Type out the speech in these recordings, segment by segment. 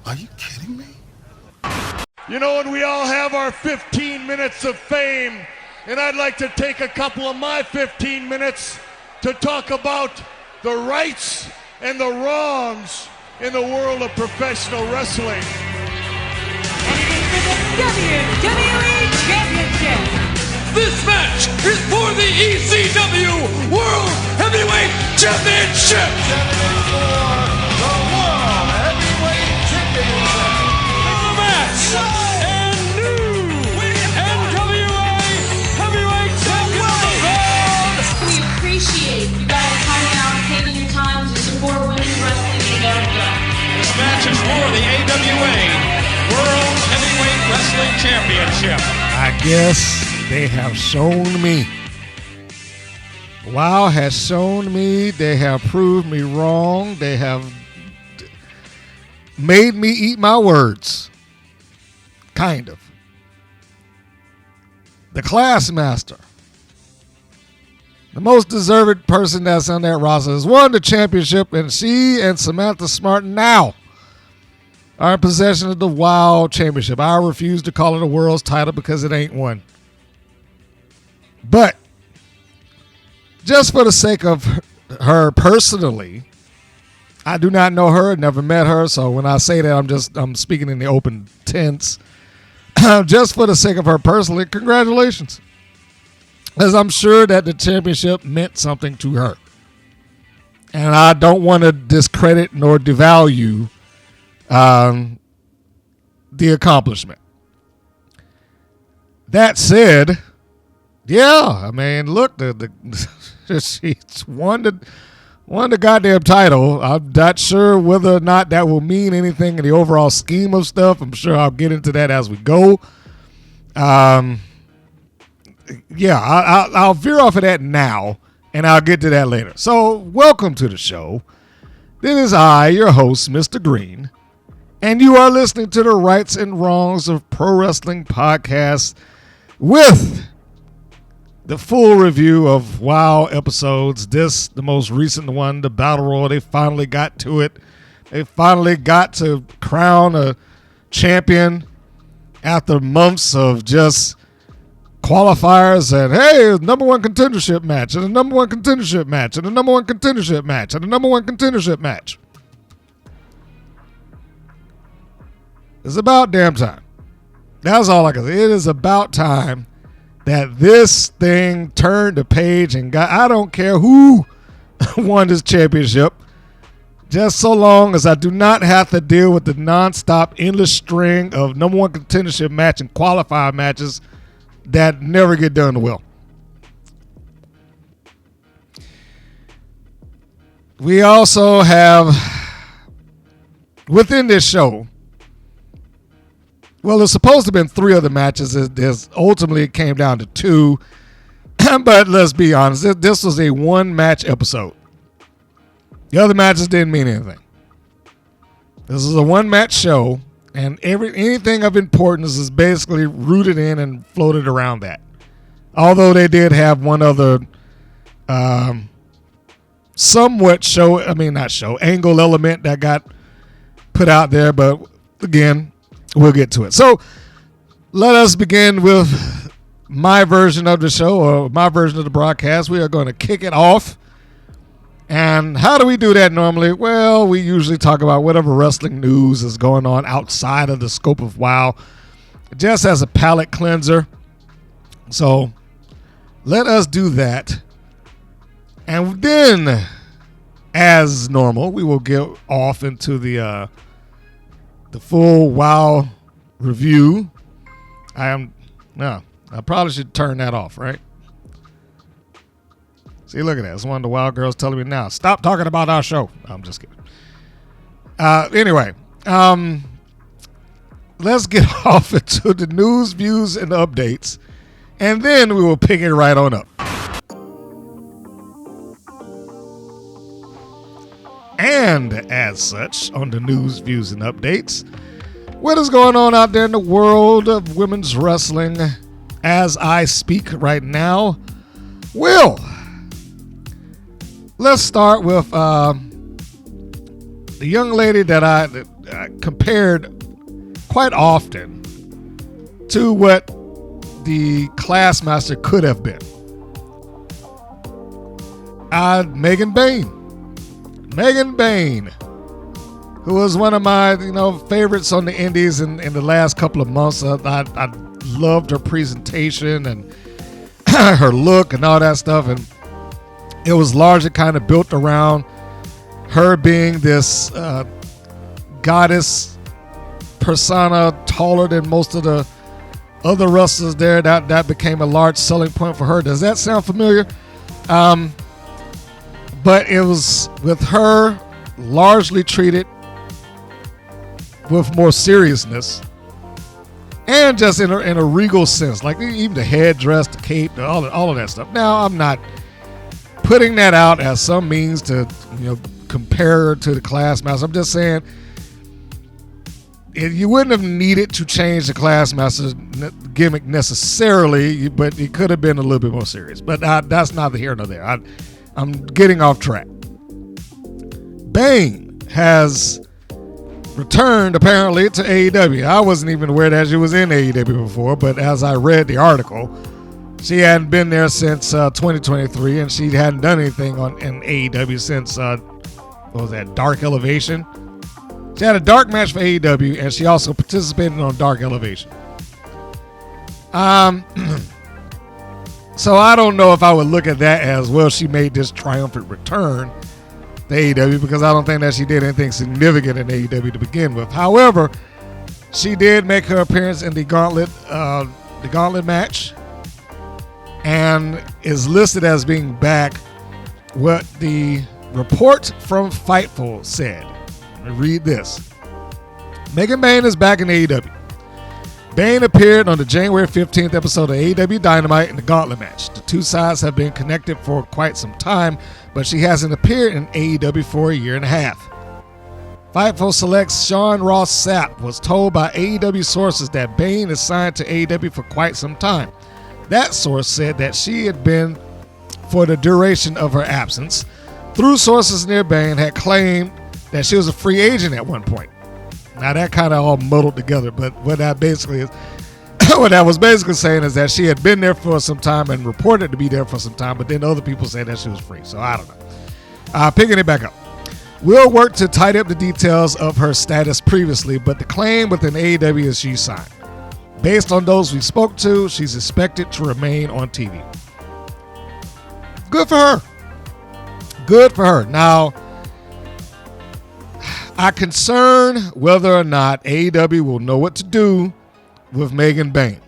Are you kidding me? You know, and we all have our 15 minutes of fame, and I'd like to take a couple of my 15 minutes to talk about the rights and the wrongs in the world of professional wrestling. And it is for the WWE Championship. This match is for the ECW World Heavyweight Championship. The World Heavyweight Championship. The match and new NWA Heavyweight Champion of the world. We appreciate you guys coming out and taking your time to support women's wrestling in Dojo. This match is for the AWA World Heavyweight Wrestling Championship. I guess they have shown me. WoW has shown me. They have proved me wrong. They have made me eat my words. Kind of. The Classmaster, the most deserved person that's on that roster, has won the championship, and she and Samantha Smart now are in possession of the WoW Championship. I refuse to call it a world's title because it ain't one. But just for the sake of her personally, I do not know her, never met her, so when I say that, I'm speaking in the open tense. Just for the sake of her personally, congratulations. As I'm sure that the championship meant something to her. And I don't want to discredit nor devalue the accomplishment. That said, yeah, I mean, look, she's won the goddamn title. I'm not sure whether or not that will mean anything in the overall scheme of stuff. I'm sure I'll get into that as we go. Yeah, I'll veer off of that now, and I'll get to that later. So, welcome to the show. This is I, your host, Mr. Green, and you are listening to the Rights and Wrongs of Pro Wrestling podcast with the full review of WoW episodes. This, the most recent one, the Battle Royal. They finally got to it. They finally got to crown a champion after months of just qualifiers and, hey, number one contendership match, and a number one contendership match, and a number one contendership match, and a number one contendership match. It's about damn time. That's all I can say. It is about time that this thing turned the page and got, I don't care who won this championship, just so long as I do not have to deal with the nonstop endless string of number one contendership match and qualifier matches that never get done well. We also have within this show, well, it's supposed to have been 3 other matches. Ultimately, it came down to 2. But let's be honest, this was a one-match episode. The other matches didn't mean anything. This is a one-match show, and anything of importance is basically rooted in and floated around that. Although they did have one other somewhat angle element that got put out there, but again, we'll get to it. So let us begin with my version of the show, or my version of the broadcast. We are going to kick it off. And how do we do that normally? Well, we usually talk about whatever wrestling news is going on outside of the scope of WoW, just as a palate cleanser. So let us do that. And then, as normal, we will get off into the full WoW review. I probably should turn that off, right? See, look at that. It's one of the WoW girls telling me now, stop talking about our show. No, I'm just kidding. Anyway, let's get off into the news, views, and updates, and then we will pick it right on up. And as such, on the news, views, and updates, what is going on out there in the world of women's wrestling as I speak right now? Well, let's start with the young lady that I compared quite often to what the Classmaster could have been. Megan Bayne, who was one of my favorites on the indies in the last couple of months. I loved her presentation and her look and all that stuff, and it was largely kind of built around her being this goddess persona, taller than most of the other wrestlers there. That became a large selling point for her. Does that sound familiar? But it was with her largely treated with more seriousness and just in a regal sense, like even the headdress, the cape, all of that stuff. Now, I'm not putting that out as some means to compare her to the Classmaster. I'm just saying you wouldn't have needed to change the Classmaster's gimmick necessarily, but it could have been a little bit more serious. But that's neither here nor there. I'm getting off track. Bayne has returned apparently to AEW. I wasn't even aware that she was in AEW before, but as I read the article, she hadn't been there since 2023, and she hadn't done anything in AEW since what was that, Dark Elevation. She had a dark match for AEW, and she also participated on Dark Elevation. So I don't know if I would look at that as, well, she made this triumphant return to AEW, because I don't think that she did anything significant in AEW to begin with. However, she did make her appearance in the Gauntlet match, and is listed as being back. What the report from Fightful said. Let me read this. Megan Bayne is back in AEW. Bayne appeared on the January 15th episode of AEW Dynamite in the Gauntlet match. The two sides have been connected for quite some time, but she hasn't appeared in AEW for a year and a half. Fightful Select's Sean Ross Sapp was told by AEW sources that Bayne is signed to AEW for quite some time. That source said that she had been for the duration of her absence. Through sources near Bayne had claimed that she was a free agent at one point. Now that kind of all muddled together, but what that basically is, what that was basically saying is that she had been there for some time and reported to be there for some time, but then other people say that she was free. So I don't know. Picking it back up. We'll work to tidy up the details of her status previously, but the claim within AEW is she signed. Based on those we spoke to, she's expected to remain on TV. Good for her. Good for her. Now, I concern whether or not AEW will know what to do with Megan Bayne.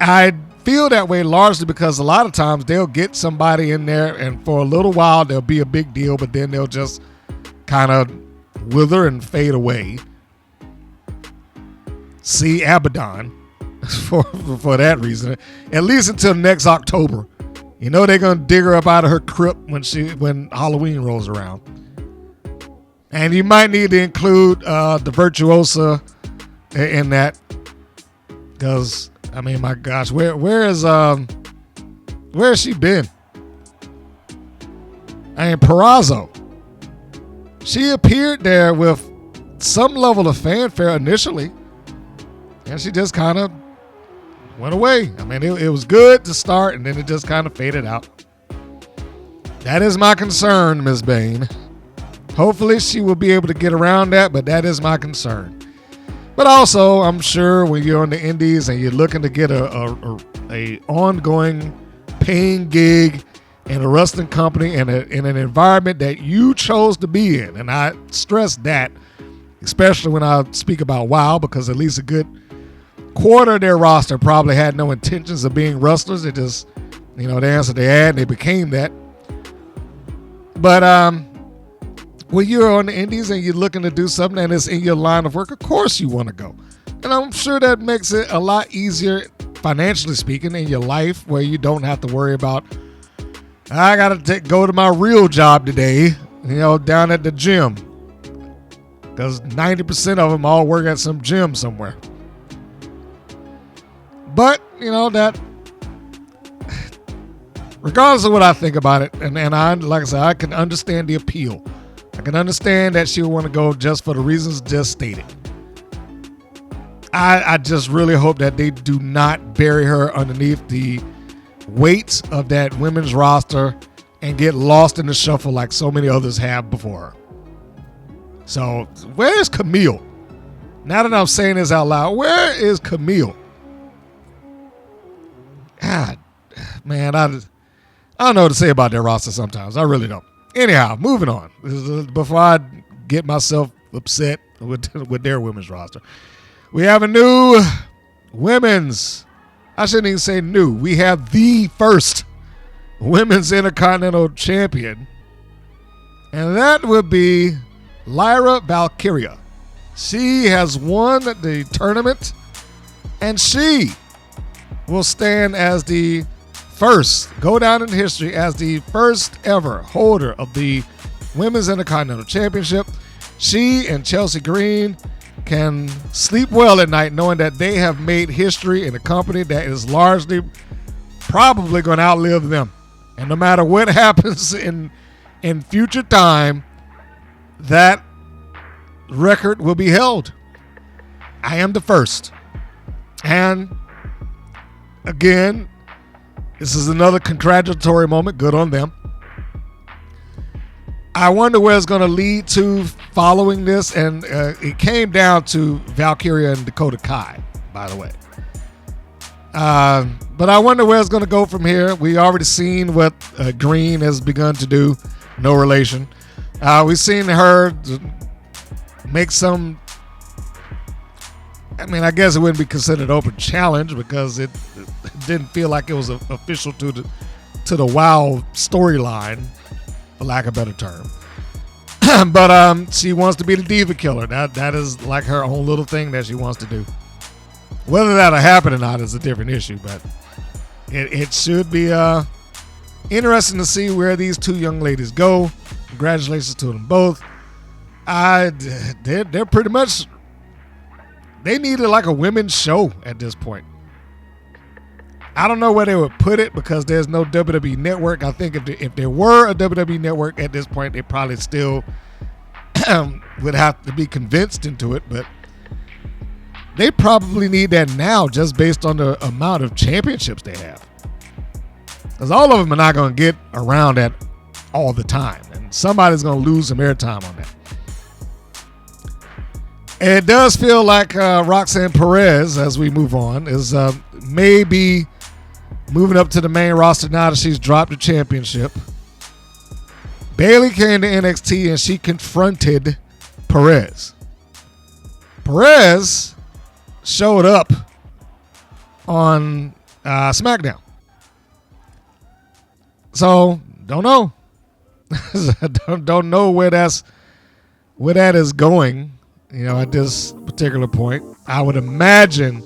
I feel that way largely because a lot of times they'll get somebody in there and for a little while they'll be a big deal, but then they'll just kind of wither and fade away. See Abaddon for that reason, at least until next October. You know they're gonna dig her up out of her crypt when Halloween rolls around. And you might need to include the Virtuosa in that, because I mean, my gosh, where has she been? I mean, Purrazzo. She appeared there with some level of fanfare initially, and she just kind of went away. I mean, it was good to start, and then it just kind of faded out. That is my concern, Ms. Bayne. Hopefully she will be able to get around that, but that is my concern. But also, I'm sure when you're on the indies and you're looking to get a ongoing paying gig in a wrestling company and in an environment that you chose to be in, and I stress that, especially when I speak about WoW, because at least a good quarter of their roster probably had no intentions of being wrestlers. They just, they answered the ad and they became that. But when you're on the indies and you're looking to do something and it's in your line of work, of course you want to go. And I'm sure that makes it a lot easier, financially speaking, in your life, where you don't have to worry about, I got to go to my real job today, down at the gym. Because 90% of them all work at some gym somewhere. But, that regardless of what I think about it, and I, like I said, I can understand the appeal. I can understand that she would want to go just for the reasons just stated. I just really hope that they do not bury her underneath the weight of that women's roster and get lost in the shuffle like so many others have before her. So, where's Camille? Now that I'm saying this out loud, where is Camille? God, man, I don't know what to say about their roster sometimes. I really don't. Anyhow, moving on. Before I get myself upset with their women's roster. We have a new women's, I shouldn't even say new. We have the first women's Intercontinental Champion. And that would be Lyra Valkyria. She has won the tournament, and she will stand as the first, go down in history as the first ever holder of the Women's Intercontinental Championship. She and Chelsea Green can sleep well at night knowing that they have made history in a company that is largely probably going to outlive them. And no matter what happens in future time, that record will be held. I am the first. And again, this is another congratulatory moment. Good on them. I wonder where it's going to lead to following this. And it came down to Valkyria and Dakota Kai, by the way. But I wonder where it's going to go from here. We already seen what Green has begun to do. No relation. We've seen her make some, I mean, I guess it wouldn't be considered open challenge because it didn't feel like it was official to the WoW storyline, for lack of a better term. But she wants to be the Diva Killer. That is like her own little thing that she wants to do. Whether that'll happen or not is a different issue, but it should be interesting to see where these two young ladies go. Congratulations to them both. They're pretty much, they needed like a women's show at this point. I don't know where they would put it because there's no WWE network. I think if there were a WWE network at this point, they probably still would have to be convinced into it, but they probably need that now just based on the amount of championships they have. Because all of them are not going to get around that all the time, and somebody's going to lose some airtime on that. And it does feel like Roxanne Perez, as we move on, is maybe moving up to the main roster now that she's dropped the championship. Bayley came to NXT and she confronted Perez. Perez showed up on SmackDown. So, don't know. don't know where that is going. You know, at this particular point, I would imagine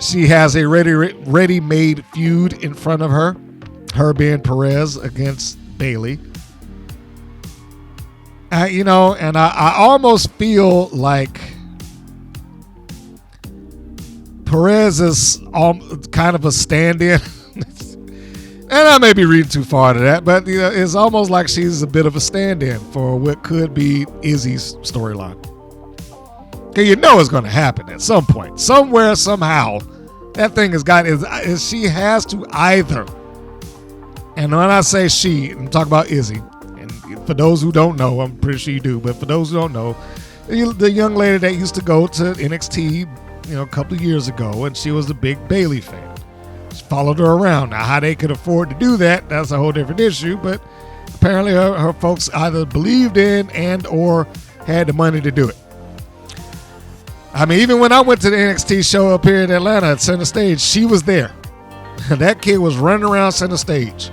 she has a ready-made feud in front of her being Perez against Bayley. You know, and I almost feel like Perez is kind of a stand-in. And I may be reading too far to that, but you know, it's almost like she's a bit of a stand-in for what could be Izzy's storyline. Okay, you know it's going to happen at some point. Somewhere, somehow, that thing has got, is she has to either, and when I say she, I'm talking about Izzy, and for those who don't know, I'm pretty sure you do, but for those who don't know, the young lady that used to go to NXT, you know, a couple of years ago, and she was a big Bayley fan. She followed her around. Now, how they could afford to do that, that's a whole different issue, but apparently her folks either believed in and or had the money to do it. I mean, even when I went to the NXT show up here in Atlanta at Center Stage, she was there. That kid was running around Center Stage.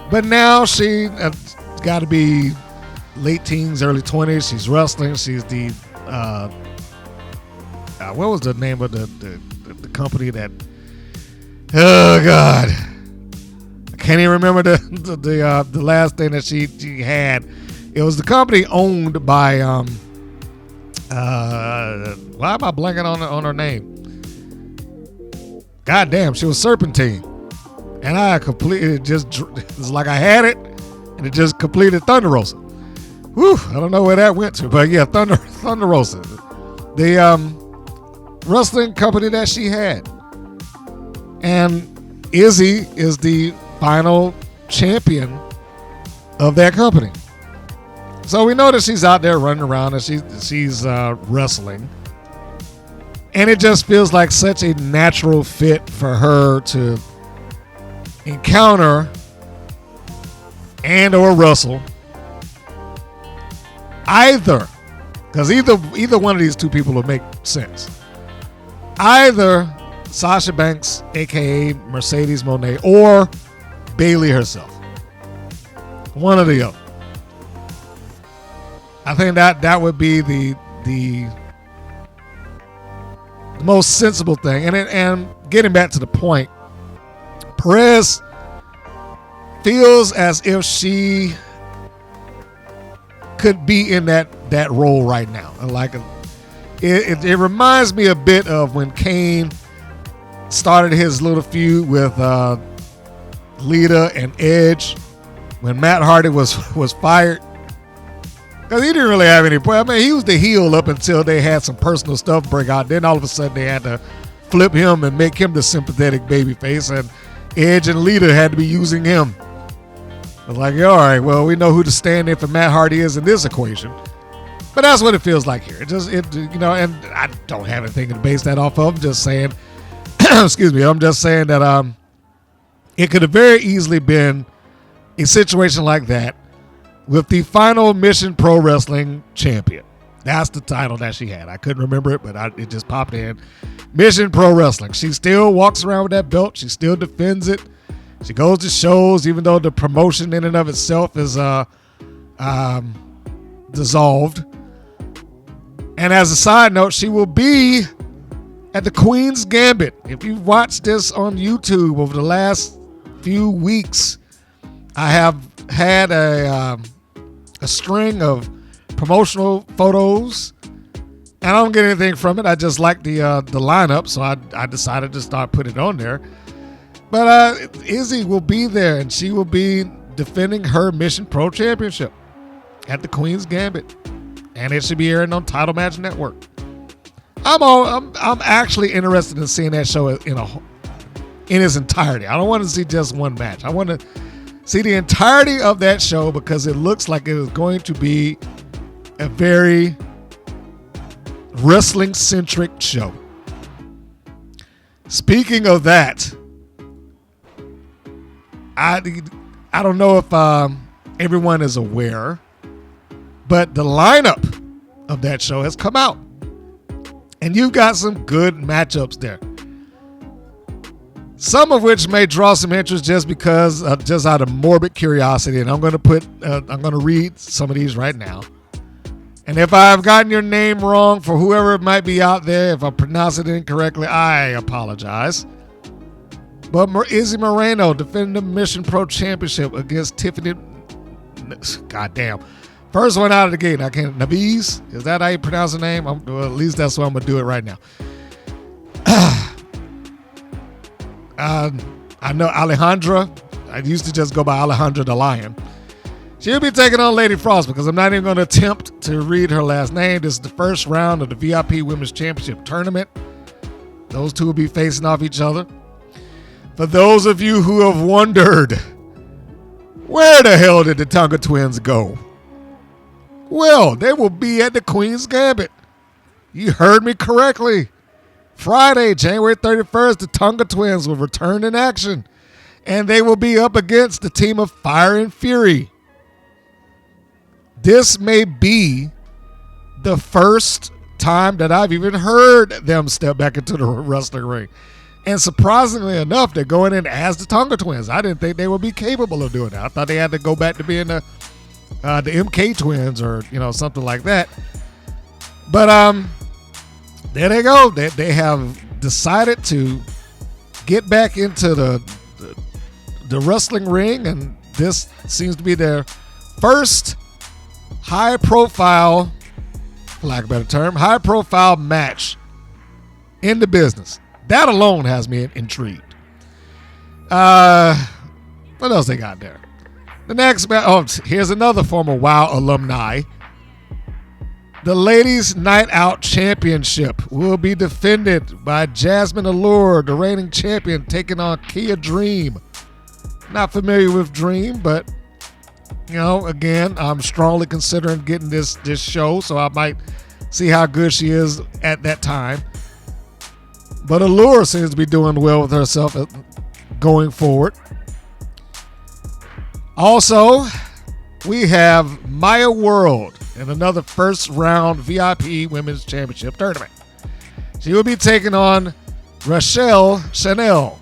But now she got to be late teens, early 20s. She's wrestling. She's the, what was the name of the company that, oh God. I can't even remember the last thing that she had. It was the company owned by, why am I blanking on her name? God damn, she was Serpentine. And I completely it's like I had it, and it just completed Thunder Rosa. Whew, I don't know where that went to, but yeah, Thunder Rosa. The wrestling company that she had. And Izzy is the final champion of that company. So we know that she's out there running around and she's wrestling. And it just feels like such a natural fit for her to encounter and or wrestle either, because either one of these two people would make sense. Either Sasha Banks, aka Mercedes Moné, or Bayley herself. One or the other. I think that would be the most sensible thing. And getting back to the point, Perez feels as if she could be in that role right now. And like it reminds me a bit of when Kane started his little feud with Lita and Edge when Matt Hardy was fired. Because he didn't really have any point. I mean, he was the heel up until they had some personal stuff break out. Then all of a sudden they had to flip him and make him the sympathetic babyface, and Edge and Lita had to be using him. I was like, all right, well, we know who the stand-in for Matt Hardy is in this equation. But that's what it feels like here. And I don't have anything to base that off of. I'm just saying, excuse me, I'm just saying that it could have very easily been a situation like that with the final Mission Pro Wrestling champion. That's the title that she had. I couldn't remember it, but it just popped in. Mission Pro Wrestling. She still walks around with that belt. She still defends it. She goes to shows, even though the promotion in and of itself is dissolved. And as a side note, she will be at the Queen's Gambit. If you've watched this on YouTube over the last few weeks, I have had a string of promotional photos, and I don't get anything from it. I just like the lineup, so I decided to start putting it on there. But Izzy will be there, and she will be defending her Mission Pro Championship at the Queen's Gambit, and it should be airing on Title Match Network. I'm actually interested in seeing that show in its entirety. I don't want to see just one match. I want to see the entirety of that show because it looks like it is going to be a very wrestling-centric show. Speaking of that, I don't know if everyone is aware, but the lineup of that show has come out. And you've got some good matchups there. Some of which may draw some interest just because, just out of morbid curiosity. And I'm going to read some of these right now. And if I've gotten your name wrong for whoever might be out there, if I pronounce it incorrectly, I apologize. But Izzy Moreno defending the Mission Pro Championship against Tiffany. Goddamn. First one out of the gate. I can't. Naviz? Is that how you pronounce the name? Well, at least that's what I'm going to do it right now. I know Alejandra. I used to just go by Alejandra the Lion. She'll be taking on Lady Frost because I'm not even going to attempt to read her last name. This is the first round of the VIP Women's Championship Tournament. Those two will be facing off each other. For those of you who have wondered, where the hell did the Tonga Twins go? Well, they will be at the Queen's Gambit. You heard me correctly. Friday, January 31st, the Tonga Twins will return in action, and they will be up against the team of Fire and Fury. This may be the first time that I've even heard them step back into the wrestling ring. And surprisingly enough, they're going in as the Tonga Twins. I didn't think they would be capable of doing that. I thought they had to go back to being the MK Twins or something like that. But there they go. They have decided to get back into the wrestling ring, and this seems to be their first high-profile, for lack of a better term, high-profile match in the business. That alone has me intrigued. What else they got there? The next here's another former WoW alumni. The Ladies Night Out Championship will be defended by Jasmine Allure, the reigning champion, taking on Kia Dream. Not familiar with Dream, but again, I'm strongly considering getting this show, so I might see how good she is at that time. But Allure seems to be doing well with herself going forward. Also, we have Maya World in another first round VIP Women's Championship tournament. She will be taking on Rachel Chanel.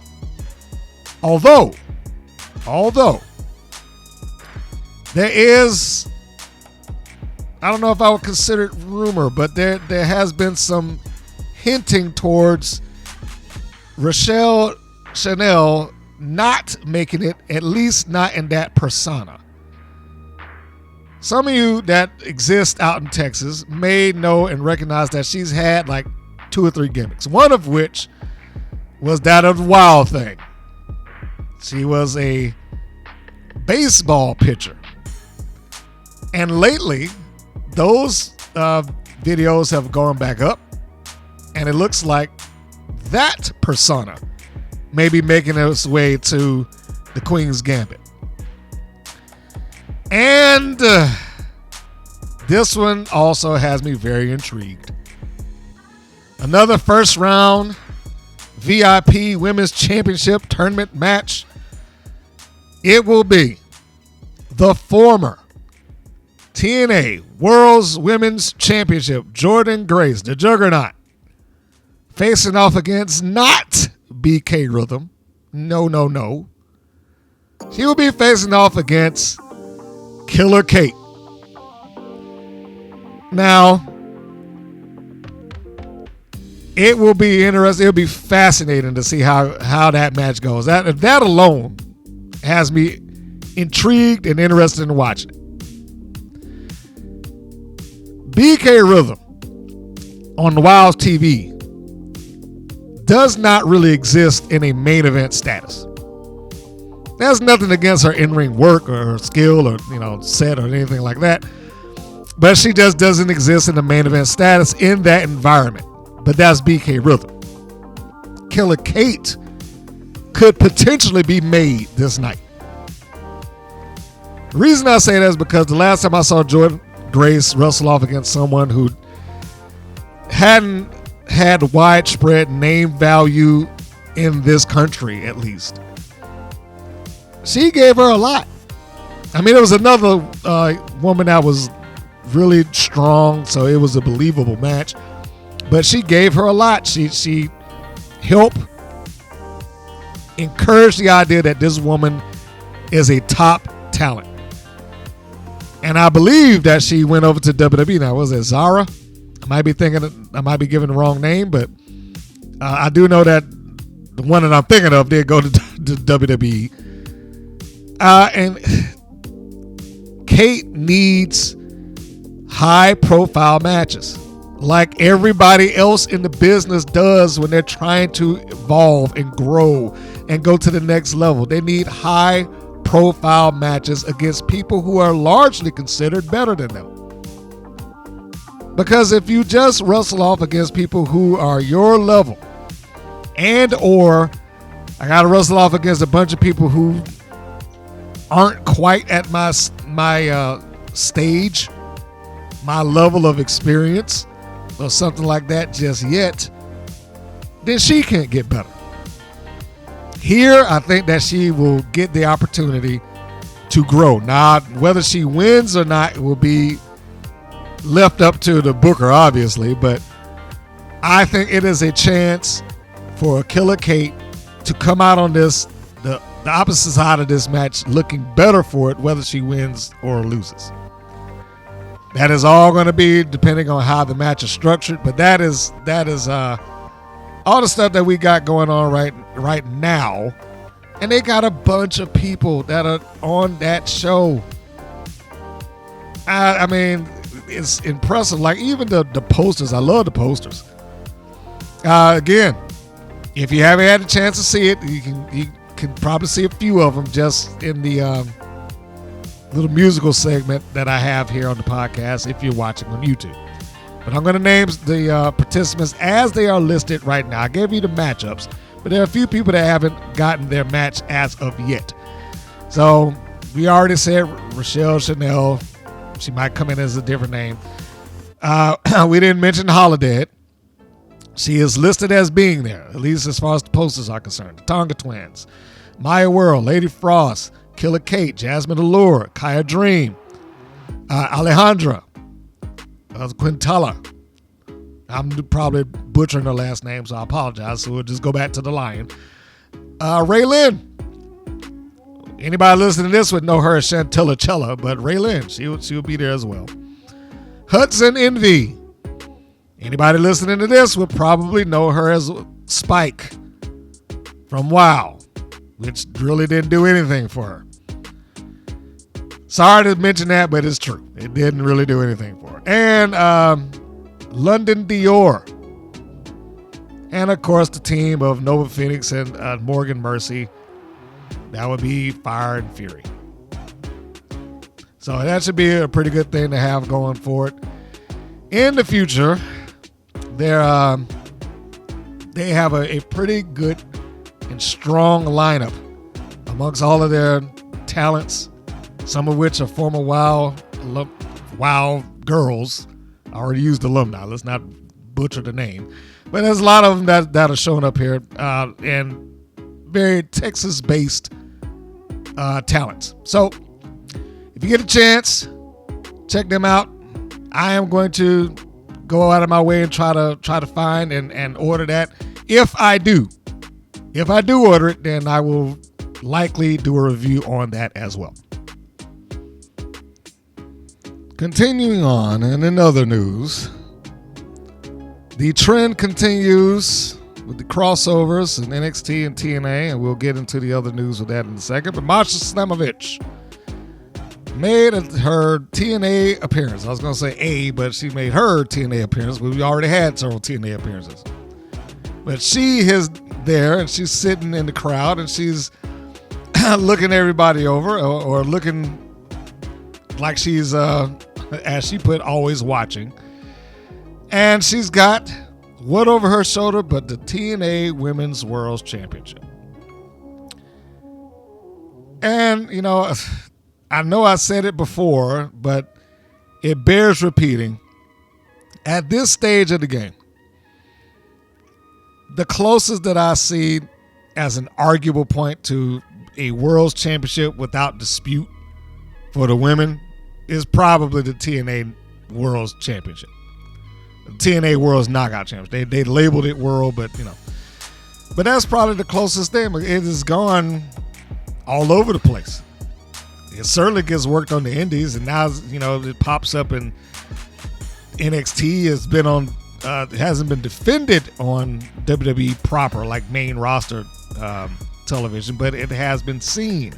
Although there is, I don't know if I would consider it rumor, but there has been some hinting towards Rachel Chanel not making it, at least not in that persona. Some of you that exist out in Texas may know and recognize that she's had like 2 or 3 gimmicks. One of which was that of the Wild Thing. She was a baseball pitcher. And lately, those videos have gone back up. And it looks like that persona may be making its way to the Queen's Gambit. And this one also has me very intrigued. Another first round VIP Women's Championship tournament match. It will be the former TNA World's Women's Championship Jordan Grace, the Juggernaut, facing off against not BK Rhythm. No. She will be facing off against Killer Kate. Now, it will be interesting. It'll be fascinating to see how that match goes. That alone has me intrigued and interested in watching it. BK Rhythm on the Wild TV does not really exist in a main event status. There's nothing against her in-ring work or her skill or set or anything like that, but she just doesn't exist in the main event status in that environment. But that's BK Rhythm. Killer Kate could potentially be made this night. The reason I say that is because the last time I saw Jordan Grace wrestle off against someone who hadn't had widespread name value in this country, at least, she gave her a lot. I mean, there was another woman that was really strong, so it was a believable match. But she gave her a lot. She helped encourage the idea that this woman is a top talent. And I believe that she went over to WWE. Now, was it Zara? I might be giving the wrong name, but I do know that the one that I'm thinking of did go to WWE. And Kate needs high-profile matches, like everybody else in the business does when they're trying to evolve and grow and go to the next level. They need high-profile matches against people who are largely considered better than them. Because if you just wrestle off against people who are your level, or I got to wrestle off against a bunch of people who aren't quite at my stage, my level of experience, or something like that just yet, then she can't get better. Here, I think that she will get the opportunity to grow. Now, whether she wins or not will be left up to the booker, obviously, but I think it is a chance for Killer Kate to come out on this, the opposite side of this match, looking better for it, whether she wins or loses. That is all going to be depending on how the match is structured, but that is all the stuff that we got going on right now, and they got a bunch of people that are on that show. I mean, it's impressive. Like even the posters, I love the posters. Again, if you haven't had a chance to see it, you can probably see a few of them just in the little musical segment that I have here on the podcast if you're watching on YouTube. But I'm going to name the participants as they are listed right now. I gave you the matchups, but there are a few people that haven't gotten their match as of yet. So we already said Rochelle Chanel. She might come in as a different name. We didn't mention Holiday. She is listed as being there, at least as far as the posters are concerned. The Tonga Twins, Maya World, Lady Frost, Killer Kate, Jasmine Allure, Kaya Dream, Alejandra, Quintella. I'm probably butchering her last name, so I apologize. So we'll just go back to the Lion. Raylyn. Anybody listening to this would know her as Chantilla Chella, but Raylyn, she'll be there as well. Hudson Envy. Anybody listening to this would probably know her as Spike from WoW, which really didn't do anything for her. Sorry to mention that, but it's true. It didn't really do anything for her. And London Dior. And, of course, the team of Nova Phoenix and Morgan Mercy. That would be Fire and Fury. So that should be a pretty good thing to have going forward. In the future, they have a pretty good and strong lineup amongst all of their talents, some of which are former WoW girls. I already used alumni. Let's not butcher the name. But there's a lot of them that are showing up here and very Texas-based talents. So if you get a chance, check them out. I am going to go out of my way and try to find and order that. If I do order it, then I will likely do a review on that as well. Continuing on, and in other news, the trend continues with the crossovers in NXT and TNA, and we'll get into the other news with that in a second. But Masha Slamovich made her TNA appearance. I was going to say but she made her TNA appearance, but we already had several TNA appearances. But she is there, and she's sitting in the crowd, and she's looking everybody over, or looking like she's, as she put, always watching. And she's got what over her shoulder but the TNA Women's World Championship. And, I know I said it before, but it bears repeating. At this stage of the game, the closest that I see as an arguable point to a World Championship without dispute for the women is probably the TNA World Championship. The TNA World's Knockout Championship. They labeled it World, but but that's probably the closest thing. It has gone all over the place. It certainly gets worked on the indies, and now it pops up in NXT. It's been on. It hasn't been defended on WWE proper, like main roster television, but it has been seen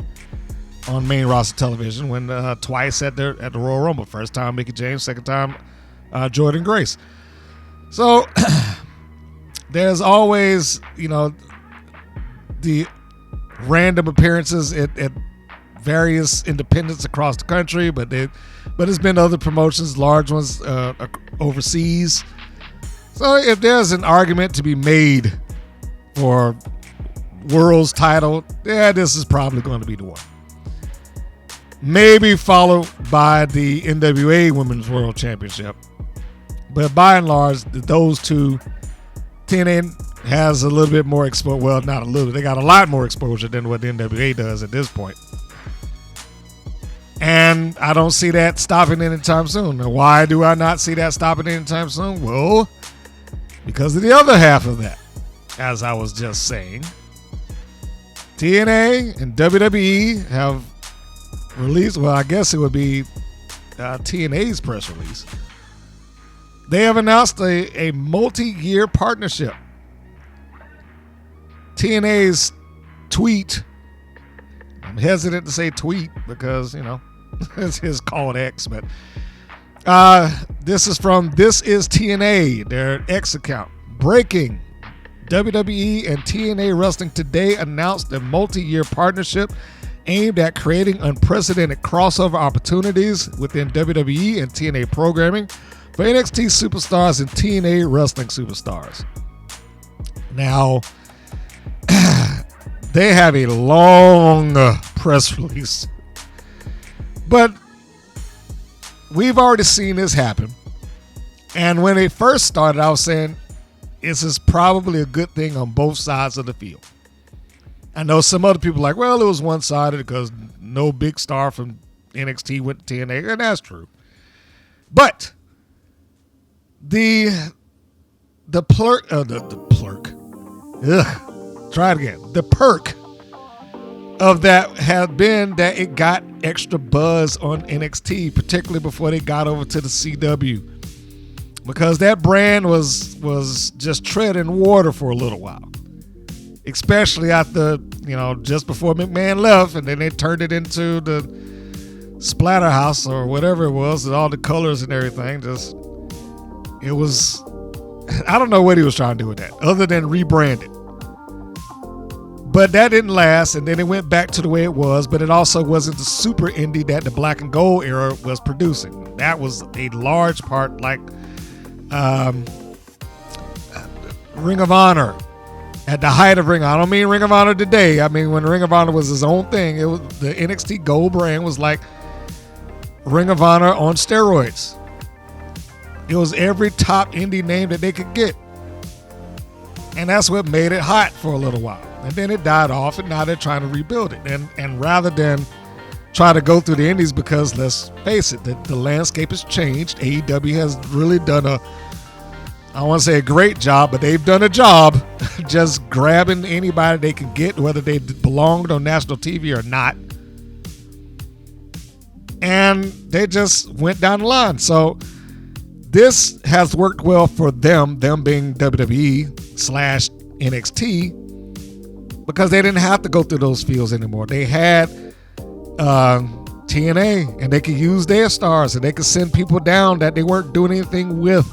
on main roster television when twice at the Royal Rumble. First time Mickie James, second time Jordynne Grace. So there's always the random appearances at various independents across the country, but it's been other promotions, large ones overseas. So if there's an argument to be made for World's title, this is probably going to be the one. Maybe followed by the NWA Women's World Championship. But by and large, those two, TNA has a little bit more exposure. Well, not a little. They got a lot more exposure than what the NWA does at this point. And I don't see that stopping anytime soon. Now, why do I not see that stopping anytime soon? Well, because of the other half of that. As I was just saying, TNA and WWE have released, well, I guess it would be TNA's press release. They have announced a multi-year partnership. TNA's tweet, I'm hesitant to say tweet because, it's called X, but this is from This Is TNA, their X account. Breaking. WWE and TNA Wrestling today announced a multi-year partnership aimed at creating unprecedented crossover opportunities within WWE and TNA programming for NXT superstars and TNA wrestling superstars. Now, they have a long press release, but we've already seen this happen. And when it first started, I was saying this is probably a good thing on both sides of the field. I know some other people are like, well, it was one-sided because no big star from NXT went to TNA, and that's true. But the perk of that had been that it got extra buzz on NXT, particularly before they got over to the CW, because that brand was just treading water for a little while, especially after, just before McMahon left, and then they turned it into the Splatterhouse or whatever it was, with all the colors and everything. It was, I don't know what he was trying to do with that, other than rebrand it. But that didn't last, and then it went back to the way it was, but it also wasn't the super indie that the Black and Gold era was producing. That was a large part, like Ring of Honor. At the height of Ring of Honor, I don't mean Ring of Honor today. I mean when Ring of Honor was his own thing. It was the NXT Gold brand was like Ring of Honor on steroids. It was every top indie name that they could get. And that's what made it hot for a little while. And then it died off, and now they're trying to rebuild it. And rather than try to go through the indies, because let's face it, the landscape has changed. AEW has really done I don't want to say a great job, but they've done a job just grabbing anybody they can get, whether they belonged on national TV or not. And they just went down the line. So this has worked well for them being WWE/NXT, because they didn't have to go through those fields anymore. They had TNA, and they could use their stars, and they could send people down that they weren't doing anything with,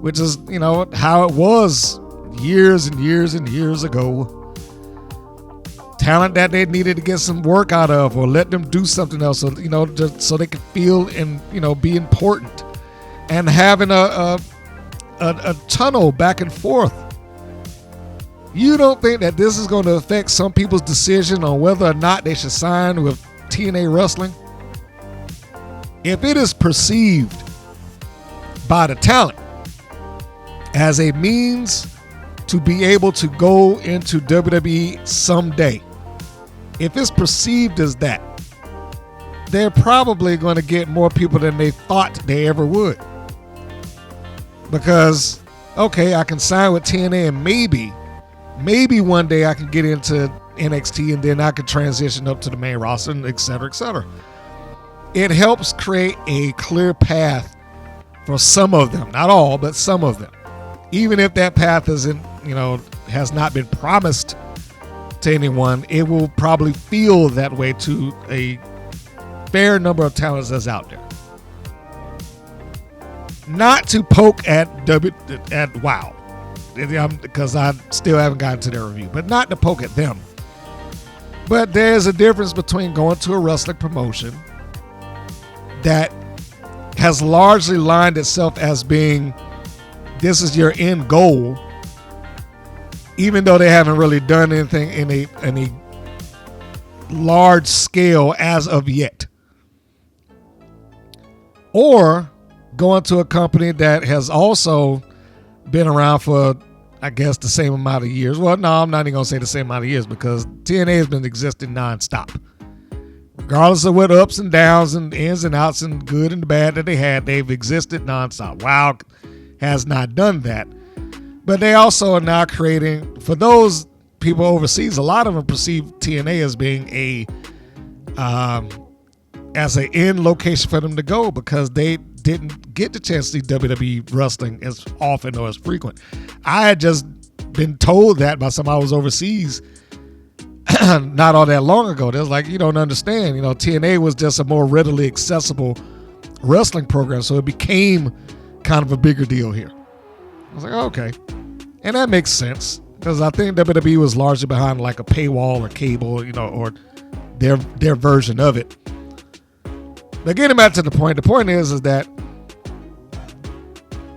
which is, how it was years and years and years ago. Talent that they needed to get some work out of, or let them do something else, so, just so they could feel and, be important. And having a tunnel back and forth. You don't think that this is going to affect some people's decision on whether or not they should sign with TNA Wrestling? If it is perceived by the talent as a means to be able to go into WWE someday, if it's perceived as that, they're probably going to get more people than they thought they ever would. Because, okay, I can sign with TNA, and maybe one day I can get into NXT, and then I could transition up to the main roster, and et cetera, et cetera. It helps create a clear path for some of them, not all, but some of them. Even if that path isn't, has not been promised to anyone, it will probably feel that way to a fair number of talents that's out there. Not to poke at WOW, because I still haven't gotten to their review, but not to poke at them. But there's a difference between going to a wrestling promotion that has largely lined itself as being, this is your end goal, even though they haven't really done anything in a large scale as of yet. Or going to a company that has also been around for, I guess, the same amount of years. Well, no, I'm not even going to say the same amount of years, because TNA has been existing nonstop. Regardless of what ups and downs and ins and outs and good and bad that they had, they've existed nonstop. WOW has not done that. But they also are now creating, for those people overseas, a lot of them perceive TNA as being as an end location for them to go, because they didn't get the chance to see WWE wrestling as often or as frequent. I had just been told that by somebody who was overseas not all that long ago. They was like, you don't understand. TNA was just a more readily accessible wrestling program, so it became kind of a bigger deal here. I was like, okay. And that makes sense. because I think WWE was largely behind like a paywall or cable, or their version of it. But getting back to the point is that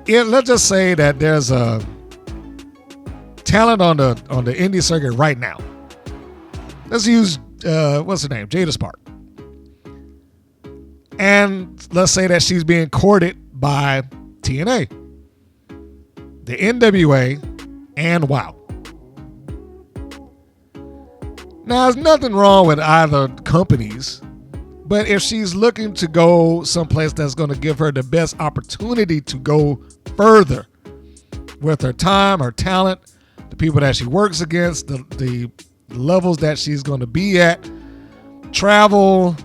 let's just say that there's a talent on the indie circuit right now. Let's use what's her name, Jada Spark, and let's say that she's being courted by TNA, the NWA, and WOW. Now, there's nothing wrong with either companies, but if she's looking to go someplace that's going to give her the best opportunity to go further with her time, her talent, the people that she works against, the levels that she's going to be at, travel,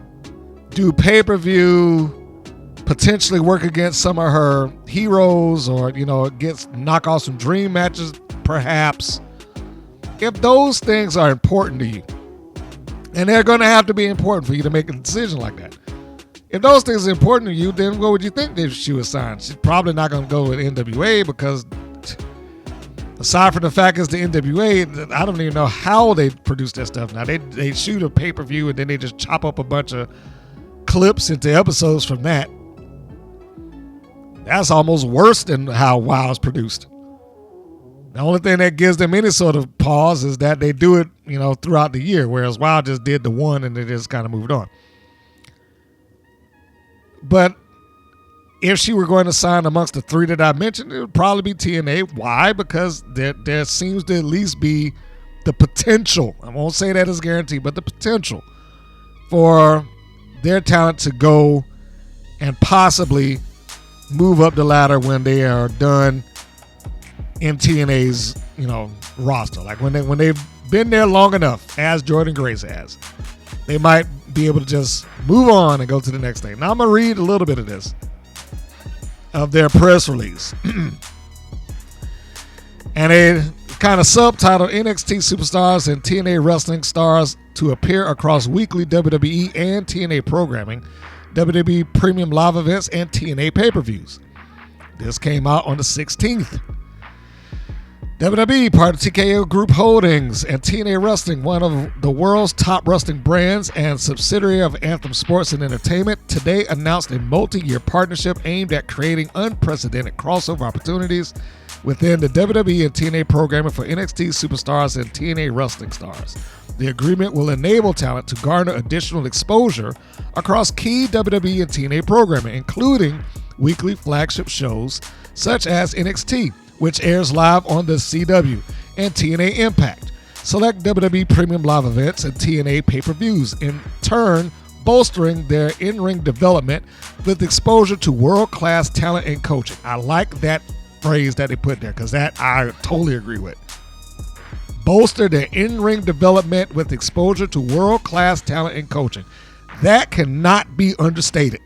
do pay-per-view, potentially work against some of her heroes, or knock off some dream matches perhaps. If those things are important to you, and they're going to have to be important for you to make a decision like that. If those things are important to you, then what would you think that she was signed? She's probably not going to go with NWA, because aside from the fact it's the NWA, I don't even know how they produce that stuff now. They shoot a pay-per-view and then they just chop up a bunch of clips into episodes from that. That's almost worse than how WOW is produced. The only thing that gives them any sort of pause is that they do it, throughout the year, whereas WOW just did the one and they just kind of moved on. But if she were going to sign amongst the three that I mentioned, it would probably be TNA. Why? Because there seems to at least be the potential. I won't say that is guaranteed, but the potential for their talent to go and possibly move up the ladder when they are done in TNA's, roster. Like when they've been there long enough, as Jordan Grace has, they might be able to just move on and go to the next thing. Now I'm gonna read a little bit of this, of their press release. And they kind of subtitled NXT superstars and TNA wrestling stars to appear across weekly WWE and TNA programming, WWE premium live events, and TNA pay-per-views. This came out on the 16th. WWE, part of TKO Group Holdings, and TNA Wrestling, one of the world's top wrestling brands and subsidiary of Anthem Sports and Entertainment, today announced a multi-year partnership aimed at creating unprecedented crossover opportunities within the WWE and TNA programming for NXT superstars and TNA wrestling stars. The agreement will enable talent to garner additional exposure across key WWE and TNA programming, including weekly flagship shows such as NXT, which airs live on the CW, and TNA Impact, select WWE premium live events, and TNA pay-per-views, in turn bolstering their in-ring development with exposure to world-class talent and coaching. I like that phrase that they put there, because that I totally agree with. Bolster their in-ring development with exposure to world-class talent and coaching. That cannot be understated.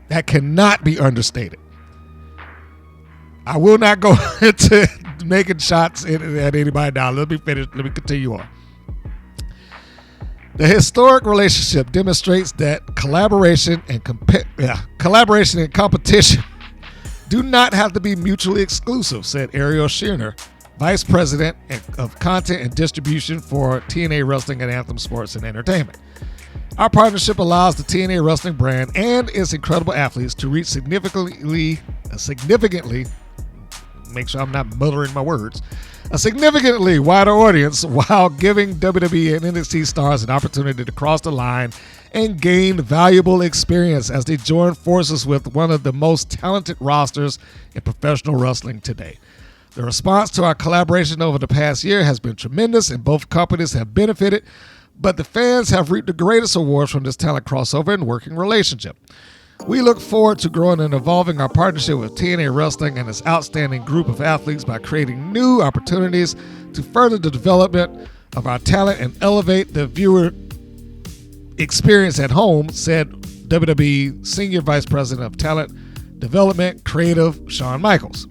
That cannot be understated. I will not go into making shots at anybody now. Let me finish. Let me continue on. The historic relationship demonstrates that collaboration and competition do not have to be mutually exclusive, said Ariel Shearner, Vice President of Content and Distribution for TNA Wrestling and Anthem Sports and Entertainment. Our partnership allows the TNA Wrestling brand and its incredible athletes to reach significantly, make sure I'm not muttering my words, a significantly wider audience while giving WWE and NXT stars an opportunity to cross the line and gain valuable experience as they join forces with one of the most talented rosters in professional wrestling today. The response to our collaboration over the past year has been tremendous, and both companies have benefited, but the fans have reaped the greatest awards from this talent crossover and working relationship. We look forward to growing and evolving our partnership with TNA Wrestling and its outstanding group of athletes by creating new opportunities to further the development of our talent and elevate the viewer experience at home, said WWE Senior Vice President of Talent Development Creative, Shawn Michaels.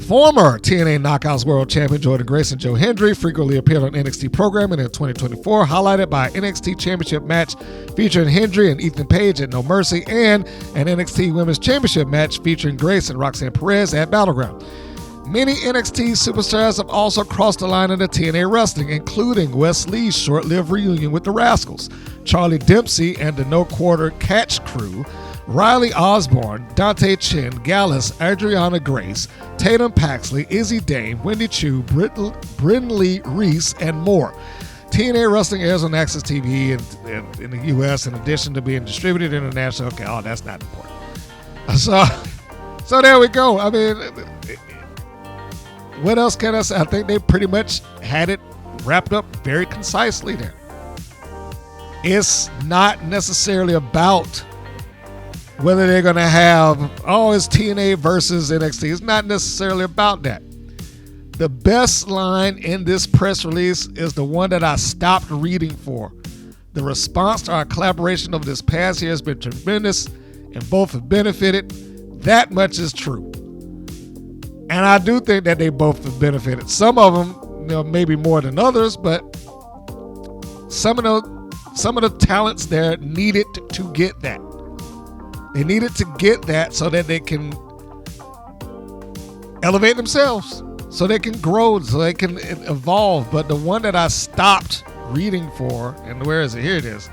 Former TNA Knockouts World Champion Jordan Grace and Joe Hendry frequently appeared on NXT programming in 2024, highlighted by an NXT Championship match featuring Hendry and Ethan Page at No Mercy, and an NXT Women's Championship match featuring Grace and Roxanne Perez at Battleground. Many NXT superstars have also crossed the line into TNA wrestling, including Wes Lee's short-lived reunion with the Rascals, Charlie Dempsey and the No Quarter Catch Crew, Riley Osborne, Dante Chen, Gallus, Adriana Grace, Tatum Paxley, Izzy Dame, Wendy Chu, Brynlee Reese, and more. TNA Wrestling airs on Access TV in the U.S. in addition to being distributed internationally. Okay, that's not important. So there we go. I mean, what else can I say? I think they pretty much had it wrapped up very concisely there. It's not necessarily about whether they're going to have, it's TNA versus NXT. It's not necessarily about that. The best line in this press release is the one that I stopped reading for. The response to our collaboration over this past year has been tremendous, and both have benefited. That much is true. And I do think that they both have benefited. Some of them, maybe more than others, but some of the talents there needed to get that. They needed to get that so that they can elevate themselves, so they can grow, so they can evolve. But the one that I stopped reading for, and where is it? Here it is.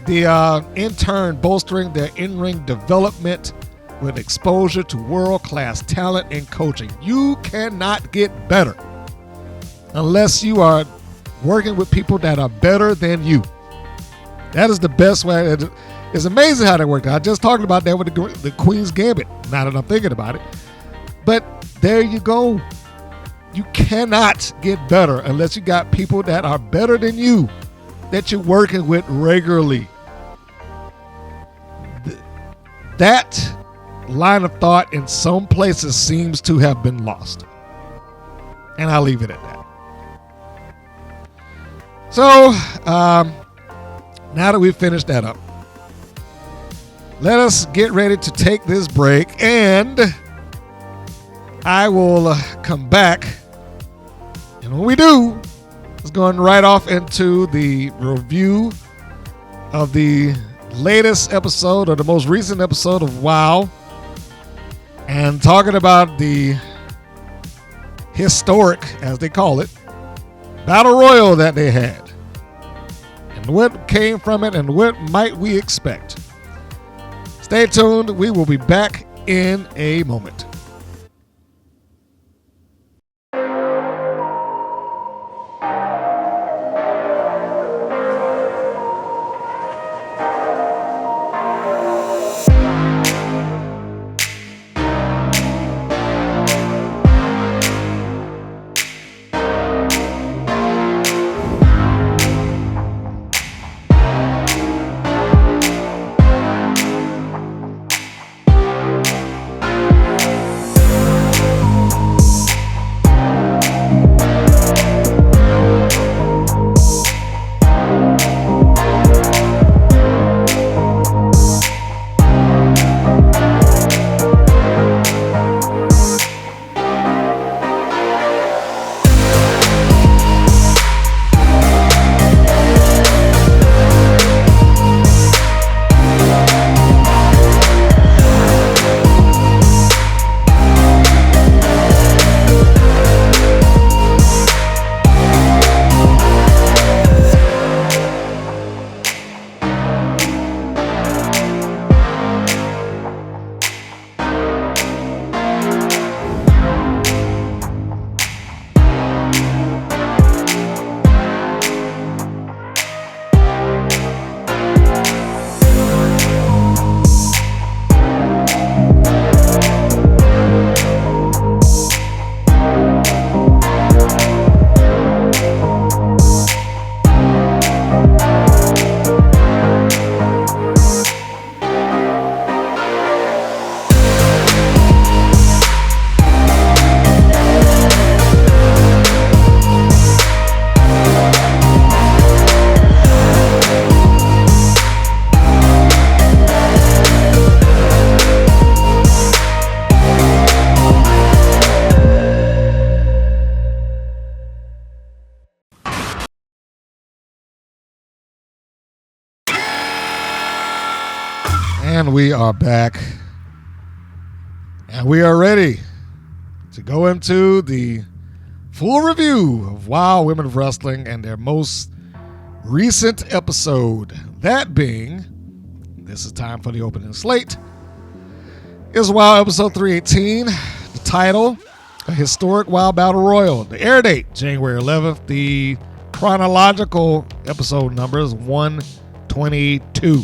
The intern bolstering their in-ring development with exposure to world-class talent and coaching. You cannot get better unless you are working with people that are better than you. That is the best way. It's amazing how that worked out. I just talked about that with the Queen's Gambit, now that I'm thinking about it. But there you go. You cannot get better unless you got people that are better than you that you're working with regularly. That line of thought in some places seems to have been lost. And I'll leave it at that. So, now that we've finished that up, let us get ready to take this break, and I will come back. And when we do, it's going right off into the review of the latest episode, or the most recent episode of WoW, and talking about the historic, as they call it, battle royal that they had, and what came from it, and what might we expect. Stay tuned. We will be back in a moment. And we are back. And we are ready to go into the full review of WoW Women of Wrestling and their most recent episode. That being, this is time for the opening slate, is WoW episode 318. The title, A Historic WoW Battle Royal. The air date, January 11th. The chronological episode number is 122.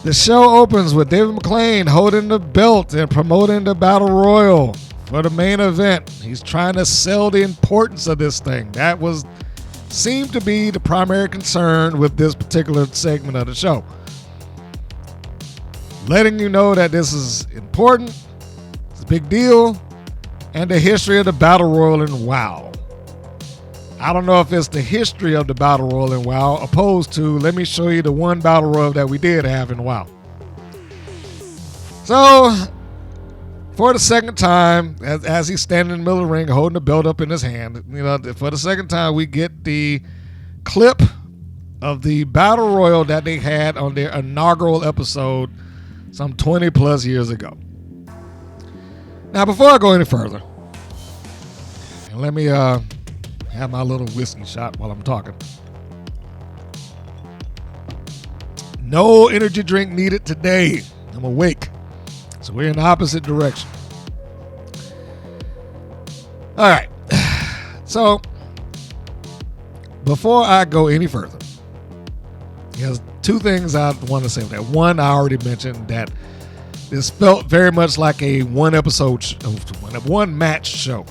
The show opens with David McLean holding the belt and promoting the Battle Royal for the main event. He's trying to sell the importance of this thing. That seemed to be the primary concern with this particular segment of the show. Letting you know that this is important, it's a big deal, and the history of the Battle Royal in WoW. I don't know if it's the history of the Battle Royal in WoW opposed to, let me show you the one Battle Royal that we did have in WoW. So, for the second time, as he's standing in the middle of the ring holding the belt up in his hand, for the second time we get the clip of the Battle Royal that they had on their inaugural episode some 20 plus years ago. Now, before I go any further, and let me have my little whiskey shot while I'm talking. No energy drink needed today. I'm awake. So we're in the opposite direction. All right. So before I go any further, there's two things I want to say. That one, I already mentioned that this felt very much like a one match show.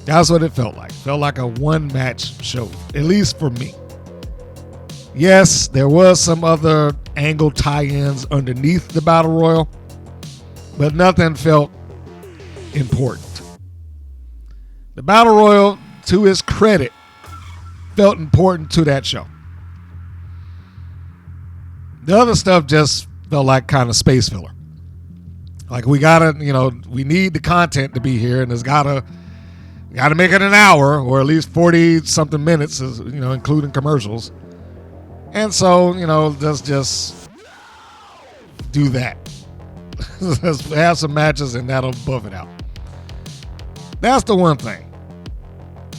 That's what it felt like. It felt like a one-match show, at least for me. Yes, there was some other angle tie-ins underneath the Battle Royal, but nothing felt important. The Battle Royal, to its credit, felt important to that show. The other stuff just felt like kind of space filler. Like we need the content to be here, and it's gotta make it an hour or at least 40 something minutes, including commercials. And so, let's just do that. Let's have some matches and that'll buff it out. That's the one thing.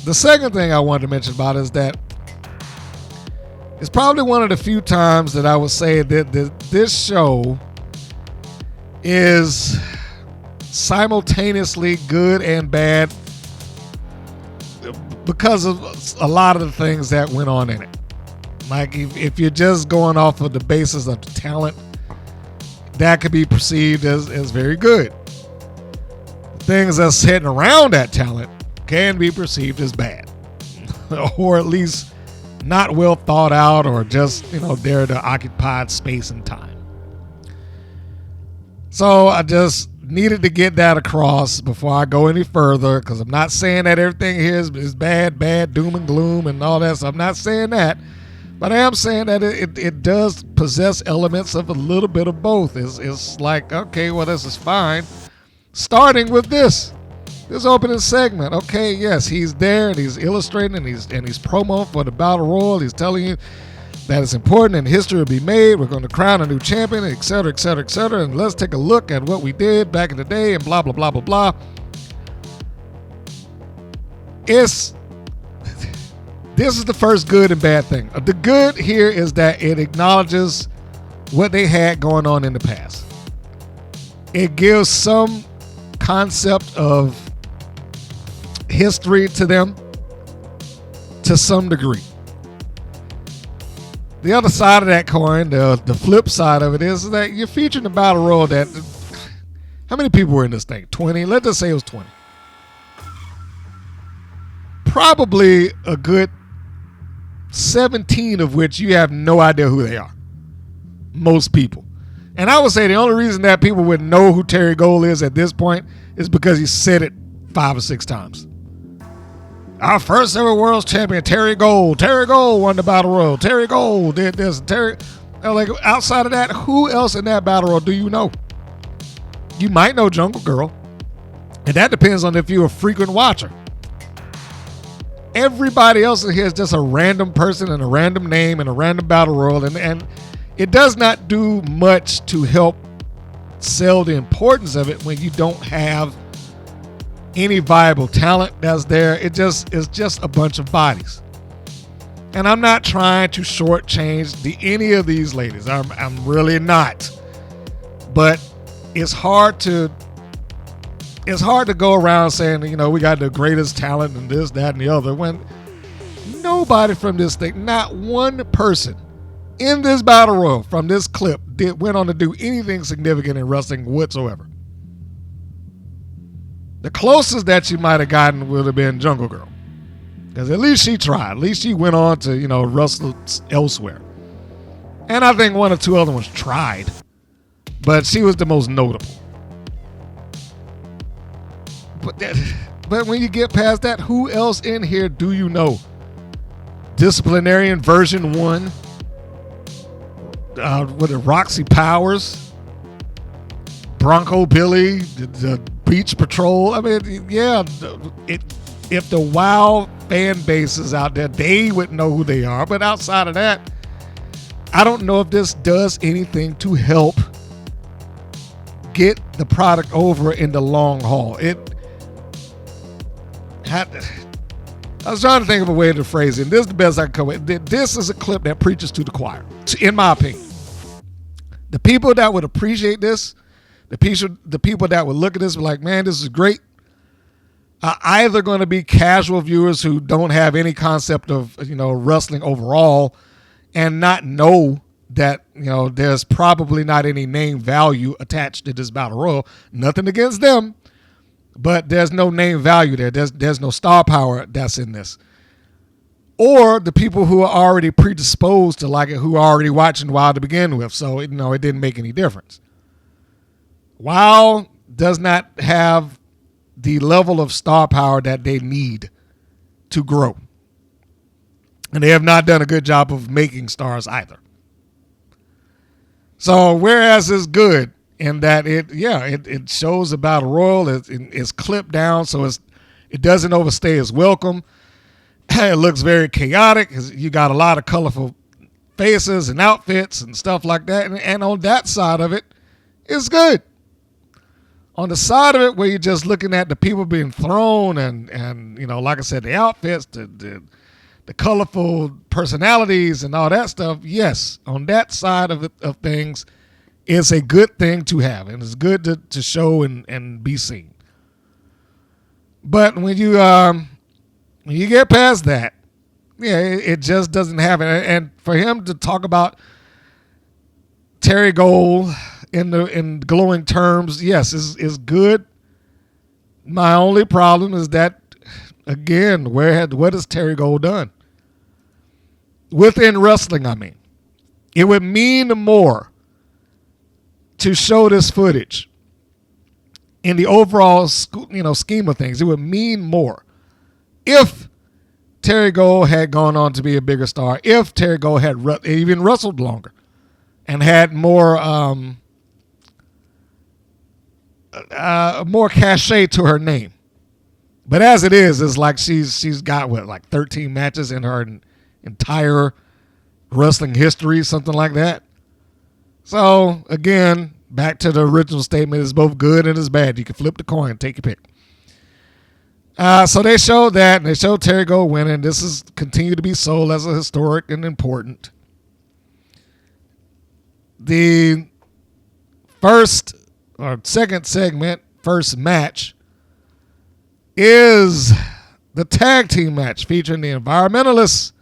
The second thing I wanted to mention about is that it's probably one of the few times that I would say that this show is simultaneously good and bad because of a lot of the things that went on in it. Like if you're just going off of the basis of the talent, that could be perceived as very good. Things that's sitting around that talent can be perceived as bad, or at least not well thought out, or just there to occupy space and time. So I just needed to get that across before I go any further, because I'm not saying that everything here is bad, doom and gloom and all that. So I'm not saying that, but I am saying that it does possess elements of a little bit of both. It's like, okay, well, this is fine. Starting with this opening segment. Okay, yes, he's there and he's illustrating and he's promo for the Battle Royal. He's telling you that it's important and history will be made. We're going to crown a new champion, et cetera, et cetera, et cetera. And let's take a look at what we did back in the day and blah, blah, blah, blah, blah. This is the first good and bad thing. The good here is that it acknowledges what they had going on in the past. It gives some concept of history to them to some degree. The other side of that coin, the flip side of it is that you're featuring a Battle Royal that, how many people were in this thing? 20? Let's just say it was 20. Probably a good 17 of which you have no idea who they are. Most people. And I would say the only reason that people would know who Terry Gold is at this point is because he said it 5 or 6 times. Our first ever world champion, Terry Gold. Terry Gold won the Battle Royal. Terry Gold did this. Like, outside of that, who else in that Battle Royal do you know? You might know Jungle Girl. And that depends on if you're a frequent watcher. Everybody else in here is just a random person and a random name and a random Battle Royal. And it does not do much to help sell the importance of it when you don't have any viable talent that's there. It's just a bunch of bodies. And I'm not trying to shortchange any of these ladies. I'm really not. But it's hard to go around saying, we got the greatest talent and this, that, and the other, when nobody from this thing, not one person in this battle royal from this clip went on to do anything significant in wrestling whatsoever. The closest that you might have gotten would have been Jungle Girl. Because at least she tried. At least she went on to, wrestle elsewhere. And I think one or two other ones tried. But she was the most notable. But when you get past that, who else in here do you know? Disciplinarian version 1. With Roxy Powers. Bronco Billy. The Beach Patrol. I mean, yeah. If the WoW fan base is out there, they would know who they are. But outside of that, I don't know if this does anything to help get the product over in the long haul. I was trying to think of a way to phrase it. And this is the best I can come with. This is a clip that preaches to the choir, in my opinion. The people that would appreciate this, the people that would look at this and be like, man, this is great, are either going to be casual viewers who don't have any concept of wrestling overall and not know that there's probably not any name value attached to this battle royal. Nothing against them, but there's no name value there. There's no star power that's in this. Or the people who are already predisposed to like it, who are already watching WoW to begin with, so it didn't make any difference. WoW does not have the level of star power that they need to grow. And they have not done a good job of making stars either. So whereas it's good in that it shows the battle royal, it's clipped down so it doesn't overstay its welcome. It looks very chaotic. You got a lot of colorful faces and outfits and stuff like that. And on that side of it, it's good. On the side of it where you're just looking at the people being thrown and like I said, the outfits, the colorful personalities and all that stuff, yes, on that side of things, it's a good thing to have. And it's good to show and be seen. But when you get past that, it just doesn't happen. And for him to talk about Terry Gold in glowing terms, yes, is good. My only problem is that, again, what has Terry Gold done? Within wrestling, I mean. It would mean more to show this footage in the overall scheme of things. It would mean more if Terry Gold had gone on to be a bigger star, if Terry Gold had even wrestled longer and had more cachet to her name. But as it is, it's like she's got 13 matches in her entire wrestling history, something like that. So again, back to the original statement, it's both good and it's bad. You can flip the coin, take your pick. So they showed that, and they showed Terry Gold winning. This is continued to be sold as a historic and important. The first or second segment, first match, is the tag team match featuring the Environmentalists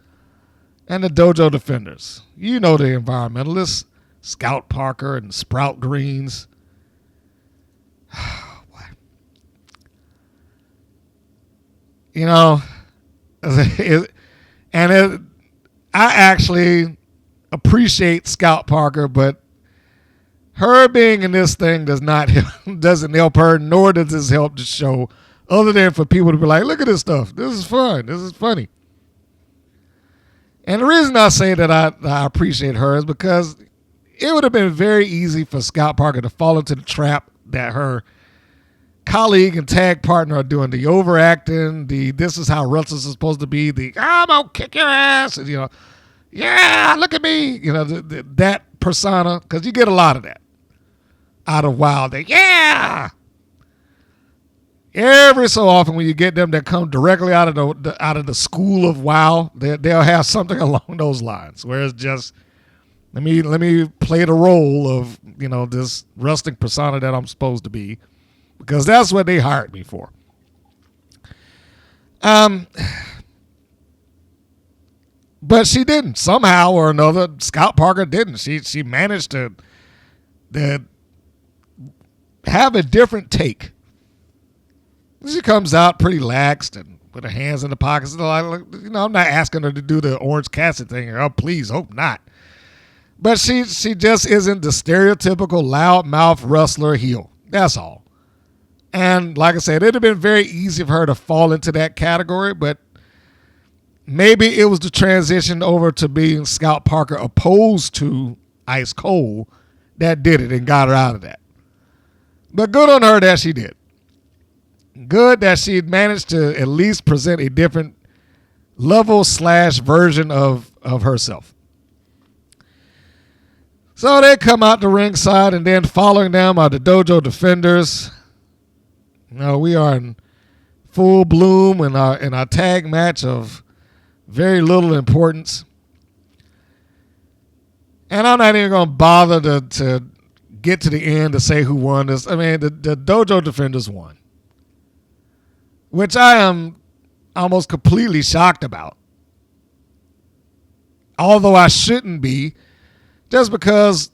and the Dojo Defenders. You know the Environmentalists, Scout Parker and Sprout Greens. I actually appreciate Scout Parker, but her being in this thing doesn't help her, nor does this help the show, other than for people to be like, look at this stuff. This is fun. This is funny. And the reason I say that I appreciate her is because it would have been very easy for Scout Parker to fall into the trap that her colleague and tag partner are doing, the overacting, this is how wrestlers are supposed to be, I'm gonna kick your ass, and yeah, look at me, that persona, because you get a lot of that. out of WoW. Every so often when you get them that come directly out of the school of WoW, they'll have something along those lines where it's just let me play the role of this wrestling persona that I'm supposed to be, because that's what they hired me for. But she didn't. Somehow or another, Scout Parker didn't. She managed to have a different take. She comes out pretty laxed and with her hands in the pockets. I'm not asking her to do the Orange Cassidy thing. Oh, please, hope not. But she just isn't the stereotypical loudmouth wrestler heel. That's all. And like I said, it'd have been very easy for her to fall into that category, but maybe it was the transition over to being Scout Parker opposed to Ice Cold that did it and got her out of that. But good on her that she did. Good that she managed to at least present a different level / version of herself. So they come out to ringside, and then following them are the Dojo Defenders. We are in full bloom in our tag match of very little importance. And I'm not even going to bother to get to the end to say who won this. I mean, the Dojo Defenders won, which I am almost completely shocked about. Although I shouldn't be, just because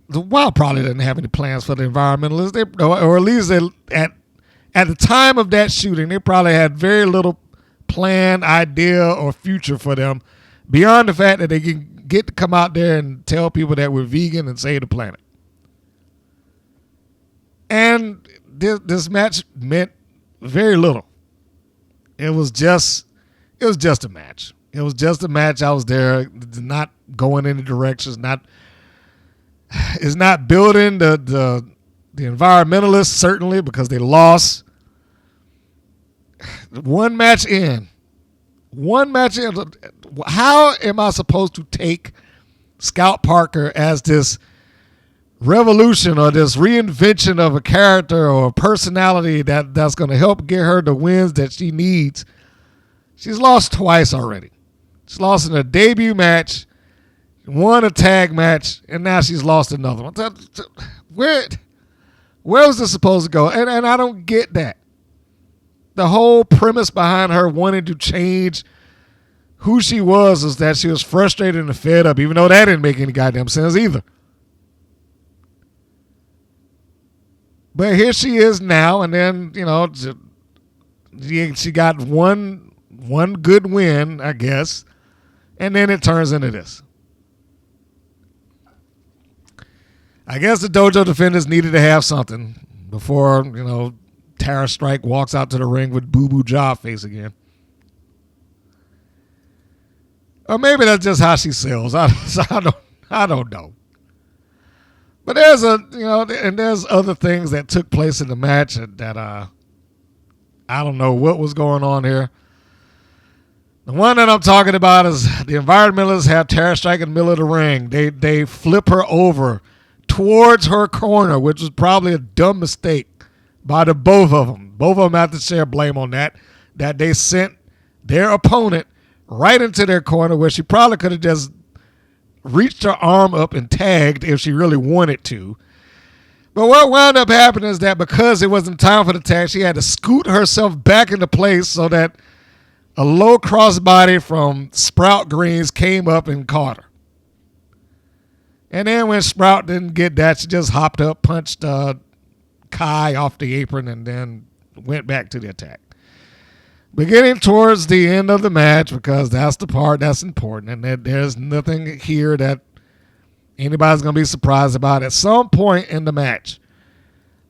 the WoW probably didn't have any plans for the Environmentalists, or at least at the time of that shooting, they probably had very little plan, idea, or future for them beyond the fact that they can get to come out there and tell people that we're vegan and save the planet. And this match meant very little. It was just a match. It was just a match. I was there, not going any directions. It's not building the Environmentalists, certainly, because they lost. One match in. How am I supposed to take Scout Parker as this revolution or this reinvention of a character or a personality that's going to help get her the wins that she needs? She's lost twice already. She's lost in a debut match, won a tag match, and now she's lost another one. Where was this supposed to go? And I don't get that. The whole premise behind her wanting to change who she was is that she was frustrated and fed up, even though that didn't make any goddamn sense either. But here she is now, and then, she got one good win, I guess, and then it turns into this. I guess the Dojo Defenders needed to have something before, Tara Strike walks out to the ring with Boo Boo Job face again. Or maybe that's just how she sells. I don't know. But there's there's other things that took place in the match that I don't know what was going on here. The one that I'm talking about is the Environmentalists have Tara Strike in the middle of the ring. They flip her over towards her corner, which was probably a dumb mistake by the both of them. Both of them have to share blame on that they sent their opponent right into their corner, where she probably could have just reached her arm up and tagged if she really wanted to. But what wound up happening is that because it wasn't time for the tag, she had to scoot herself back into place so that a low crossbody from Sprout Greens came up and caught her. And then when Sprout didn't get that, she just hopped up, punched Kai off the apron, and then went back to the attack. Beginning towards the end of the match, because that's the part that's important, and that there's nothing here that anybody's going to be surprised about. At some point in the match,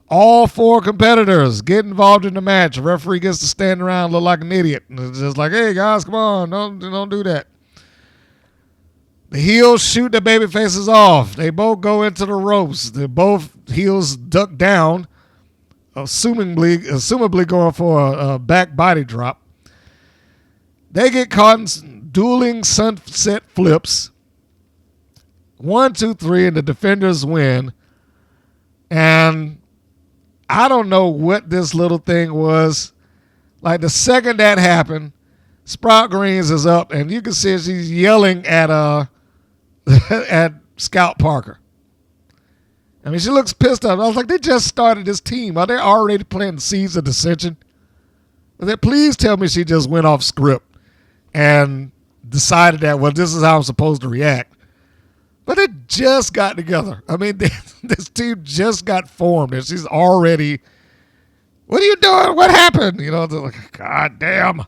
all four competitors get involved in the match. The referee gets to stand around and look like an idiot. And it's just like, hey, guys, come on. Don't do that. The heels shoot the baby faces off. They both go into the ropes. Both heels duck down, assumably going for a back body drop. They get caught in dueling sunset flips. 1, 2, 3, and the defenders win And I don't know what this little thing was. Like the second that happened, Sprout Greens is up, and you can see she's yelling at at Scout Parker. I mean, she looks pissed off. I was like, they just started this team. Are they already planting seeds of dissension? Please tell me she just went off script and decided that, well, this is how I'm supposed to react. But they just got together. I mean, this team just got formed, and she's already, what are you doing? What happened? You know, they're like, God damn.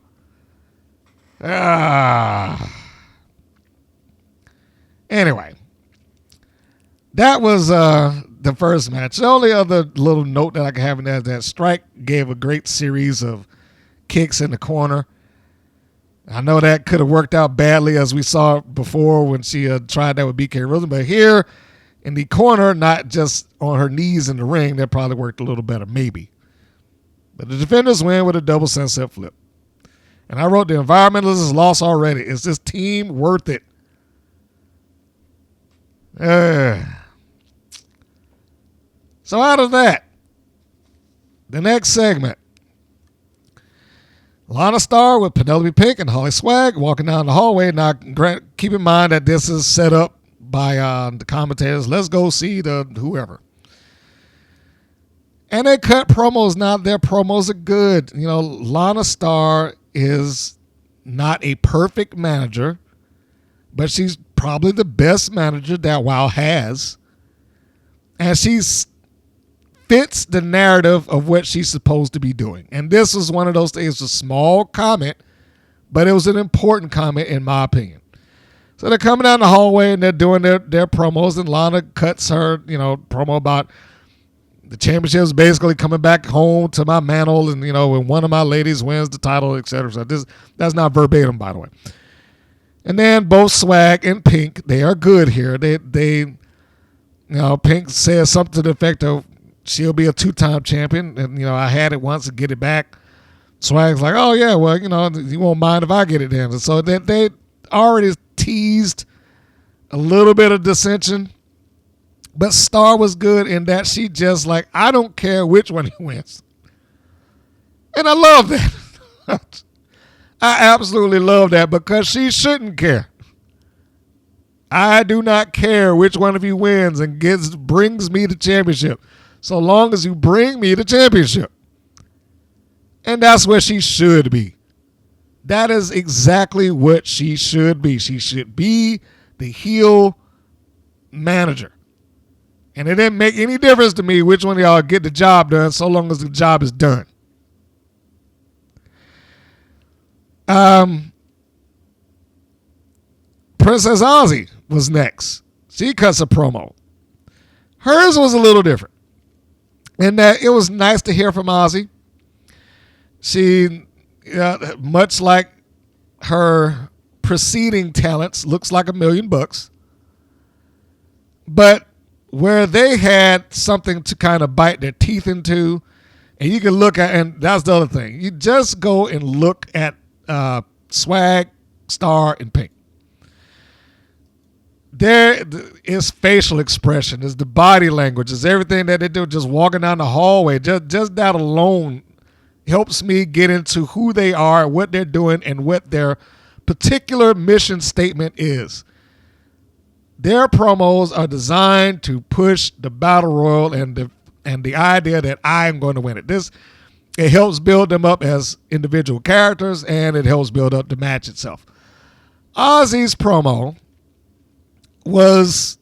Anyway, that was the first match. The only other little note that I can have in there is that Strike gave a great series of kicks in the corner. I know that could have worked out badly, as we saw before when she tried that with BK Rosen, but here in the corner, not just on her knees in the ring, that probably worked a little better, maybe. But the defenders win with a double sunset flip. And I wrote, the Environmentalists lost already. Is this team worth it? So out of that, the next segment, Lana Star with Penelope Pink and HollySwag walking down the hallway. Now, keep in mind that this is set up by the commentators. Let's go see the whoever. And they cut promos. Now, their promos are good. You know, Lana Star is not a perfect manager, but she's probably the best manager that WoW has. And she's fits the narrative of what she's supposed to be doing. And this is one of those things, it's a small comment, but it was an important comment in my opinion. So they're coming down the hallway and they're doing their promos, and Lana cuts her, promo about the championship's basically coming back home to my mantle, and, when one of my ladies wins the title, etc. So that's not verbatim, by the way. And then both Swag and Pink, they are good here. They Pink says something to the effect of, she'll be a 2-time champion, and, I had it once and get it back. Swag's like, oh, yeah, well, you won't mind if I get it then. And so they already teased a little bit of dissension, but Star was good in that she just like, I don't care which one he wins. And I love that. I absolutely love that, because she shouldn't care. I do not care which one of you wins and brings me the championship, so long as you bring me the championship. And that's where she should be. That is exactly what she should be. She should be the heel manager. And it didn't make any difference to me which one of y'all get the job done, so long as the job is done. Princess Aussie was next. She cuts a promo. Hers was a little different, in that it was nice to hear from Aussie. She, much like her preceding talents, looks like $1 million. But where they had something to kind of bite their teeth into, and you can look at, and that's the other thing. You just go and look at Swag, Star, and Pink. There is facial expression, is the body language, is everything that they do, just walking down the hallway. Just that alone helps me get into who they are, what they're doing, and what their particular mission statement is. Their promos are designed to push the battle royal and the idea that I am going to win it. It helps build them up as individual characters, and it helps build up the match itself. Aussie's promo was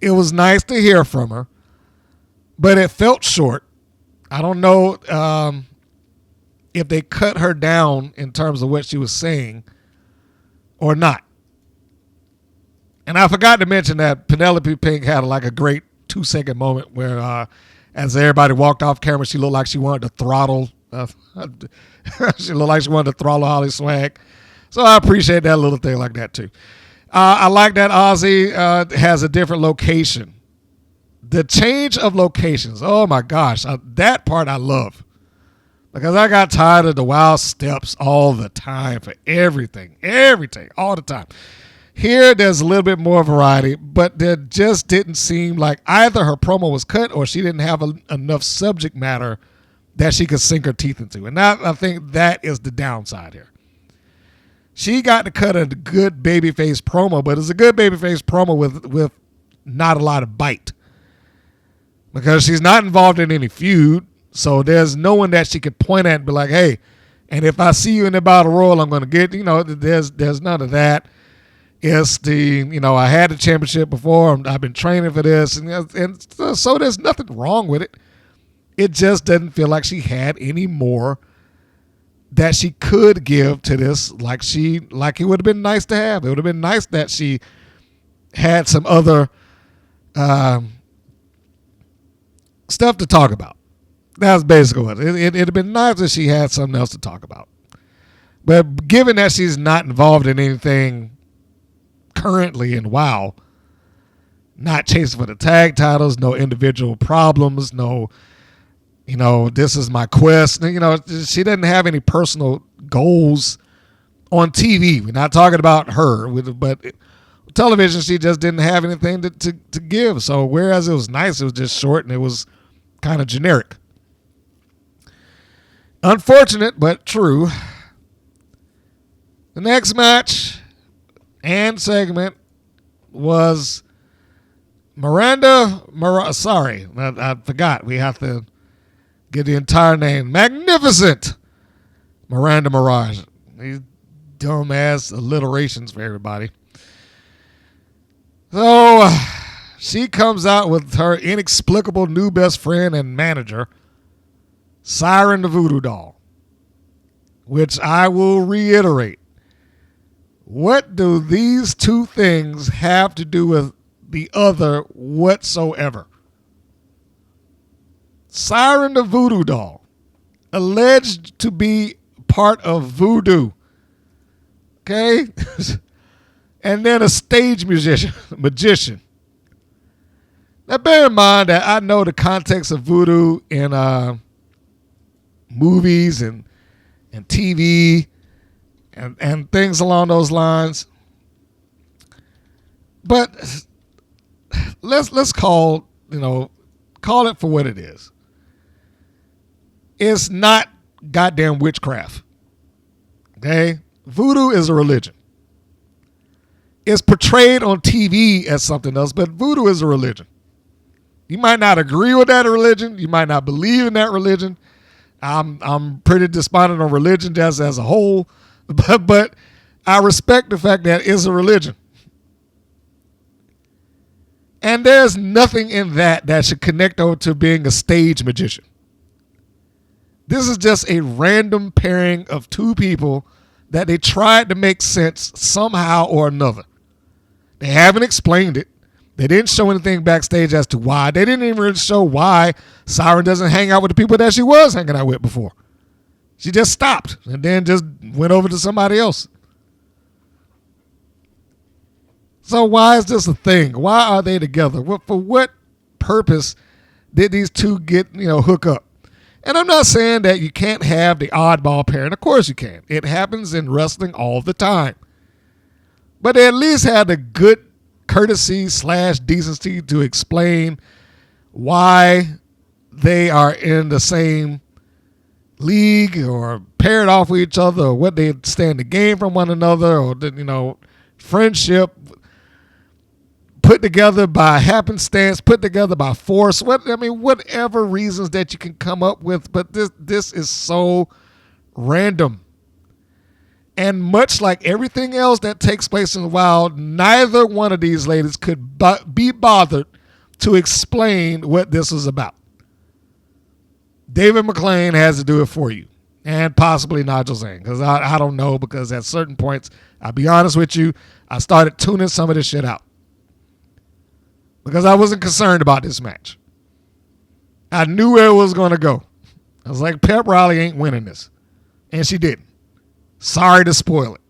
nice to hear from her, but it felt short. I don't know if they cut her down in terms of what she was saying or not. And I forgot to mention that Penelope Pink had like a great 2-second moment where as everybody walked off camera, she looked like she wanted to throttle HollySwag. So I appreciate that little thing like that too. I like that Aussie has a different location. The change of locations, oh my gosh, that part I love. Because I got tired of the wild steps all the time for everything, all the time. Here, there's a little bit more variety, but there just didn't seem like either her promo was cut or she didn't have enough subject matter that she could sink her teeth into. And I think that is the downside here. She got to cut a good babyface promo, but it's a good babyface promo with not a lot of bite. Because she's not involved in any feud, so there's no one that she could point at and be like, hey, and if I see you in the battle royal, I'm going to get, there's none of that. It's I had the championship before. I've been training for this. And so there's nothing wrong with it. It just doesn't feel like she had any more that she could give to this like it would have been nice to have. It would have been nice that she had some other stuff to talk about. That's basically what it'd have been nice if she had something else to talk about. But given that she's not involved in anything currently in WoW, not chasing for the tag titles, no individual problems, no, this is my quest. She doesn't have any personal goals on TV. We're not talking about her, but television, she just didn't have anything to give. So whereas it was nice, it was just short and it was kind of generic. Unfortunate, but true. The next match and segment was Miranda. Sorry, I forgot. We have to get the entire name. Magnificent Miranda Mirage. These dumbass alliterations for everybody. So she comes out with her inexplicable new best friend and manager, Siren the Voodoo doll, which I will reiterate. What do these two things have to do with the other whatsoever? Siren the Voodoo doll, alleged to be part of Voodoo, okay? And then a stage magician. Now bear in mind that I know the context of Voodoo in movies and TV and things along those lines. But let's call it for what it is. It's not goddamn witchcraft. Okay? Voodoo is a religion. It's portrayed on TV as something else, but voodoo is a religion. You might not agree with that religion. You might not believe in that religion. I'm pretty despondent on religion just as a whole, but I respect the fact that it's a religion. And there's nothing in that should connect over to being a stage magician. This is just a random pairing of two people that they tried to make sense somehow or another. They haven't explained it. They didn't show anything backstage as to why. They didn't even really show why Siren doesn't hang out with the people that she was hanging out with before. She just stopped and then just went over to somebody else. So why is this a thing? Why are they together? For what purpose did these two get, hook up? And I'm not saying that you can't have the oddball pairing. Of course you can. It happens in wrestling all the time. But they at least had the good courtesy / decency to explain why they are in the same league or paired off with each other, or what they stand to gain from one another, or friendship put together by happenstance, put together by force. Whatever reasons that you can come up with, but this is so random. And much like everything else that takes place in the wild, neither one of these ladies could be bothered to explain what this was about. David McLean has to do it for you. And possibly Nigel Zane. Because I don't know, because at certain points, I'll be honest with you, I started tuning some of this shit out. Because I wasn't concerned about this match. I knew where it was going to go. I was like, Pep Riley ain't winning this. And she didn't. Sorry to spoil it.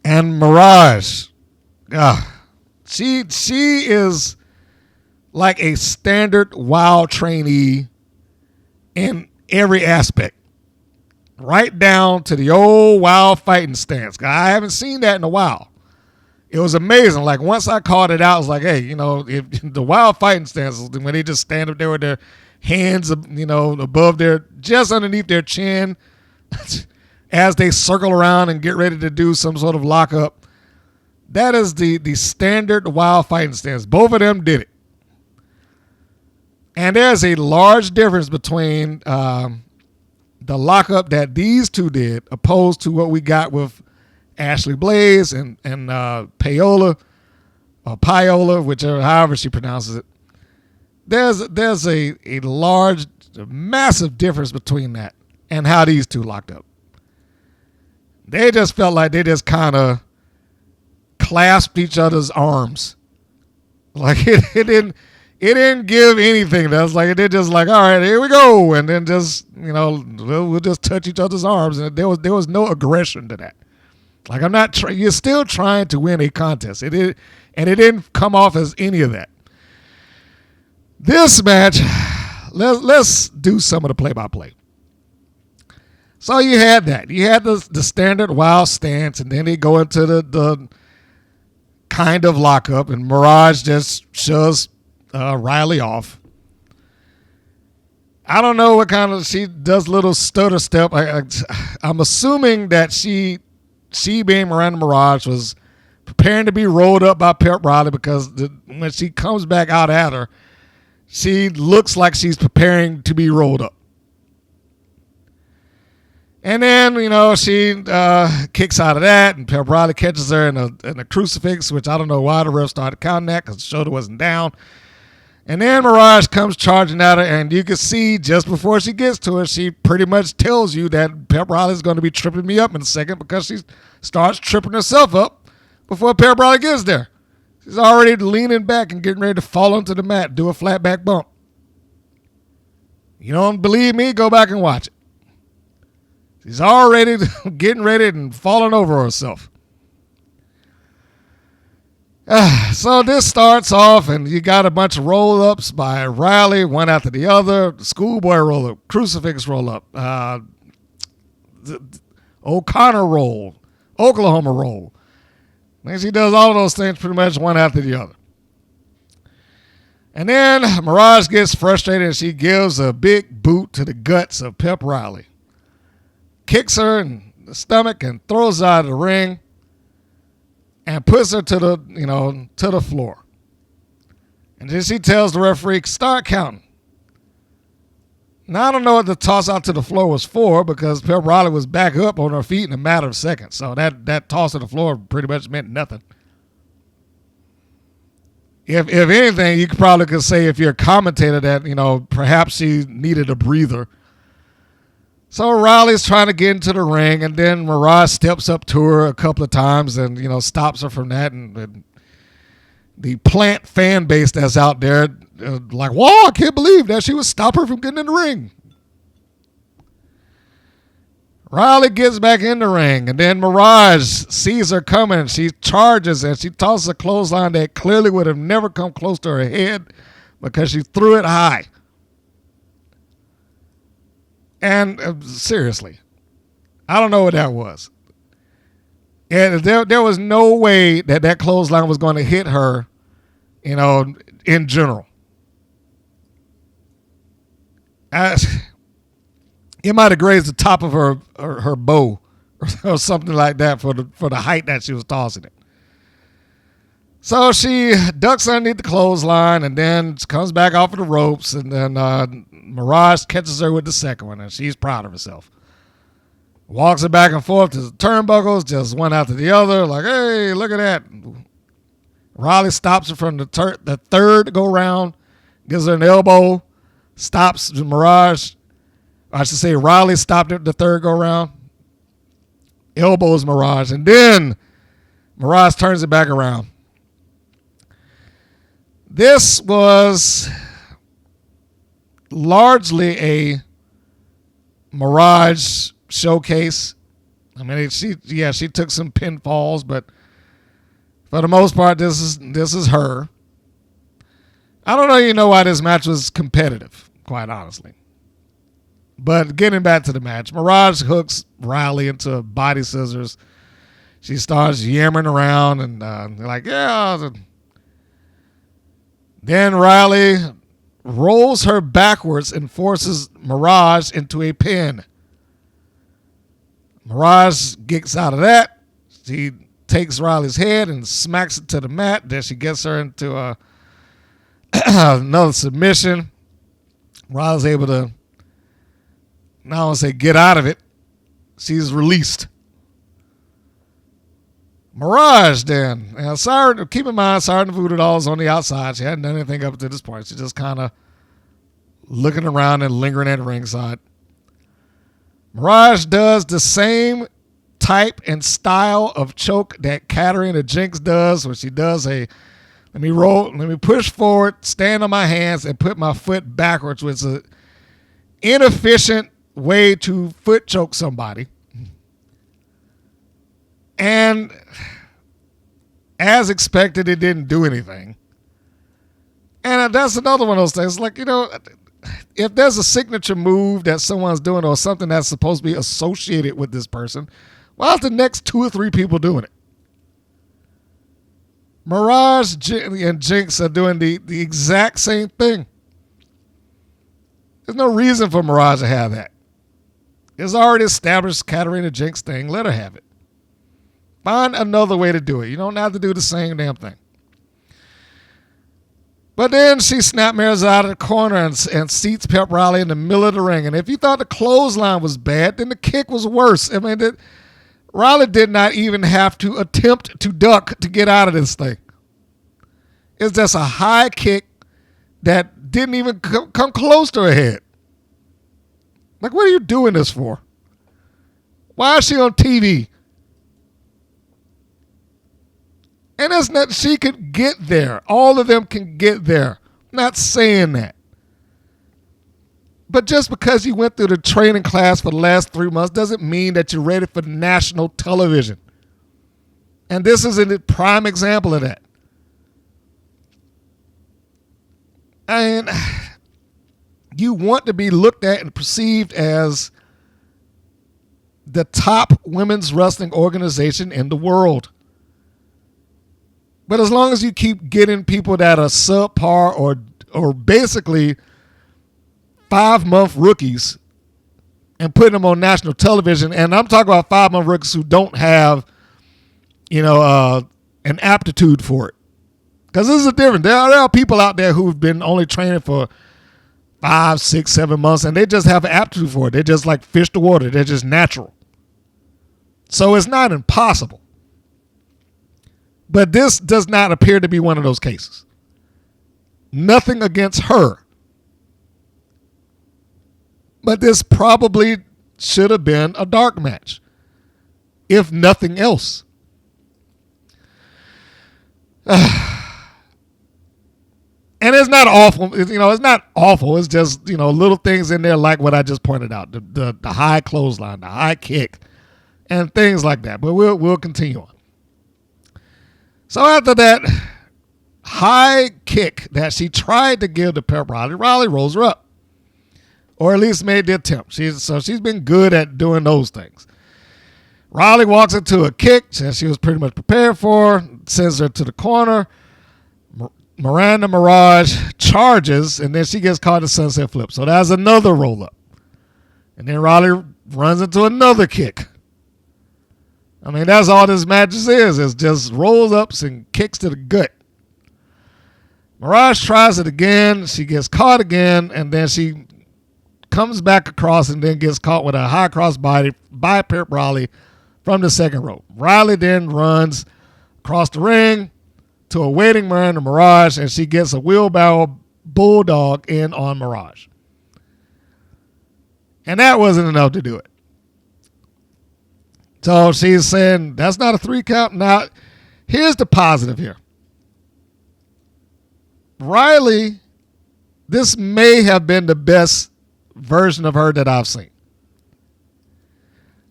And Mirage, she is like a standard WoW trainee in every aspect. right down to the old wild fighting stance. I haven't seen that in a while. It was amazing. Like, once I called it out, I was like, hey, if the wild fighting stance, when they just stand up there with their hands, above just underneath their chin, as they circle around and get ready to do some sort of lockup. That is the standard wild fighting stance. Both of them did it. And there's a large difference between the lockup that these two did opposed to what we got with Ashley Blaze and Paola, or Piola, however she pronounces it. There's a large, massive difference between that and how these two locked up. They just felt like they just kind of clasped each other's arms. Like it didn't give anything. That was like, it did just like, all right, here we go. And then just, we'll just touch each other's arms. And there was no aggression to that. Like, you're still trying to win a contest. And it didn't come off as any of that. This match, let's do some of the play-by-play. So you had that. You had the standard wild stance, and then they go into the kind of lockup, and Mirage just shoves Riley off. I don't know what kind of, she does little stutter step. I'm assuming that she being Miranda Mirage was preparing to be rolled up by Pep Riley, because when she comes back out at her, she looks like she's preparing to be rolled up. And then, she kicks out of that, and Pep Riley catches her in a crucifix, which I don't know why the ref started counting that, because the shoulder wasn't down. And then Mirage comes charging at her, and you can see just before she gets to her, she pretty much tells you that Pep Riley's going to be tripping me up in a second, because she starts tripping herself up before Pep Riley gets there. She's already leaning back and getting ready to fall onto the mat, do a flat back bump. You don't believe me? Go back and watch it. She's already getting ready and falling over herself. So this starts off, and you got a bunch of roll-ups by Riley, one after the other. Schoolboy roll-up, crucifix roll-up, O'Connor roll, Oklahoma roll. And she does all of those things pretty much one after the other. And then Mirage gets frustrated, and she gives a big boot to the guts of Pep Riley. Kicks her in the stomach and throws her out of the ring and puts her to the floor. And then she tells the referee, start counting. Now, I don't know what the toss out to the floor was for, because Pep Riley was back up on her feet in a matter of seconds. So that toss to the floor pretty much meant nothing. If anything, you could say, if you're a commentator, that, perhaps she needed a breather. So Riley's trying to get into the ring, and then Mirage steps up to her a couple of times and, stops her from that. And the plant fan base that's out there, like, whoa, I can't believe that she would stop her from getting in the ring. Riley gets back in the ring, and then Mirage sees her coming. She charges, and she tosses a clothesline that clearly would have never come close to her head, because she threw it high. And seriously, I don't know what that was. And there was no way that clothesline was going to hit her, in general. It might have grazed the top of her bow or something like that for the height that she was tossing it. So she ducks underneath the clothesline, and then comes back off of the ropes, and then Mirage catches her with the second one, and she's proud of herself. Walks her back and forth to the turnbuckles, just one after the other, like, hey, look at that. Riley stops her from the third go-round, gives her an elbow, stops Mirage. I should say Riley stopped her the third go-round, elbows Mirage, and then Mirage turns it back around. This was largely a Mirage showcase. I mean, she took some pinfalls, but for the most part, this is her. I don't know, why this match was competitive, quite honestly. But getting back to the match, Mirage hooks Riley into body scissors. She starts yammering around and they're like, yeah. Then Riley rolls her backwards and forces Mirage into a pin. Mirage gets out of that. She takes Riley's head and smacks it to the mat. Then she gets her into another submission. Riley's able to, I don't want to say get out of it. She's released. Mirage then. Now, Siren, keep in mind, Siren and Voodoo dolls on the outside. She hadn't done anything up to this point. She's just kind of looking around and lingering at the ringside. Mirage does the same type and style of choke that Katarina Jinx does, where she does a let me push forward, stand on my hands, and put my foot backwards, which is an inefficient way to foot choke somebody. And as expected, it didn't do anything. And that's another one of those things. Like, if there's a signature move that someone's doing or something that's supposed to be associated with this person, why is the next 2 or 3 people doing it? Mirage and Jinx are doing the exact same thing. There's no reason for Mirage to have that. It's already established Katarina Jinx thing. Let her have it. Find another way to do it. You don't have to do the same damn thing. But then she snapmares out of the corner and seats Pep Riley in the middle of the ring. And if you thought the clothesline was bad, then the kick was worse. I mean, Riley did not even have to attempt to duck to get out of this thing. It's just a high kick that didn't even come close to her head. Like, what are you doing this for? Why is she on TV? And it's not, she could get there. All of them can get there. I'm not saying that. But just because you went through the training class for the last 3 months doesn't mean that you're ready for national television. And this is a prime example of that. And you want to be looked at and perceived as the top women's wrestling organization in the world. But as long as you keep getting people that are subpar or basically 5-month rookies and putting them on national television, and I'm talking about 5-month rookies who don't have, an aptitude for it. Because this is different. There are people out there who've been only training for 5, 6, 7 months, and they just have an aptitude for it. They just like fish the water. They're just natural. So it's not impossible. But this does not appear to be one of those cases. Nothing against her. But this probably should have been a dark match, if nothing else. And it's not awful. It's not awful. It's just, little things in there like what I just pointed out. The high clothesline, the high kick, and things like that. But we'll continue on. So after that high kick that she tried to give to Pep Riley, Riley rolls her up. Or at least made the attempt. She's been good at doing those things. Riley walks into a kick that she was pretty much prepared for, sends her to the corner. Miranda Mirage charges, and then she gets caught in the sunset flip. So that's another roll up. And then Riley runs into another kick. I mean, that's all this match is. It's just rolls ups and kicks to the gut. Mirage tries it again. She gets caught again, and then she comes back across and then gets caught with a high cross body by Pep Riley from the second rope. Riley then runs across the ring to a waiting Miranda Mirage, and she gets a wheelbarrow bulldog in on Mirage. And that wasn't enough to do it. So she's saying, that's not a 3 count. Now, here's the positive here. Riley, this may have been the best version of her that I've seen.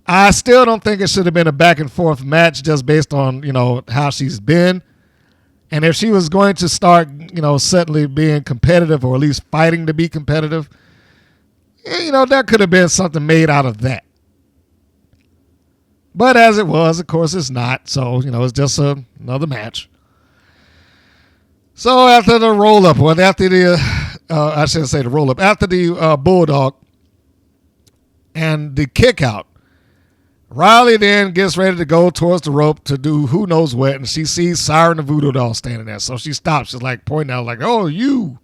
I still don't think it should have been a back and forth match just based on, how she's been. And if she was going to start, suddenly being competitive or at least fighting to be competitive, And, that could have been something made out of that. But as it was, of course, it's not. So, it's just another match. So after the roll-up, after the, I shouldn't say the roll-up, after the Bulldog and the kick-out, Riley then gets ready to go towards the rope to do who knows what, and she sees Siren the Voodoo doll standing there. So she stops. She's like pointing out, like, oh, you.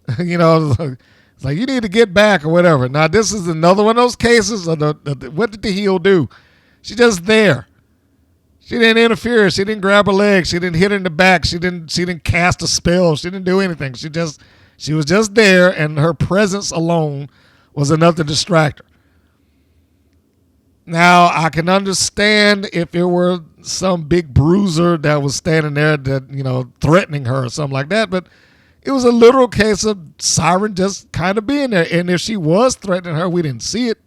It's like, you need to get back or whatever. Now, this is another one of those cases of what did the heel do? She's just there. She didn't interfere. She didn't grab her leg. She didn't hit her in the back. She didn't cast a spell. She didn't do anything. She was just there, and her presence alone was enough to distract her. Now, I can understand if it were some big bruiser that was standing there that, threatening her or something like that, but it was a literal case of Siren just kind of being there. And if she was threatening her, we didn't see it.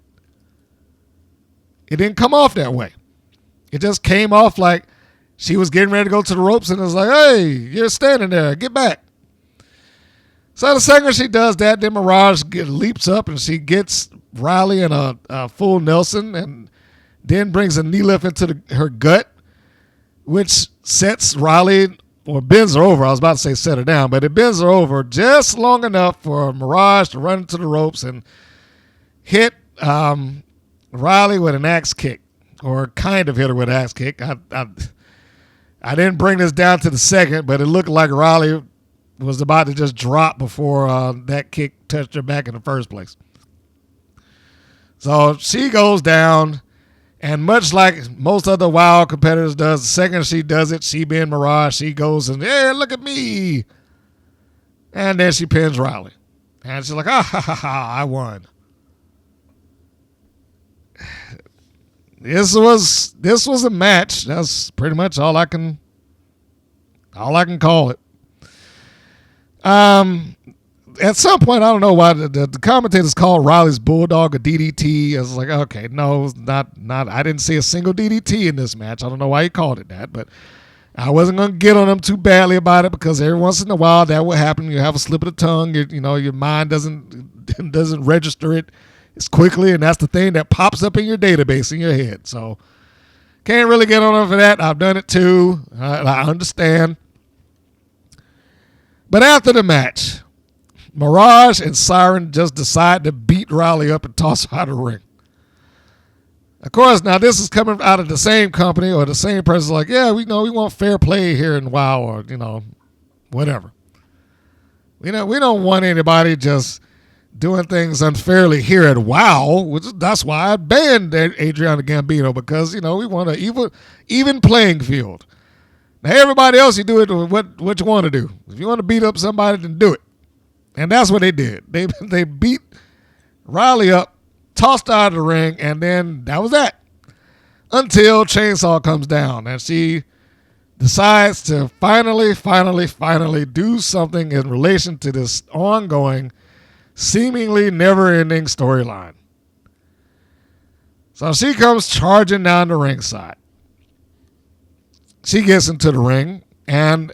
It didn't come off that way. It just came off like she was getting ready to go to the ropes and it was like, hey, you're standing there. Get back. So the second she does that, then Mirage leaps up and she gets Riley in a full Nelson and then brings a knee lift into her gut, which sets Riley, or bends her over. I was about to say set her down, but it bends her over just long enough for Mirage to run into the ropes and hit Riley with an axe kick, or kind of hit her with an axe kick. I didn't bring this down to the second, but it looked like Riley was about to just drop before that kick touched her back in the first place. So she goes down, and much like most other Wild competitors does, the second she does it, she being Mirage, she goes and, hey, look at me. And then she pins Riley. And she's like, I won. This was a match. That's pretty much all I can call it. At some point, I don't know why the commentators called Riley's Bulldog a DDT. I was like, okay, no, not. I didn't see a single DDT in this match. I don't know why he called it that, but I wasn't going to get on him too badly about it because every once in a while that will happen. You have a slip of the tongue. Your mind doesn't register it as quickly, and that's the thing that pops up in your database in your head. So can't really get on him for that. I've done it too. I understand. But after the match, Mirage and Siren just decide to beat Riley up and toss her out of the ring. Of course, now this is coming out of the same company or the same person like, yeah, we want fair play here in WoW or, whatever. We don't want anybody just doing things unfairly here at WoW. That's why I banned Adriana Gambino because, we want an even playing field. Now, everybody else, you do it what you want to do. If you want to beat up somebody, then do it. And that's what they did. They beat Riley up, tossed her out of the ring, and then that was that. Until Chainsaw comes down, and she decides to finally do something in relation to this ongoing, seemingly never-ending storyline. So she comes charging down the ringside. She gets into the ring, and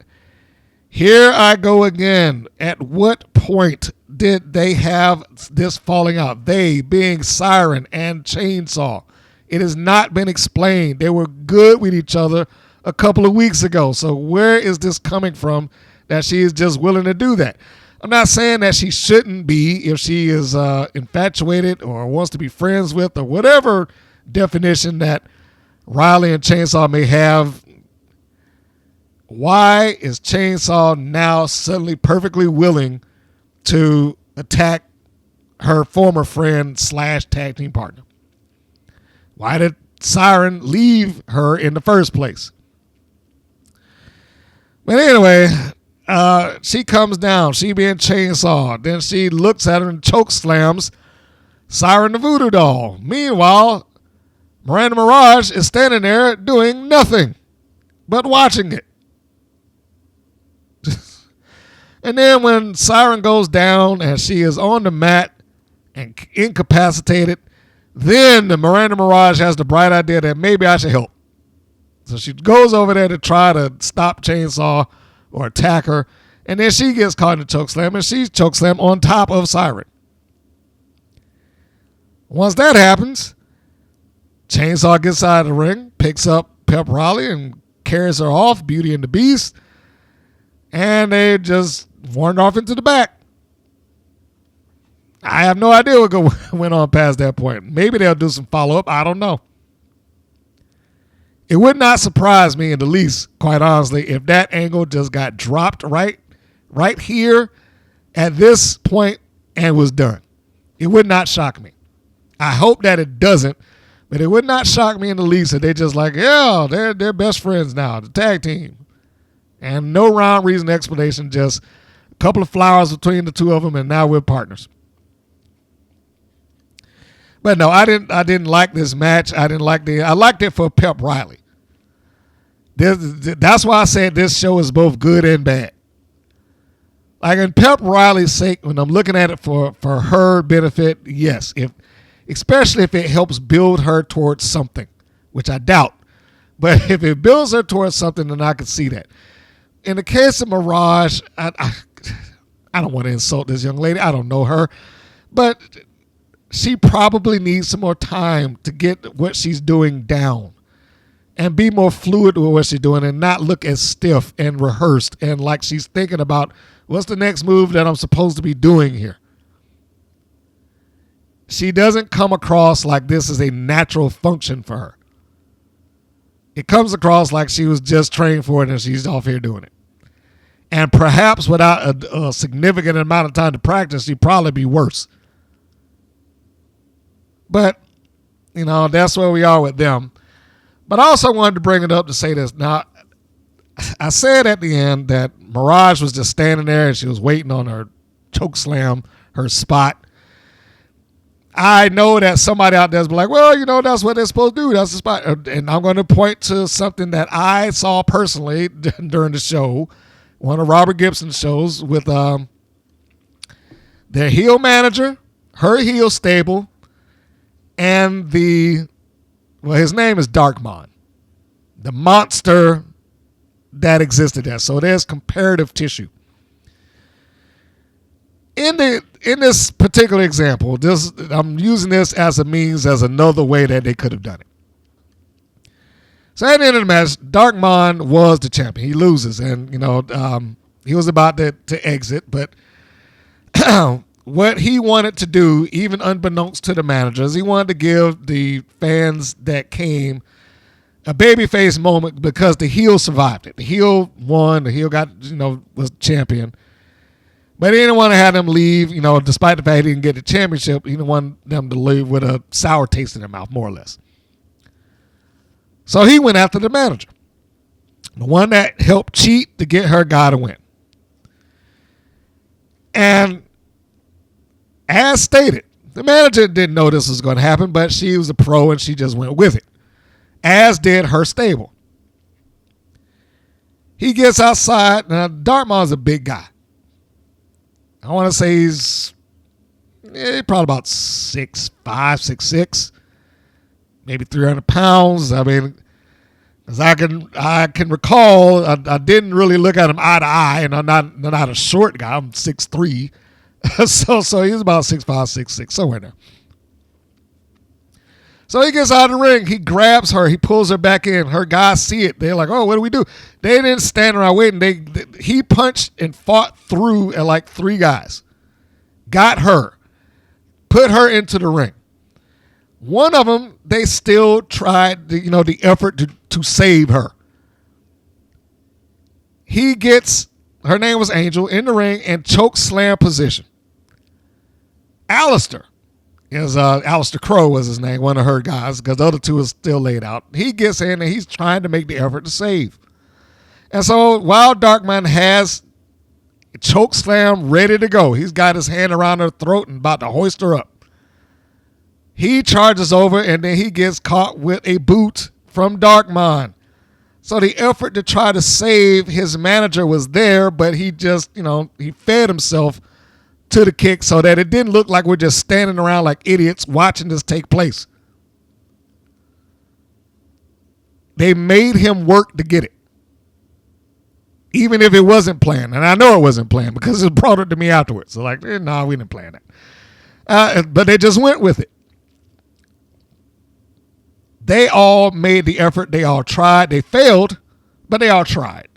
here I go again. At what point did they have this falling out? They being Siren and Chainsaw. It has not been explained. They were good with each other a couple of weeks ago. So where is this coming from that she is just willing to do that? I'm not saying that she shouldn't be if she is infatuated or wants to be friends with or whatever definition that Riley and Chainsaw may have. Why is Chainsaw now suddenly perfectly willing to attack her former friend / tag team partner? Why did Siren leave her in the first place? But anyway, she comes down. She being Chainsaw. Then she looks at her and choke slams Siren the Voodoo doll. Meanwhile, Miranda Mirage is standing there doing nothing but watching it. And then when Siren goes down and she is on the mat and incapacitated, then the Miranda Mirage has the bright idea that maybe I should help. So she goes over there to try to stop Chainsaw or attack her, and then she gets caught in a chokeslam, and she's chokeslam on top of Siren. Once that happens, Chainsaw gets out of the ring, picks up Pep Riley and carries her off, Beauty and the Beast, and they just wandered off into the back. I have no idea what went on past that point. Maybe they'll do some follow-up. I don't know. It would not surprise me in the least, quite honestly, if that angle just got dropped right here at this point and was done. It would not shock me. I hope that it doesn't, but it would not shock me in the least if they just like, yeah, they're best friends now, the tag team. And no rhyme, reason, explanation, just a couple of flowers between the two of them, and now we're partners. But no, I didn't like this match. I liked it for Pep Riley. That's why I said this show is both good and bad. Like, in Pep Riley's sake, when I'm looking at it for her benefit, yes, especially if it helps build her towards something, which I doubt. But if it builds her towards something, then I can see that. In the case of Mirage, I don't want to insult this young lady. I don't know her. But she probably needs some more time to get what she's doing down and be more fluid with what she's doing and not look as stiff and rehearsed and like she's thinking about what's the next move that I'm supposed to be doing here. She doesn't come across like this is a natural function for her. It comes across like she was just trained for it and she's off here doing it. And perhaps without a significant amount of time to practice, she'd probably be worse. But, that's where we are with them. But I also wanted to bring it up to say this. Now, I said at the end that Mirage was just standing there and she was waiting on her choke slam, her spot. I know that somebody out there is like, well, that's what they're supposed to do. That's the spot. And I'm going to point to something that I saw personally during the show, one of Robert Gibson's shows with their heel manager, her heel stable, and his name is Darkmon, the monster that existed there. So there's comparative tissue. In this particular example, I'm using this as another way that they could have done it. So at the end of the match, Darkmon was the champion. He loses, and he was about to exit, but what he wanted to do, even unbeknownst to the managers, he wanted to give the fans that came a babyface moment because the heel survived it. The heel won. The heel was champion. But he didn't want to have them leave, despite the fact he didn't get the championship. He didn't want them to leave with a sour taste in their mouth, more or less. So he went after the manager, the one that helped cheat to get her guy to win. And as stated, the manager didn't know this was going to happen, but she was a pro and she just went with it, as did her stable. He gets outside. Now, Dartmont's a big guy. I want to say he's probably about 6'5", 6'6", maybe 300 pounds. I mean, as I can recall, I didn't really look at him eye to eye, and I'm not a short guy. I'm 6'3". So he's about 6'5", 6'6", somewhere there. So he gets out of the ring. He grabs her. He pulls her back in. Her guys see it. They're like, oh, what do we do? They didn't stand around waiting. He punched and fought through at like 3 guys. Got her. Put her into the ring. One of them, they still tried the effort to save her. He gets, her name was Angel, in the ring and choke slam position. Alistair Crow was his name, one of her guys, because the other two is still laid out. He gets in and he's trying to make the effort to save. And so while Darkman has choke slam ready to go, he's got his hand around her throat and about to hoist her up. He charges over and then he gets caught with a boot from Darkman. So the effort to try to save his manager was there, but he just, he fed himself to the kick so that it didn't look like we're just standing around like idiots watching this take place. They made him work to get it. Even if it wasn't planned. And I know it wasn't planned because it brought it to me afterwards. So like, no, we didn't plan that. But they just went with it. They all made the effort. They all tried. They failed, but they all tried.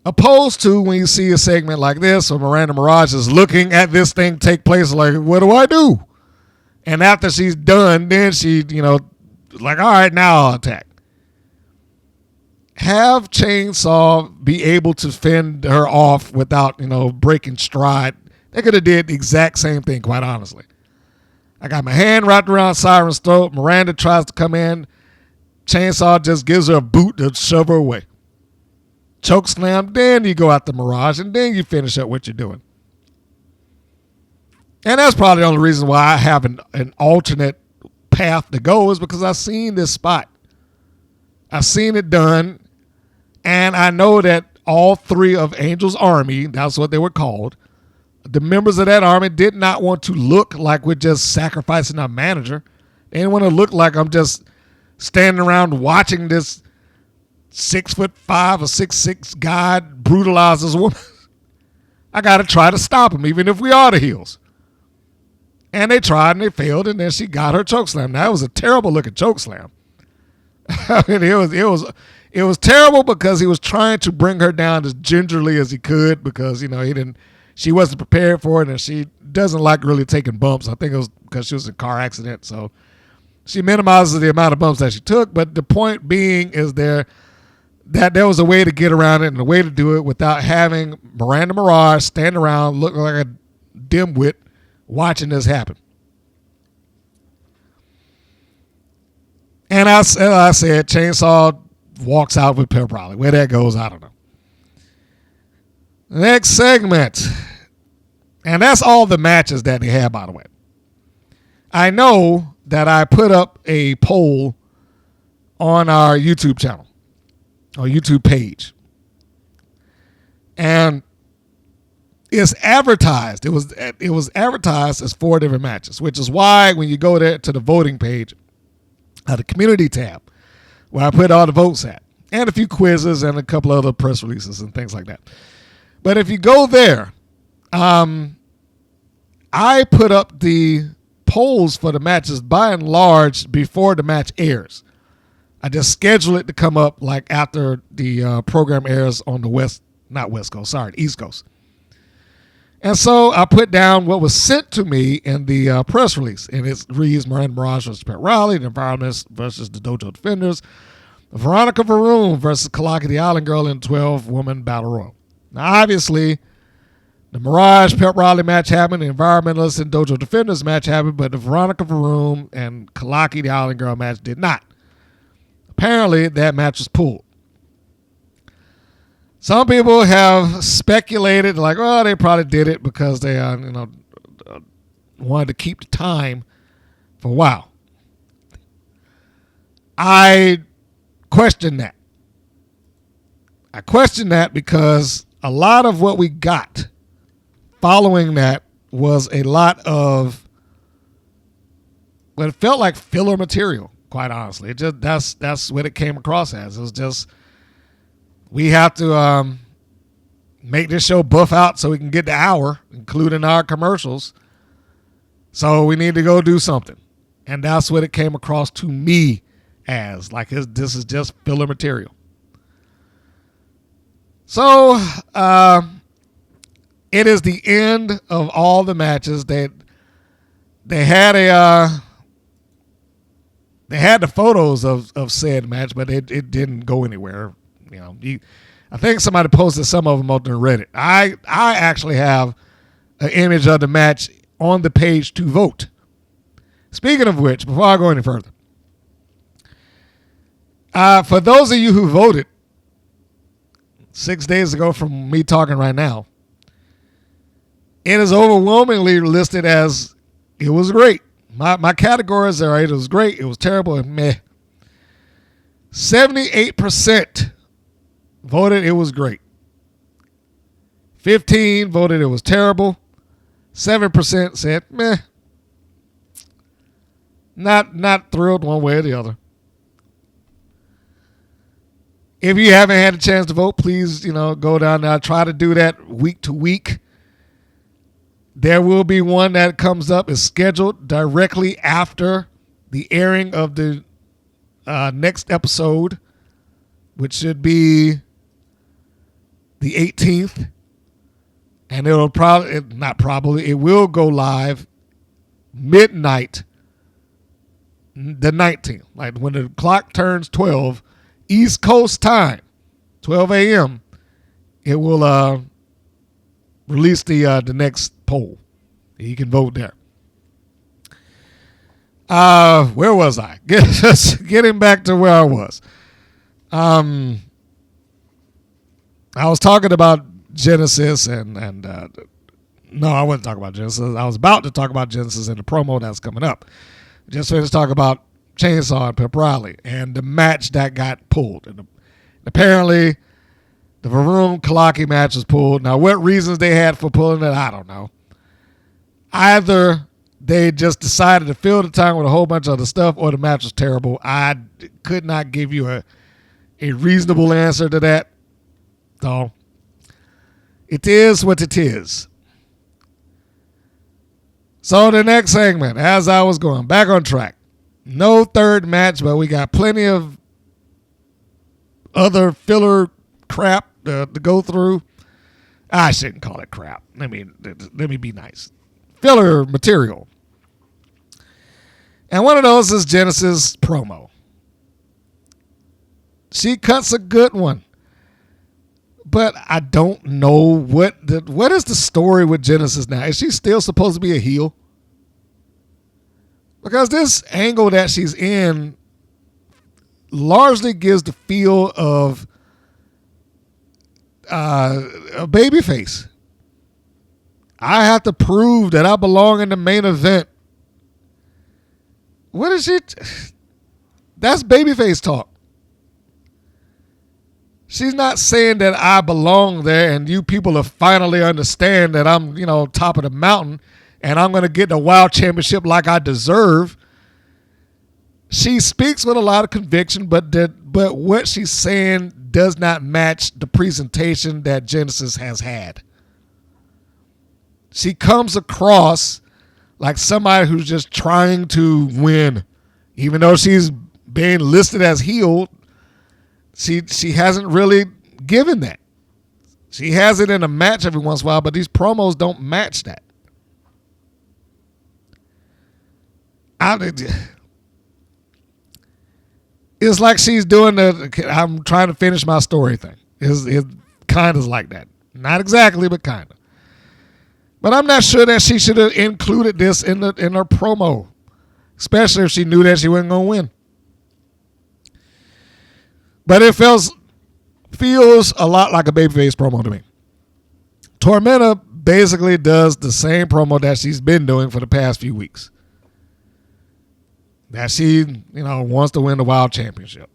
Opposed to when you see a segment like this where Miranda Mirage is looking at this thing take place like, what do I do? And after she's done, then she, like, all right, now I'll attack. Have Chainsaw be able to fend her off without, breaking stride. They could have did the exact same thing, quite honestly. I got my hand wrapped around Siren's throat. Miranda tries to come in. Chainsaw just gives her a boot to shove her away. Choke slam, then you go out the Mirage, and then you finish up what you're doing. And that's probably the only reason why I have an alternate path to go is because I've seen this spot. I've seen it done, and I know that all three of Angel's army, that's what they were called, the members of that army did not want to look like we're just sacrificing our manager. They didn't want to look like I'm just standing around watching this 6'5" or 6'6" guy brutalize this woman. I got to try to stop him, even if we are the heels. And they tried and they failed, and then she got her chokeslam. Now, it was a terrible looking chokeslam. I mean, it was terrible because he was trying to bring her down as gingerly as he could because, she wasn't prepared for it, and she doesn't like really taking bumps. I think it was because she was in a car accident, so she minimizes the amount of bumps that she took. But the point being is that there was a way to get around it and a way to do it without having Miranda Mirage stand around looking like a dimwit watching this happen. And as I said, Chainsaw walks out with pep rally. Where that goes, I don't know. Next segment. And that's all the matches that they had, by the way. I know that I put up a poll on our YouTube channel, our YouTube page. And it's advertised. It was advertised as 4 different matches, which is why when you go there to the voting page, the community tab, where I put all the votes at, and a few quizzes and a couple other press releases and things like that. But if you go there, I put up the polls for the matches by and large before the match airs. I just schedule it to come up like after the program airs on the East Coast. And so I put down what was sent to me in the press release. And it reads Miranda Mirage versus Pat Riley, the Environmentalists versus the Dojo Defenders, Veronica VaRoom versus Kalaki the Island Girl in 12-woman battle royal. Now, obviously, the Mirage Pep Riley match happened, the Environmentalists and Dojo Defenders match happened, but the Veronica VaRoom and Kalaki the Island Girl match did not. Apparently, that match was pulled. Some people have speculated, like, oh, they probably did it because they wanted to keep the time for a while. I question that. I question that because a lot of what we got following that was a lot of what it felt like filler material, quite honestly. It just that's what it came across as. It was just, we have to make this show buff out so we can get the hour, including our commercials. So we need to go do something. And that's what it came across to me as. Like, this is just filler material. So it is the end of all the matches. They had the photos of said match, but it didn't go anywhere. I think somebody posted some of them on Reddit. I actually have an image of the match on the page to vote. Speaking of which, before I go any further, for those of you who voted 6 days ago from me talking right now, it is overwhelmingly listed as it was great. My categories are it was great, it was terrible, and meh. 78% voted it was great. 15% voted it was terrible. 7% said meh. Not thrilled one way or the other. If you haven't had a chance to vote, please, go down there. I try to do that week to week. There will be one that comes up, is scheduled directly after the airing of the next episode, which should be the 18th. And it will go live midnight the 19th. Like when the clock turns 12 East Coast time, 12 a.m., it will release the next poll. You can vote there. Where was I? Getting back to where I was. I was talking about Genesis and no, I wasn't talking about Genesis. I was about to talk about Genesis in the promo that's coming up. Just finished talking about Chainsaw and Pep Riley and the match that got pulled. And apparently, the VaRoom Kalaki match was pulled. Now, what reasons they had for pulling it, I don't know. Either they just decided to fill the time with a whole bunch of other stuff, or the match was terrible. I could not give you a reasonable answer to that. So, it is what it is. So the next segment, as I was going, back on track. No third match, but we got plenty of other filler crap to go through. I shouldn't call it crap. Let me be nice. Filler material. And one of those is Genesis promo. She cuts a good one. But I don't know what is the story with Genesis now. Is she still supposed to be a heel? Because this angle that she's in largely gives the feel of a babyface. I have to prove that I belong in the main event. What is it? That's babyface talk. She's not saying that I belong there and you people will finally understand that I'm, top of the mountain and I'm going to get the Wild Championship like I deserve. She speaks with a lot of conviction, but what she's saying does not match the presentation that Genesis has had. She comes across like somebody who's just trying to win. Even though she's being listed as heel, she hasn't really given that. She has it in a match every once in a while, but these promos don't match that. It's like she's doing I'm trying to finish my story thing. It kind of like that. Not exactly, but kind of. But I'm not sure that she should have included this in her promo, especially if she knew that she wasn't going to win. But it feels a lot like a babyface promo to me. Tormenta basically does the same promo that she's been doing for the past few weeks. That she, wants to win the Wild Championship.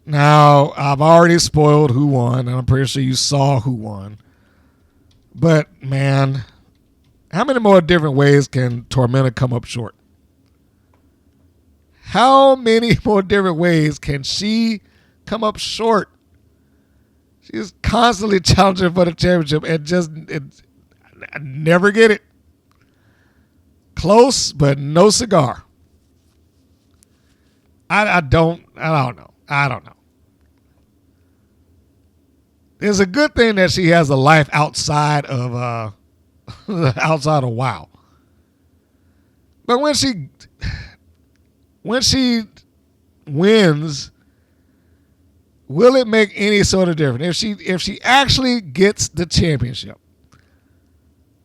Now, I've already spoiled who won, and I'm pretty sure you saw who won. But, man, how many more different ways can Tormenta come up short? How many more different ways can she come up short? She's constantly challenging for the championship and I never get it. Close, but no cigar. I don't know. It's a good thing that she has a life outside of WoW. But when she wins, will it make any sort of difference? If she actually gets the championship,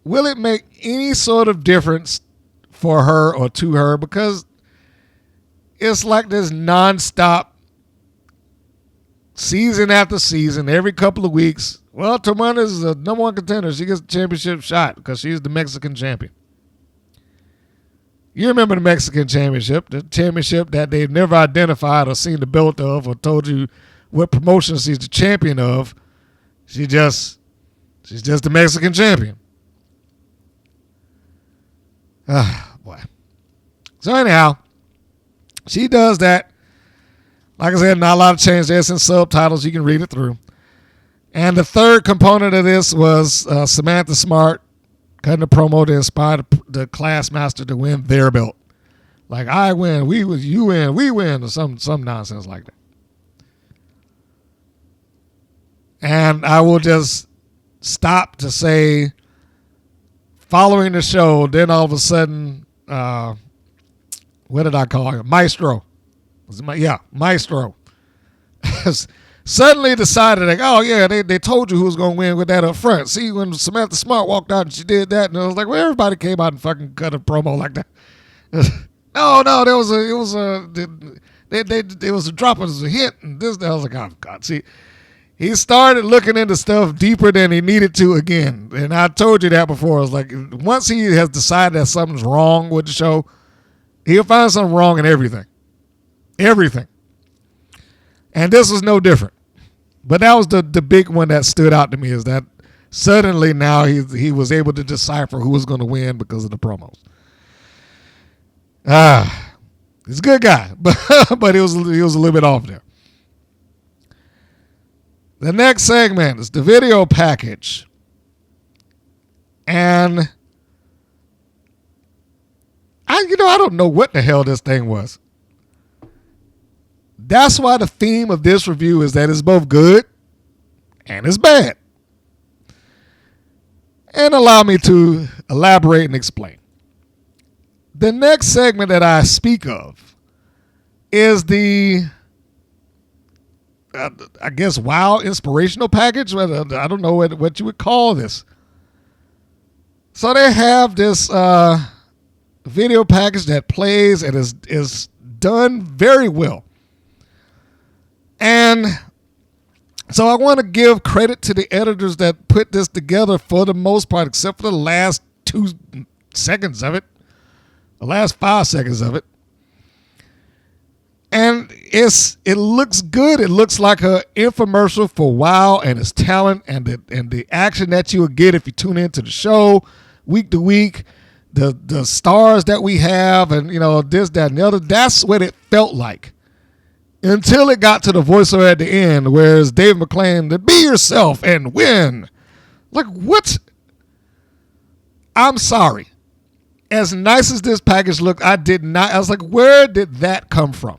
will it make any sort of difference for her or to her? Because it's like this nonstop season after season, every couple of weeks. Well, Tormenta is the number one contender. She gets the championship shot because she's the Mexican champion. You remember the Mexican championship, the championship that they've never identified or seen the belt of or told you what promotion she's the champion of. She's just the Mexican champion. Boy. So anyhow, she does that. Like I said, not a lot of change. There's some subtitles. You can read it through. And the third component of this was Samantha Smart cutting a promo to inspire the Classmaster to win their belt. Like, I win, you win, we win, or some nonsense like that. And I will just stop to say, following the show, then all of a sudden, what did I call him? Maestro. Maestro. Suddenly decided, like, oh, yeah, they told you who was going to win with that up front. See, when Samantha Smart walked out and she did that, and I was like, well, everybody came out and fucking cut a promo like that. No, there was a drop, it was a hint, and this, I was like, oh, God. See, he started looking into stuff deeper than he needed to again. And I told you that before. I was like, once he has decided that something's wrong with the show, he'll find something wrong in everything. Everything. And this was no different. But that was the big one that stood out to me, is that suddenly now he was able to decipher who was going to win because of the promos. He's a good guy, but he was a little bit off there. The next segment is the video package. And I don't know what the hell this thing was. That's why the theme of this review is that it's both good and it's bad. And allow me to elaborate and explain. The next segment that I speak of is the, I guess, wow, inspirational package. I don't know what you would call this. So they have this video package that plays and is done very well. And so I want to give credit to the editors that put this together for the most part, except for the last 2 seconds of it, the last 5 seconds of it. And it looks good. It looks like an infomercial for WoW and its talent and the action that you will get if you tune into the show week to week. The stars that we have, and this, that, and the other. That's what it felt like. Until it got to the voiceover at the end, where it's Dave McClain to be yourself and win. Like, what? I'm sorry. As nice as this package looked, I was like, where did that come from?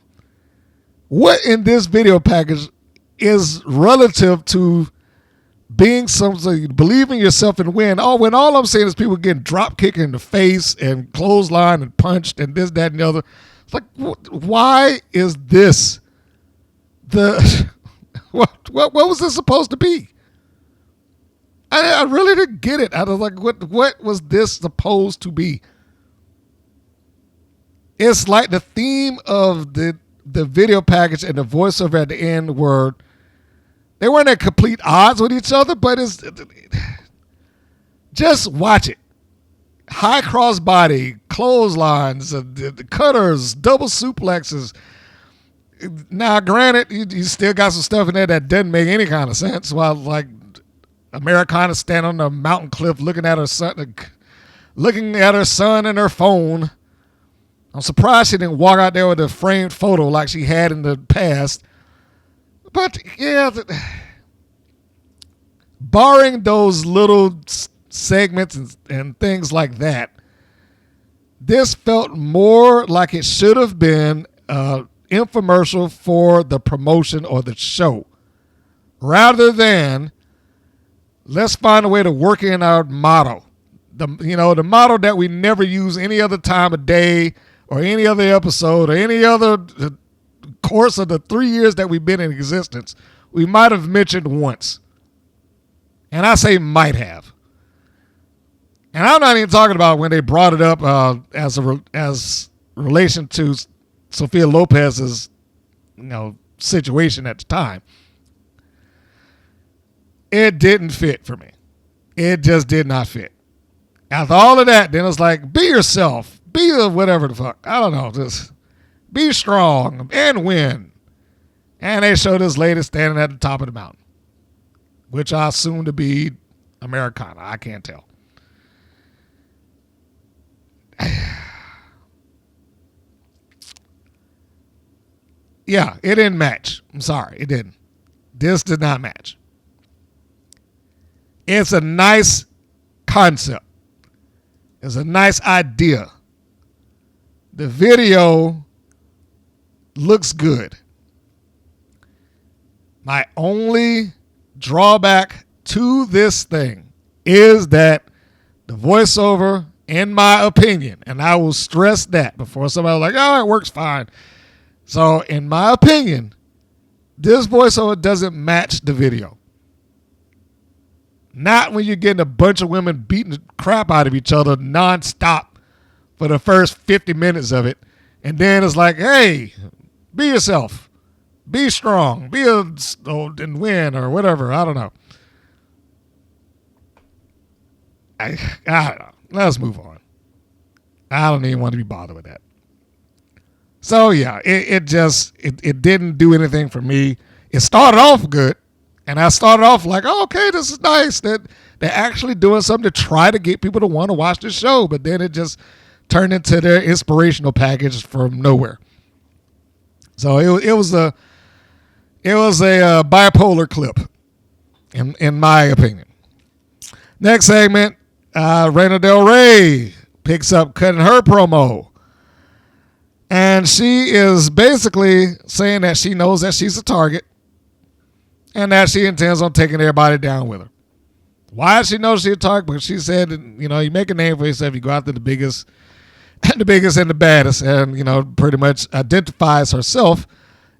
What in this video package is relative to being something, believing yourself and win? Oh, when all I'm saying is people getting drop kicked in the face and clothesline and punched and this, that, and the other. It's like, why is this what was this supposed to be? I really didn't get it. I was like, what was this supposed to be? It's like the theme of the video package and the voiceover at the end they weren't at complete odds with each other, but just watch it. High crossbody, clotheslines, the cutters, double suplexes. Now, granted, you still got some stuff in there that doesn't make any kind of sense. While like Americana stand on the mountain cliff looking at her son and her phone. I'm surprised she didn't walk out there with a framed photo like she had in the past. But yeah, barring those little segments and things like that, this felt more like it should have been infomercial for the promotion or the show, rather than let's find a way to work in our motto. The motto that we never use any other time of day or any other episode or any other course of the 3 years that we've been in existence. We might have mentioned once. And I say might have. And I'm not even talking about when they brought it up as relation to Sophia Lopez's, situation at the time. It didn't fit for me. It just did not fit. After all of that, then it's like, be yourself. Be whatever the fuck. I don't know. Just be strong and win. And they show this lady standing at the top of the mountain, which I assume to be Americana. I can't tell. Yeah, it didn't match. I'm sorry, it didn't. This did not match. It's a nice concept. It's a nice idea. the video looks good. My only drawback to this thing is that the voiceover, in my opinion, and I will stress that before somebody was like, oh, it works fine. So, in my opinion, this voiceover doesn't match the video. Not when you're getting a bunch of women beating the crap out of each other nonstop for the first 50 minutes of it. And then it's like, hey, be yourself. Be strong. And win or whatever. I don't know. I don't know. Let's move on. I don't even want to be bothered with that. So, yeah, it didn't do anything for me. It started off good. And I started off like, oh, okay, this is nice that they're actually doing something to try to get people to want to watch the show. But then it just turned into their inspirational package from nowhere. So it was a bipolar clip, in my opinion. Next segment, Reina Del Rey picks up cutting her promo. And she is basically saying that she knows that she's a target. And that she intends on taking everybody down with her. Why does she know she's a target? Because she said, you make a name for yourself. You go after the biggest and the baddest. And, pretty much identifies herself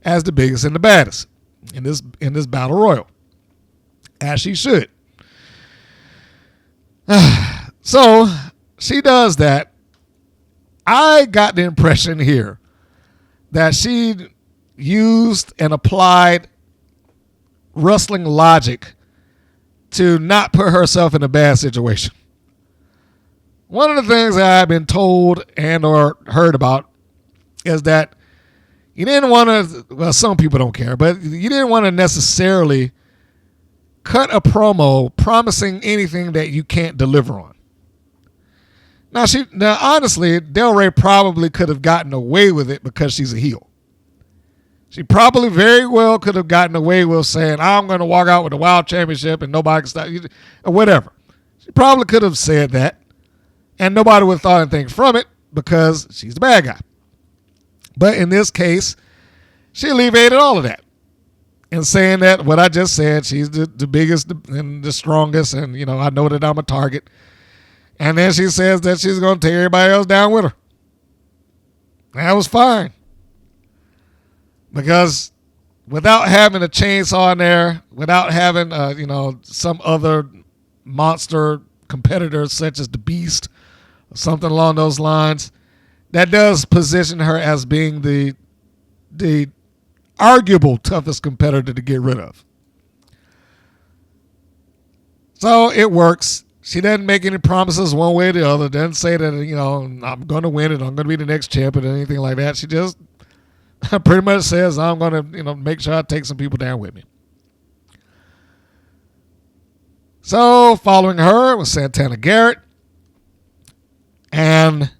as the biggest and the baddest in this battle royal. As she should. So, she does that. I got the impression here that she used and applied wrestling logic to not put herself in a bad situation. One of the things that I've been told and or heard about is that you didn't want to, well, some people don't care, but you didn't want to necessarily cut a promo promising anything that you can't deliver on. Now honestly, Del Rey probably could have gotten away with it because she's a heel. She probably very well could have gotten away with saying, I'm going to walk out with the Wild Championship and nobody can stop you, or whatever. She probably could have said that, and nobody would have thought anything from it because she's the bad guy. But in this case, she alleviated all of that and saying that what I just said, she's the biggest and the strongest, and, I know that I'm a target. And then she says that she's going to take everybody else down with her. That was fine. Because without having a chainsaw in there, without having, some other monster competitor such as the Beast or something along those lines, that does position her as being the arguable toughest competitor to get rid of. So it works. She doesn't make any promises one way or the other. Doesn't say that, I'm going to win it. I'm going to be the next champion or anything like that. She just pretty much says, I'm going to, make sure I take some people down with me. So, following her was Santana Garrett. And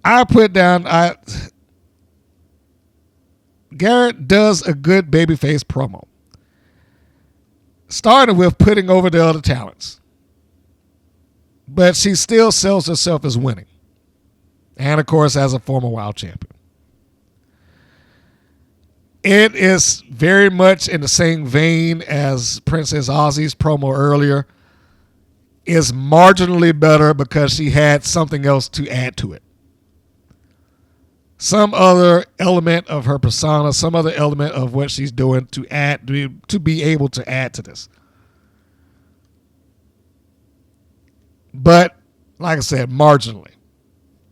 I put down, Garrett does a good babyface promo. Starting with putting over the other talents. But she still sells herself as winning. And, of course, as a former Wild Champion. It is very much in the same vein as Princess Aussie's promo earlier. Is marginally better because she had something else to add to it. Some other element of her persona, some other element of what she's doing to be able to add to this. But, like I said, marginally.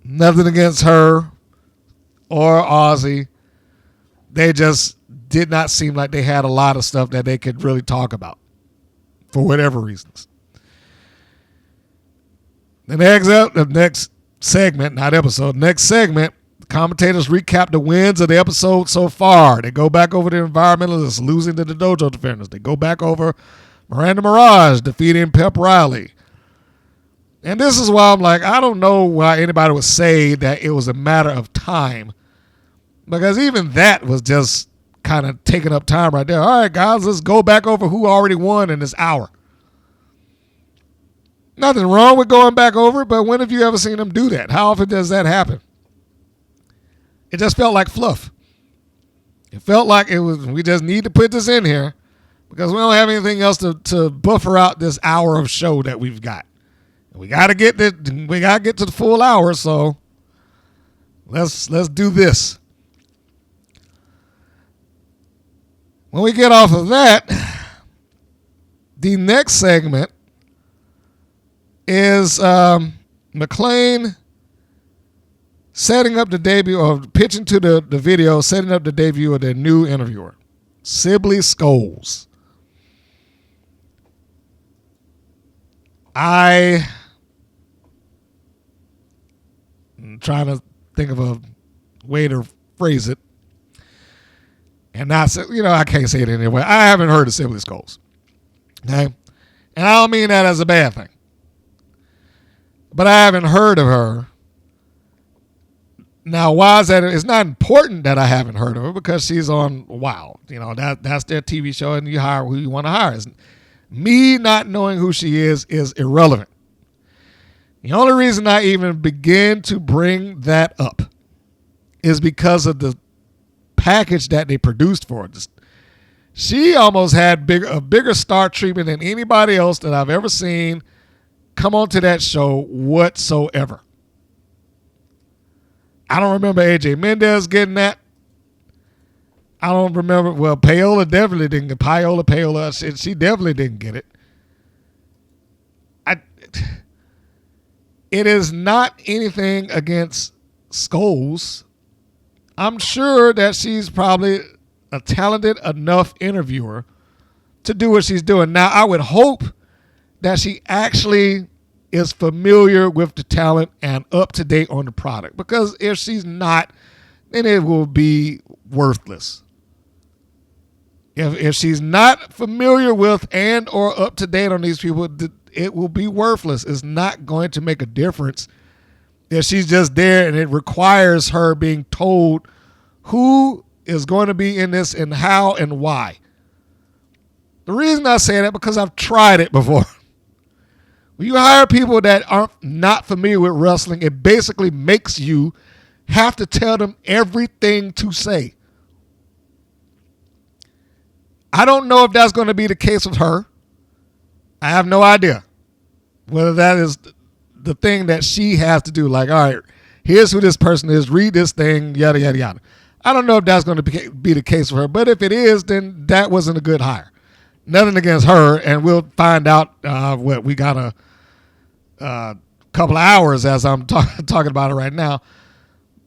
Nothing against her or Aussie. They just did not seem like they had a lot of stuff that they could really talk about for whatever reasons. The next segment, not episode, next segment, the commentators recap the wins of the episode so far. They go back over the Environmentalists losing to the Dojo defenders. They go back over Miranda Mirage defeating Pep Riley. And this is why I'm like, I don't know why anybody would say that it was a matter of time. Because even that was just kind of taking up time right there. All right, guys, let's go back over who already won in this hour. Nothing wrong with going back over it, but when have you ever seen them do that? How often does that happen? It just felt like fluff. It felt like we just need to put this in here because we don't have anything else to buffer out this hour of show that we've got. We gotta get to the full hour, so let's do this. When we get off of that, the next segment is McLean setting up the debut, or pitching to the video, setting up the debut of their new interviewer, Sibley Scoles. I'm trying to think of a way to phrase it. And not, I can't say it anyway. I haven't heard of Sibley Scoles. Okay? And I don't mean that as a bad thing. But I haven't heard of her. Now, why is that? It's not important that I haven't heard of her because she's on Wow. That's their TV show, and you hire who you want to hire. Me not knowing who she is irrelevant. The only reason I even begin to bring that up is because of the package that they produced for her. She almost had a bigger star treatment than anybody else that I've ever seen come onto that show whatsoever. I don't remember AJ Mendez getting that. I don't remember. Well, Paola definitely didn't get Paola. She definitely didn't get it. It is not anything against Scoles. I'm sure that she's probably a talented enough interviewer to do what she's doing. Now, I would hope that she actually is familiar with the talent and up to date on the product. Because if she's not, then it will be worthless. If she's not familiar with and or up to date on these people, it will be worthless. It's not going to make a difference if she's just there and it requires her being told who is going to be in this and how and why. The reason I say that because I've tried it before. When you hire people that aren't not familiar with wrestling, it basically makes you have to tell them everything to say. I don't know if that's going to be the case with her. I have no idea whether that is the thing that she has to do. Like, all right, here's who this person is. Read this thing, yada, yada, yada. I don't know if that's going to be the case for her. But if it is, then that wasn't a good hire. Nothing against her, and we'll find out we got a couple of hours as I'm talking about it right now.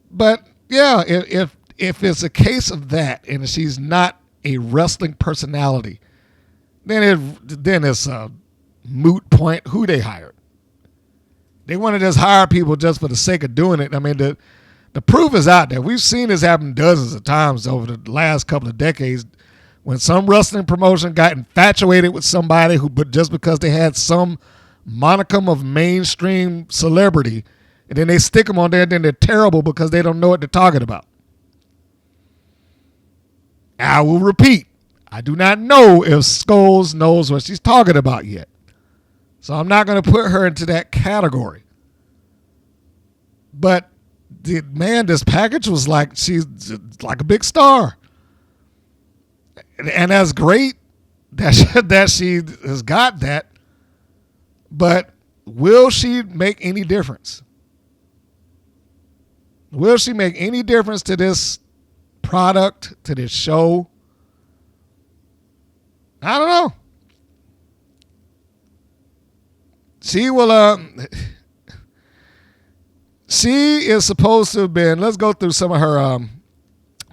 But, yeah, if it's a case of that and she's not a wrestling personality, then it's a moot point who they hired. They want to just hire people just for the sake of doing it. I mean, the proof is out there. We've seen this happen dozens of times over the last couple of decades when some wrestling promotion got infatuated with somebody but just because they had some monicum of mainstream celebrity, and then they stick them on there, and then they're terrible because they don't know what they're talking about. I will repeat, I do not know if Scoles knows what she's talking about yet. So I'm not going to put her into that category. But, man, this package was like she's like a big star. And that's great that she has got that. But will she make any difference? Will she make any difference to this product, to this show? I don't know. She will, she is supposed to have been, let's go through some of her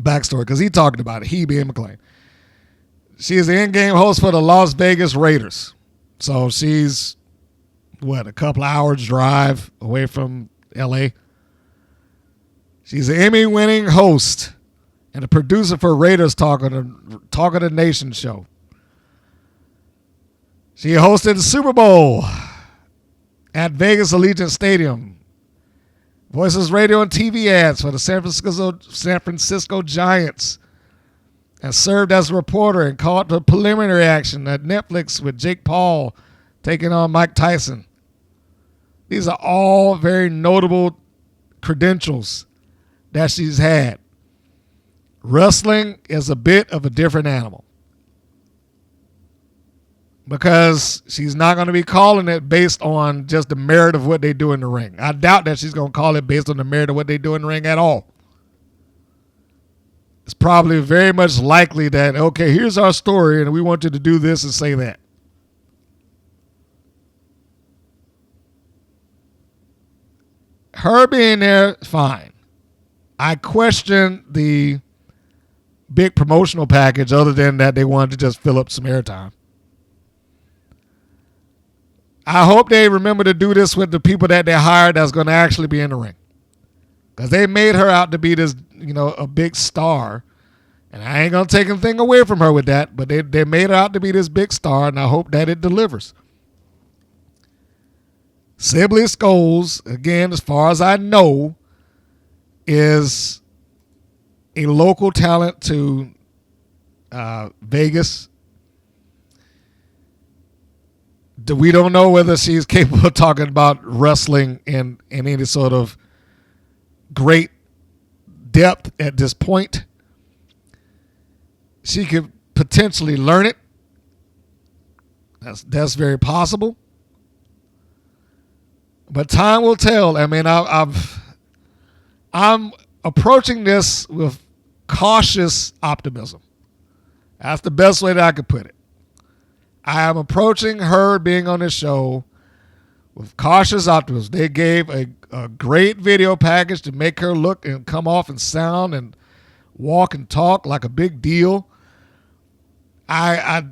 backstory, because he talking about it, he being McLean. She is the in-game host for the Las Vegas Raiders. So she's, a couple hours drive away from L.A. She's an Emmy-winning host and a producer for Raiders Talk of the Nation show. She hosted the Super Bowl at Vegas Allegiant Stadium. Voices radio and TV ads for the San Francisco Giants. And served as a reporter and called the preliminary action at Netflix with Jake Paul taking on Mike Tyson. These are all very notable credentials that she's had. Wrestling is a bit of a different animal because she's not going to be calling it based on just the merit of what they do in the ring. I doubt that she's going to call it based on the merit of what they do in the ring at all. It's probably very much likely that, okay, here's our story and we want you to do this and say that. Her being there, fine. I question the big promotional package other than that they wanted to just fill up some airtime. I hope they remember to do this with the people that they hired that's going to actually be in the ring. Because they made her out to be this, a big star. And I ain't going to take anything away from her with that, but they made her out to be this big star, and I hope that it delivers. Sibley Scoles, again, as far as I know, is a local talent to Vegas. We don't know whether she's capable of talking about wrestling in any sort of great depth at this point. She could potentially learn it. That's very possible. But time will tell. I mean, I'm approaching this with cautious optimism. That's the best way that I could put it. I am approaching her being on this show with cautious optimism. They gave a great video package to make her look and come off and sound and walk and talk like a big deal. I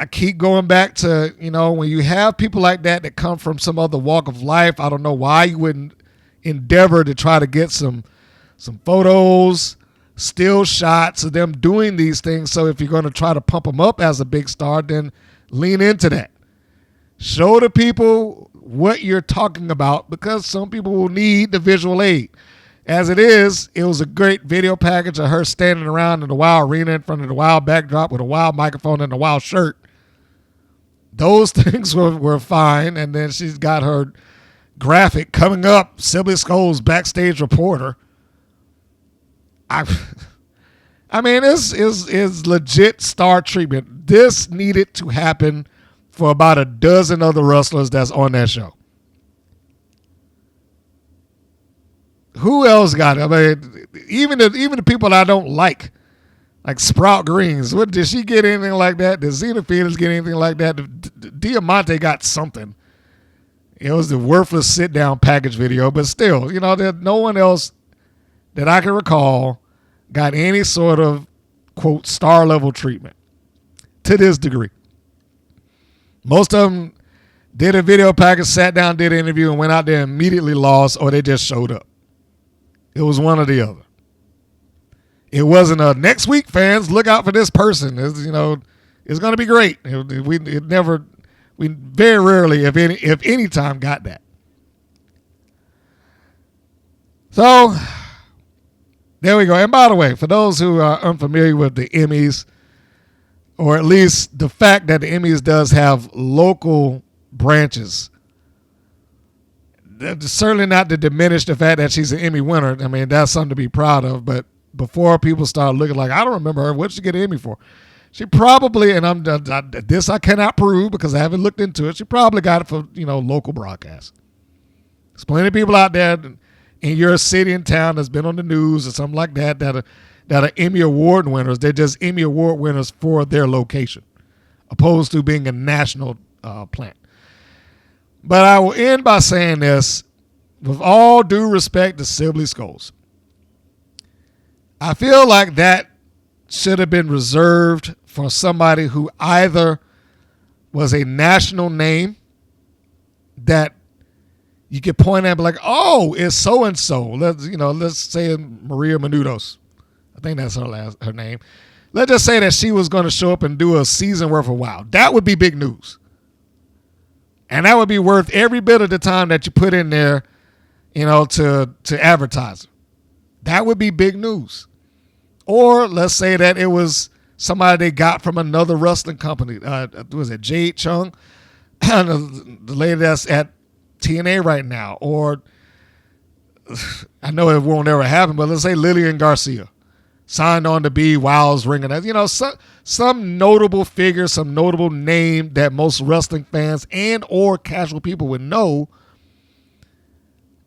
keep going back to, when you have people like that come from some other walk of life, I don't know why you wouldn't endeavor to try to get some photos, still shots of them doing these things. So if you're going to try to pump them up as a big star, then lean into that. Show the people what you're talking about because some people will need the visual aid. As it is, it was a great video package of her standing around in the Wild Arena in front of the Wild backdrop with a Wild microphone and a Wild shirt. Those things were fine. And then she's got her graphic coming up, Sibley Scoles backstage reporter. I mean, this is legit star treatment. This needed to happen for about a dozen other wrestlers that's on that show. Who else got it? I mean, even the people I don't like Sprout Greens. What did she get anything like that? Did Xena Phoenix get anything like that? Diamante got something. It was the worthless sit down package video, but still, there's no one else that I can recall got any sort of quote star level treatment to this degree. Most of them did a video package, sat down, did an interview, and went out there and immediately lost, or they just showed up. It was one or the other. It wasn't a next week, fans, look out for this person. It's going to be great. We very rarely, if any time, got that. So there we go. And by the way, for those who are unfamiliar with the Emmys, or at least the fact that the Emmys does have local branches, that's certainly not to diminish the fact that she's an Emmy winner. I mean, that's something to be proud of. But before people start looking like, I don't remember her, what did she get an Emmy for? She probably, and this I cannot prove because I haven't looked into it, she probably got it for, local broadcast. There's plenty of people out there in your city and town that's been on the news or something like that are Emmy Award winners. They're just Emmy Award winners for their location, opposed to being a national plant. But I will end by saying this, with all due respect to Sibley Scoles. I feel like that should have been reserved for somebody who either was a national name that you could point at and be like, oh, it's so-and-so. Let's say Maria Menounos. I think that's her name. Let's just say that she was going to show up and do a season worth of WoW. That would be big news. And that would be worth every bit of the time that you put in there, to advertise her. That would be big news. Or let's say that it was somebody they got from another wrestling company. Was it Jade Chung? The lady that's at TNA right now, or I know it won't ever happen, but let's say Lillian Garcia signed on to be Wow's ring announcer. Some notable figure, some notable name that most wrestling fans and or casual people would know.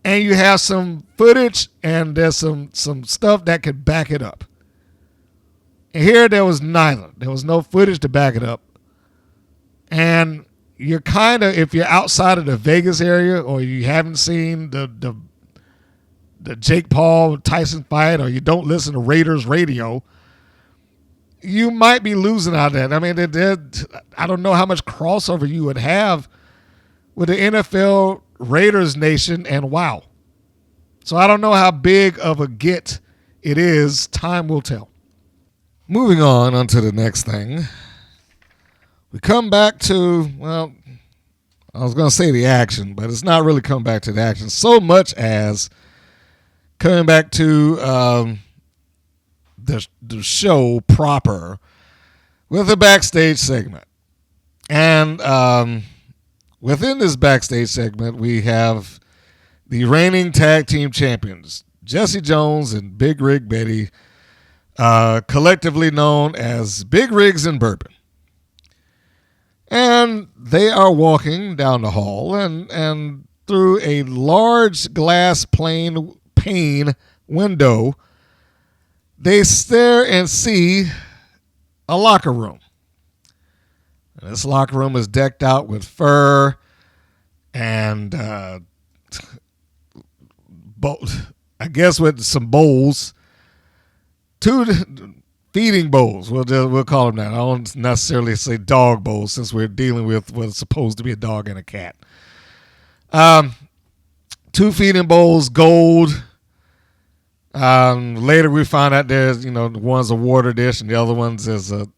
And you have some footage and there's some stuff that could back it up. And here there was neither. There was no footage to back it up. And you're kind of, if you're outside of the Vegas area or you haven't seen the Jake Paul Tyson fight, or you don't listen to Raiders radio, you might be losing out of that. I mean, I don't know how much crossover you would have with the NFL Raiders Nation and WOW. So I don't know how big of a get it is. Time will tell. Moving on to the next thing. We come back to, well, I was going to say the action, but it's not really come back to the action so much as coming back to the show proper with a backstage segment. And within this backstage segment, we have the reigning tag team champions, Jesse Jones and Big Rig Betty, collectively known as Big Rigs and Bourbon. And they are walking down the hall, and through a large glass pane window, they stare and see a locker room. And this locker room is decked out with fur and I guess with some bowls, 2 feeding bowls. We'll call them that. I don't necessarily say dog bowls since we're dealing with what's supposed to be a dog and a cat. 2 feeding bowls, gold. Later we find out there's, one's a water dish and the other one's is the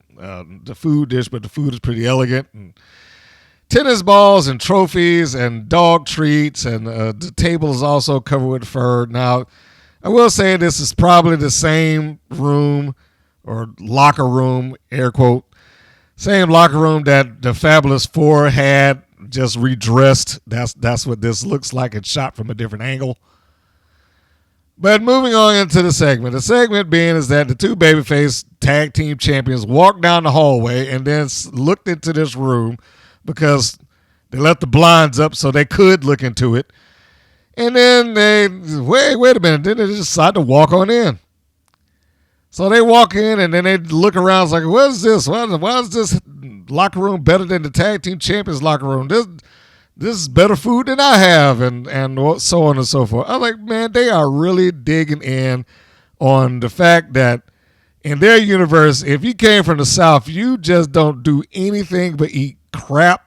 food dish, but the food is pretty elegant. And tennis balls and trophies and dog treats, and the table is also covered with fur. Now, I will say this is probably the same room or locker room, air quote, same locker room that the Fabulous Four had, just redressed. That's what this looks like. It's shot from a different angle. But moving on into the segment being is that the 2 babyface tag team champions walked down the hallway and then looked into this room because they left the blinds up so they could look into it. And then they, wait a minute, then they just decided to walk on in. So they walk in and then they look around. It's like, what is this? Why is this locker room better than the tag team champions locker room? This is better food than I have, and so on and so forth. I'm like, man, they are really digging in on the fact that in their universe, if you came from the South, you just don't do anything but eat crap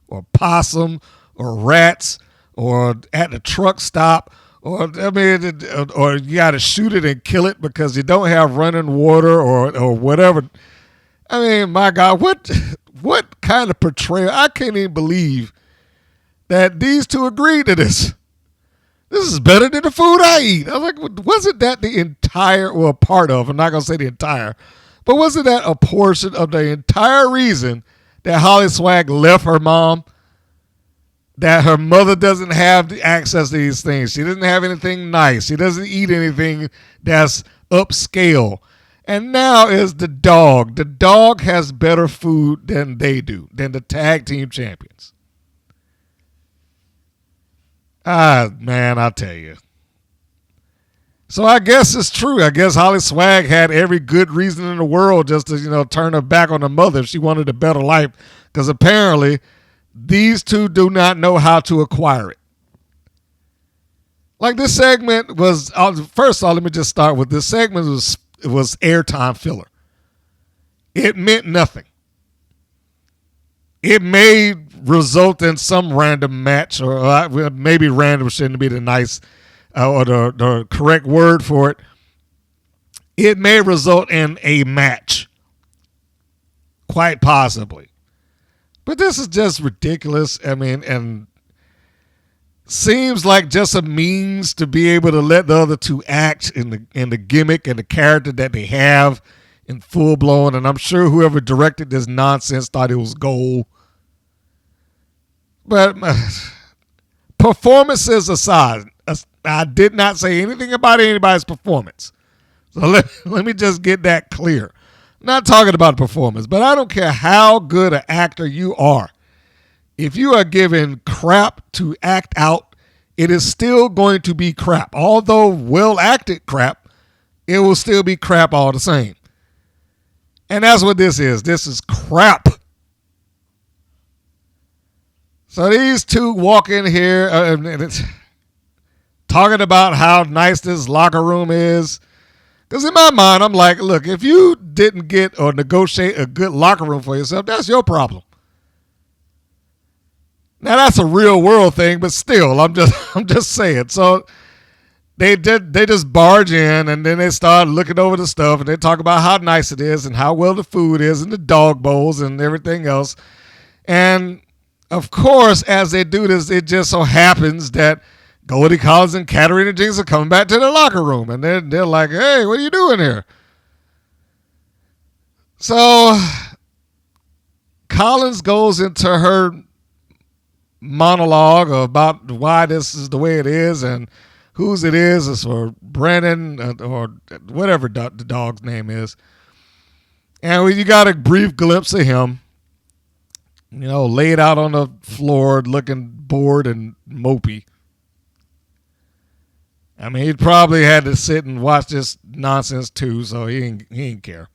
or possum or rats or at the truck stop, or you got to shoot it and kill it because you don't have running water or whatever. I mean, my God, what kind of portrayal? I can't even believe that these 2 agreed to this. This is better than the food I eat. I was like, wasn't that the entire, well, part of, I'm not going to say the entire, but wasn't that a portion of the entire reason that HollySwag left her mom? That her mother doesn't have the access to these things. She doesn't have anything nice. She doesn't eat anything that's upscale. And now is the dog. The dog has better food than they do, than the tag team champions. Man, I'll tell you. So I guess it's true. I guess HollySwag had every good reason in the world just to, turn her back on her mother if she wanted a better life. Because apparently these 2 do not know how to acquire it. Like this segment was, first of all, let me just start with this segment was airtime filler. It meant nothing. It may result in some random match, or maybe random shouldn't be the nice or the correct word for it. It may result in a match, quite possibly. But this is just ridiculous. I mean, and seems like just a means to be able to let the other 2 act in the gimmick and the character that they have in full blown. And I'm sure whoever directed this nonsense thought it was gold. But performances aside, I did not say anything about anybody's performance. So let me just get that clear. I'm not talking about performance, but I don't care how good an actor you are. If you are given crap to act out, it is still going to be crap. Although well-acted crap, it will still be crap all the same. And that's what this is. This is crap. So these two walk in here and it's talking about how nice this locker room is. Because in my mind, I'm like, look, if you didn't get or negotiate a good locker room for yourself, that's your problem. Now that's a real world thing, but still, I'm just saying. So they just barge in and then they start looking over the stuff and they talk about how nice it is and how well the food is and the dog bowls and everything else. And of course, as they do this, it just so happens that Goldie Collins and Katarina Jinx are coming back to the locker room and they're like, hey, what are you doing here? So Collins goes into her monologue about why this is the way it is and whose it is. It's for Brandon or whatever the dog's name is. And you got a brief glimpse of him, laid out on the floor looking bored and mopey. I mean, he probably had to sit and watch this nonsense too, so he didn't care.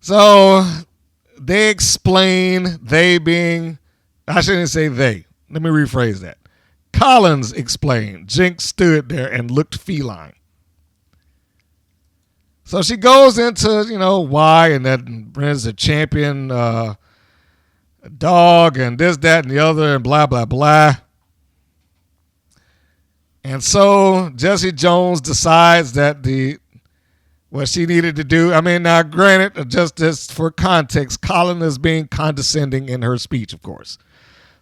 So they explain, I shouldn't say they. Let me rephrase that. Collins explained. Jinx stood there and looked feline. So she goes into, why, and that Brandon's a champion dog and this, that, and the other, and blah, blah, blah. And so Jesse Jones decides that what she needed to do. I mean, now granted, just for context, Colin is being condescending in her speech, of course.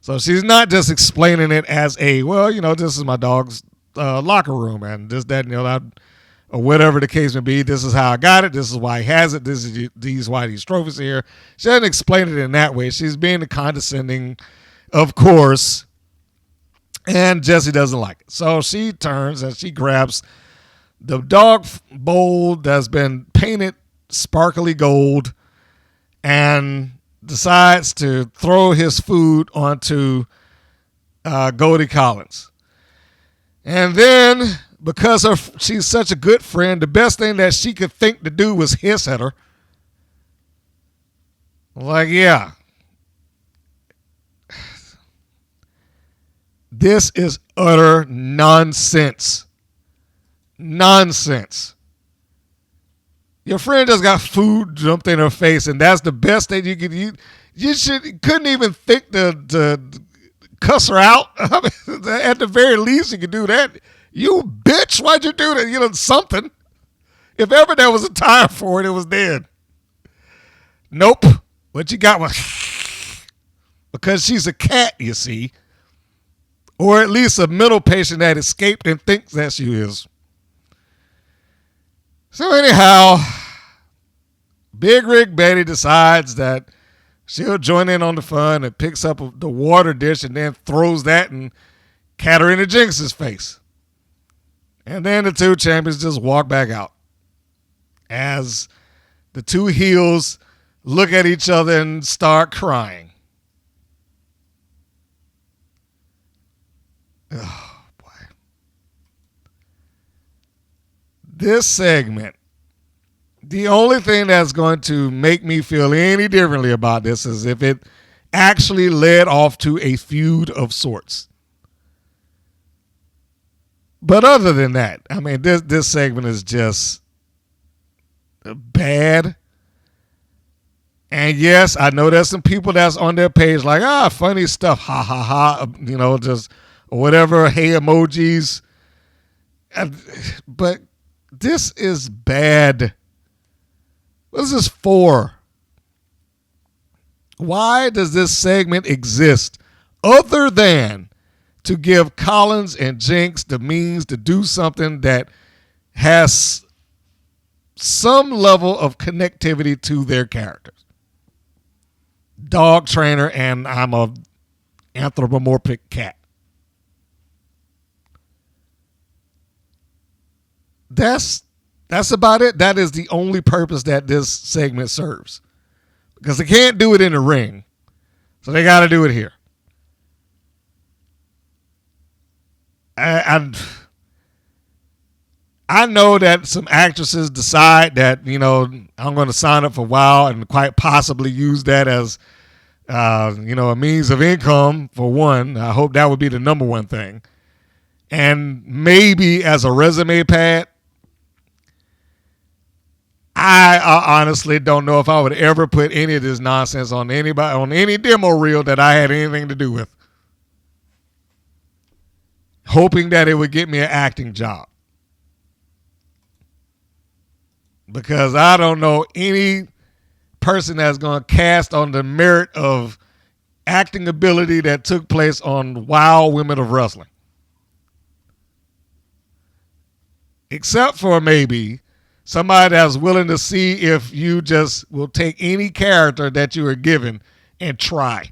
So she's not just explaining it as this is my dog's locker room and this, that, and the other, or whatever the case may be. This is how I got it. This is why he has it. This is why these trophies are here. She doesn't explain it in that way. She's being condescending, of course. And Jessie doesn't like it. So she turns and she grabs the dog bowl that's been painted sparkly gold and decides to throw his food onto Goldie Collins. And then, because she's such a good friend, the best thing that she could think to do was hiss at her. Like, yeah. This is utter nonsense. Nonsense. Your friend just got food dumped in her face, and that's the best thing you could. You couldn't even think to cuss her out. I mean, at the very least, you could do that. You bitch, why'd you do that? Something. If ever there was a time for it, it was then. Nope. What you got was because she's a cat, you see. Or at least a mental patient that escaped and thinks that she is. So anyhow, Big Rig Betty decides that she'll join in on the fun and picks up the water dish and then throws that in Katarina Jinx's face. And then the two champions just walk back out as the two heels look at each other and start crying. Oh, boy. This segment, the only thing that's going to make me feel any differently about this is if it actually led off to a feud of sorts. But other than that, I mean, this segment is just bad. And yes, I know there's some people that's on their page like, funny stuff, ha, ha, ha, just whatever, hey emojis. But this is bad. What is this for? Why does this segment exist other than to give Collins and Jinx the means to do something that has some level of connectivity to their characters? Dog trainer and I'm a anthropomorphic cat. that's about it. That is the only purpose that this segment serves. Because they can't do it in the ring. So they got to do it here. I know that some actresses decide that, I'm going to sign up for WoW and quite possibly use that as, a means of income for one. I hope that would be the number one thing. And maybe as a resume pad. I honestly don't know if I would ever put any of this nonsense on anybody, on any demo reel that I had anything to do with. Hoping that it would get me an acting job. Because I don't know any person that's going to cast on the merit of acting ability that took place on Wild Women of Wrestling. Except for maybe somebody that's willing to see if you just will take any character that you are given and try.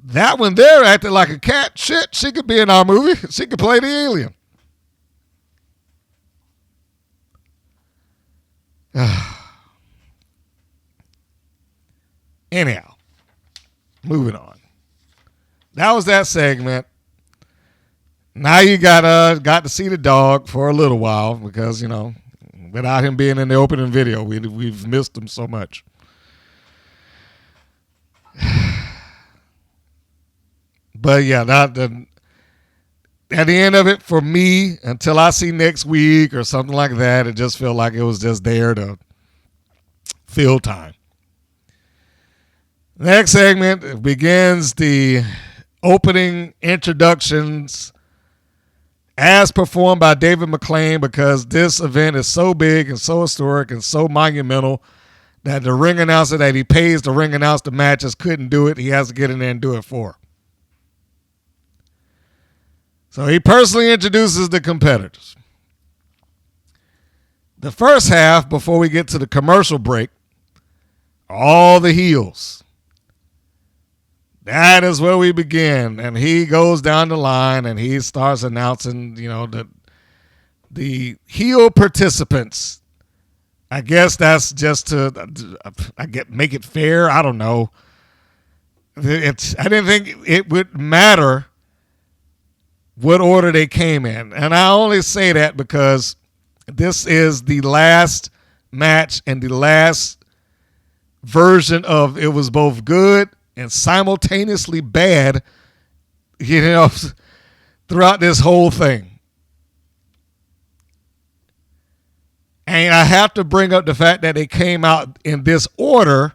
That one there acted like a cat. Shit, she could be in our movie. She could play the alien. Anyhow, moving on. That was that segment. Now you got to see the dog for a little while because, without him being in the opening video, we've missed him so much. But yeah, at the end of it, for me, until I see next week or something like that, it just felt like it was just there to fill time. Next segment begins the opening introductions as performed by David McLean, because this event is so big and so historic and so monumental that the ring announcer that he pays to ring announce the matches couldn't do it. He has to get in there and do it for her. So he personally introduces the competitors. The first half, before we get to the commercial break, all the heels. That is where we begin. And he goes down the line and he starts announcing, the heel participants. I guess that's just to make it fair. I don't know. I didn't think it would matter what order they came in. And I only say that because this is the last match and the last version of it was both good and simultaneously bad, throughout this whole thing. And I have to bring up the fact that they came out in this order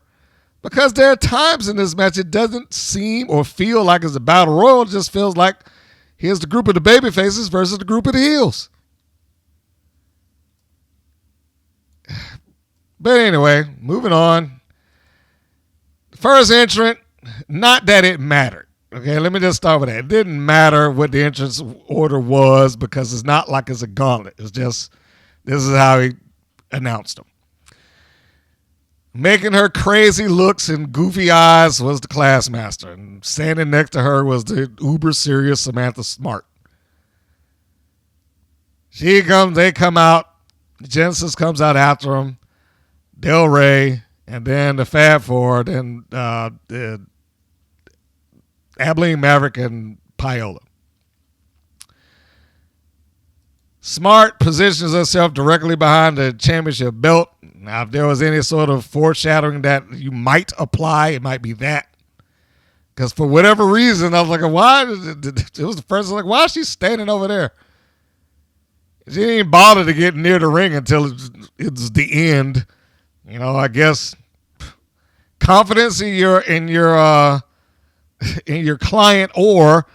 because there are times in this match it doesn't seem or feel like it's a battle royal. It just feels like here's the group of the baby faces versus the group of the heels. But anyway, moving on. First entrant, not that it mattered. Okay, let me just start with that. It didn't matter what the entrance order was because it's not like it's a gauntlet. It's just, this is how he announced them. Making her crazy looks and goofy eyes was the Classmaster. And standing next to her was the uber serious Samantha Smart. They come out. Genesis comes out after them. Del Rey. And then the Fab Four. Then Abilene Maverick and Paola. Smart positions herself directly behind the championship belt. Now, if there was any sort of foreshadowing that you might apply, it might be that. Because for whatever reason, I was like, why? It was the first, like, why is she standing over there? She didn't even bother to get near the ring until it's the end. I guess confidence in your client, or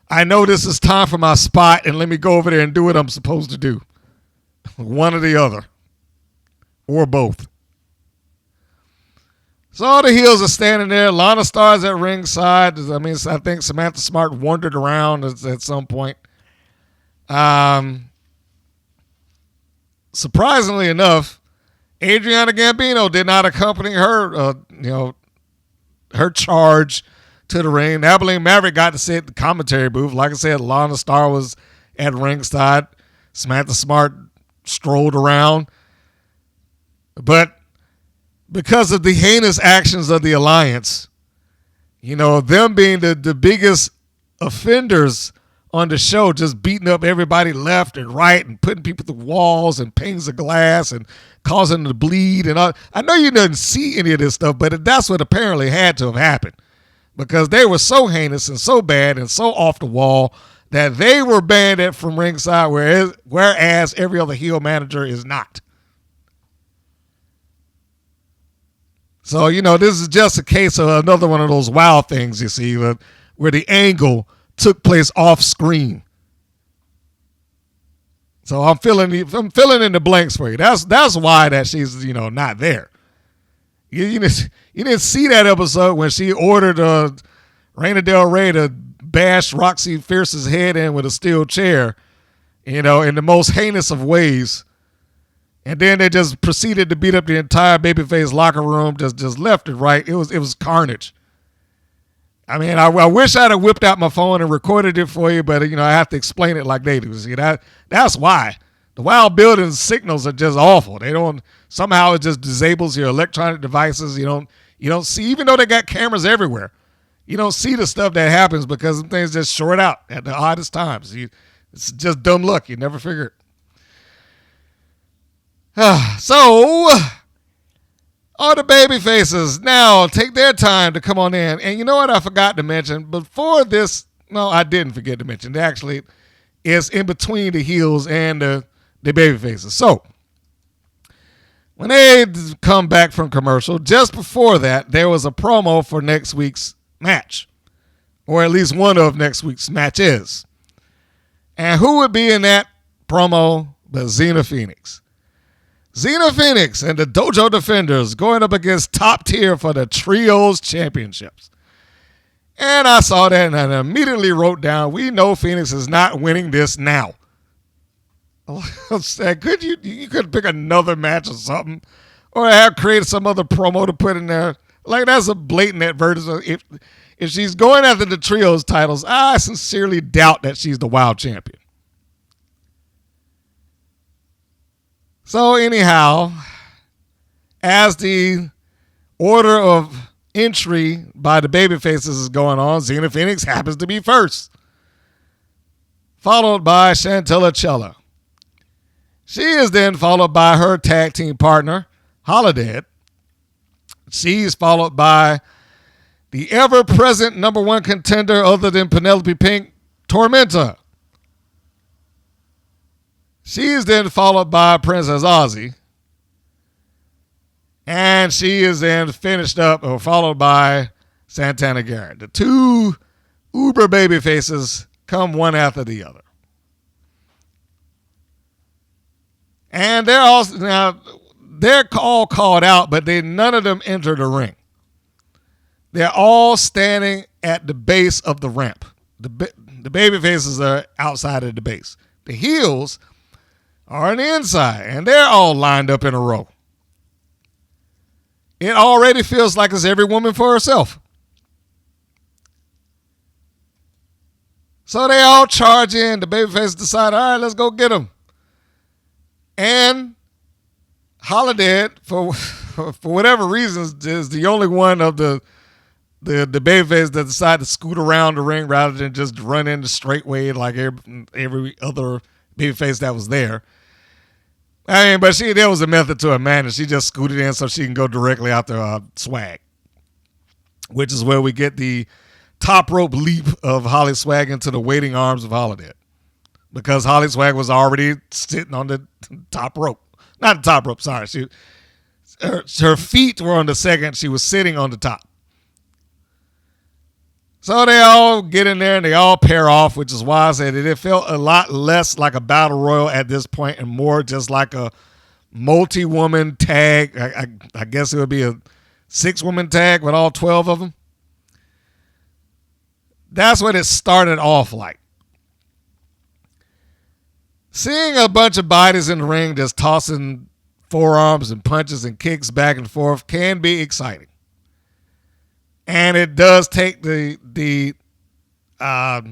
I know this is time for my spot and let me go over there and do what I'm supposed to do. One or the other. Or both. So all the heels are standing there. Lana starts at ringside. I think Samantha Smart wandered around at some point. Surprisingly enough, Adriana Gambino did not accompany her, her charge to the ring. Abilene Maverick got to sit in the commentary booth. Like I said, Lana Star was at ringside. Samantha Smart strolled around. But because of the heinous actions of the Alliance, them being the biggest offenders on the show, just beating up everybody left and right and putting people through walls and panes of glass and causing them to bleed and all. I know you didn't see any of this stuff, but that's what apparently had to have happened because they were so heinous and so bad and so off the wall that they were banned from ringside, whereas every other heel manager is not. So, this is just a case of another one of those wow things, you see, where the angle took place off screen. So I'm filling in the blanks for you. That's why that she's, not there. You didn't see that episode when she ordered Reina Del Rey to bash Roxy Fierce's head in with a steel chair, in the most heinous of ways. And then they just proceeded to beat up the entire babyface locker room, just left and right. It was carnage. I mean, I wish I'd have whipped out my phone and recorded it for you, but I have to explain it like they do. See, that's why the Wild Building signals are just awful. They don't somehow it just disables your electronic devices. You don't see, even though they got cameras everywhere, you don't see the stuff that happens because things just short out at the oddest times. It's just dumb luck. You never figure it. So, all the baby faces now take their time to come on in. And you know what I forgot to mention? Before this, no, I didn't forget to mention. Actually, it's in between the heels and the baby faces. So, when they come back from commercial, just before that, there was a promo for next week's match. Or at least one of next week's matches. And who would be in that promo but Xena Phoenix? Xena Phoenix and the Dojo Defenders going up against Top Tier for the Trios Championships. And I saw that and I immediately wrote down, we know Phoenix is not winning this now. I said, you could pick another match or something, or have created some other promo to put in there. Like, that's a blatant advertisement. If she's going after the Trios titles, I sincerely doubt that she's the Wild Champion. So anyhow, as the order of entry by the babyfaces is going on, Xena Phoenix happens to be first, followed by Chantella Cella. She is then followed by her tag team partner, Holiday. She's followed by the ever-present number one contender other than Penelope Pink, Tormenta. She is then followed by Princess Aussie. And she is then finished up or followed by Santana Garrett. The two uber baby faces come one after the other. And they're all called out, but none of them enter the ring. They're all standing at the base of the ramp. The baby faces are outside of the base. The heels are on the inside, and they're all lined up in a row. It already feels like it's every woman for herself. So they all charge in. The babyface decide, all right, let's go get them. And Holiday, for whatever reasons, is the only one of the babyface that decide to scoot around the ring rather than just run in the straight way like every other babyface that was there. I mean, but there was a method to her madness. She just scooted in so she can go directly after Swag, which is where we get the top rope leap of HollySwag into the waiting arms of Holiday, because HollySwag was already sitting on the top rope. Not the top rope, sorry. Her feet were on the second. She was sitting on the top. So they all get in there and they all pair off, which is why I said it felt a lot less like a battle royal at this point and more just like a multi-woman tag. I guess it would be a 6-woman tag with all 12 of them. That's what it started off like. Seeing a bunch of bodies in the ring just tossing forearms and punches and kicks back and forth can be exciting. And it does take the not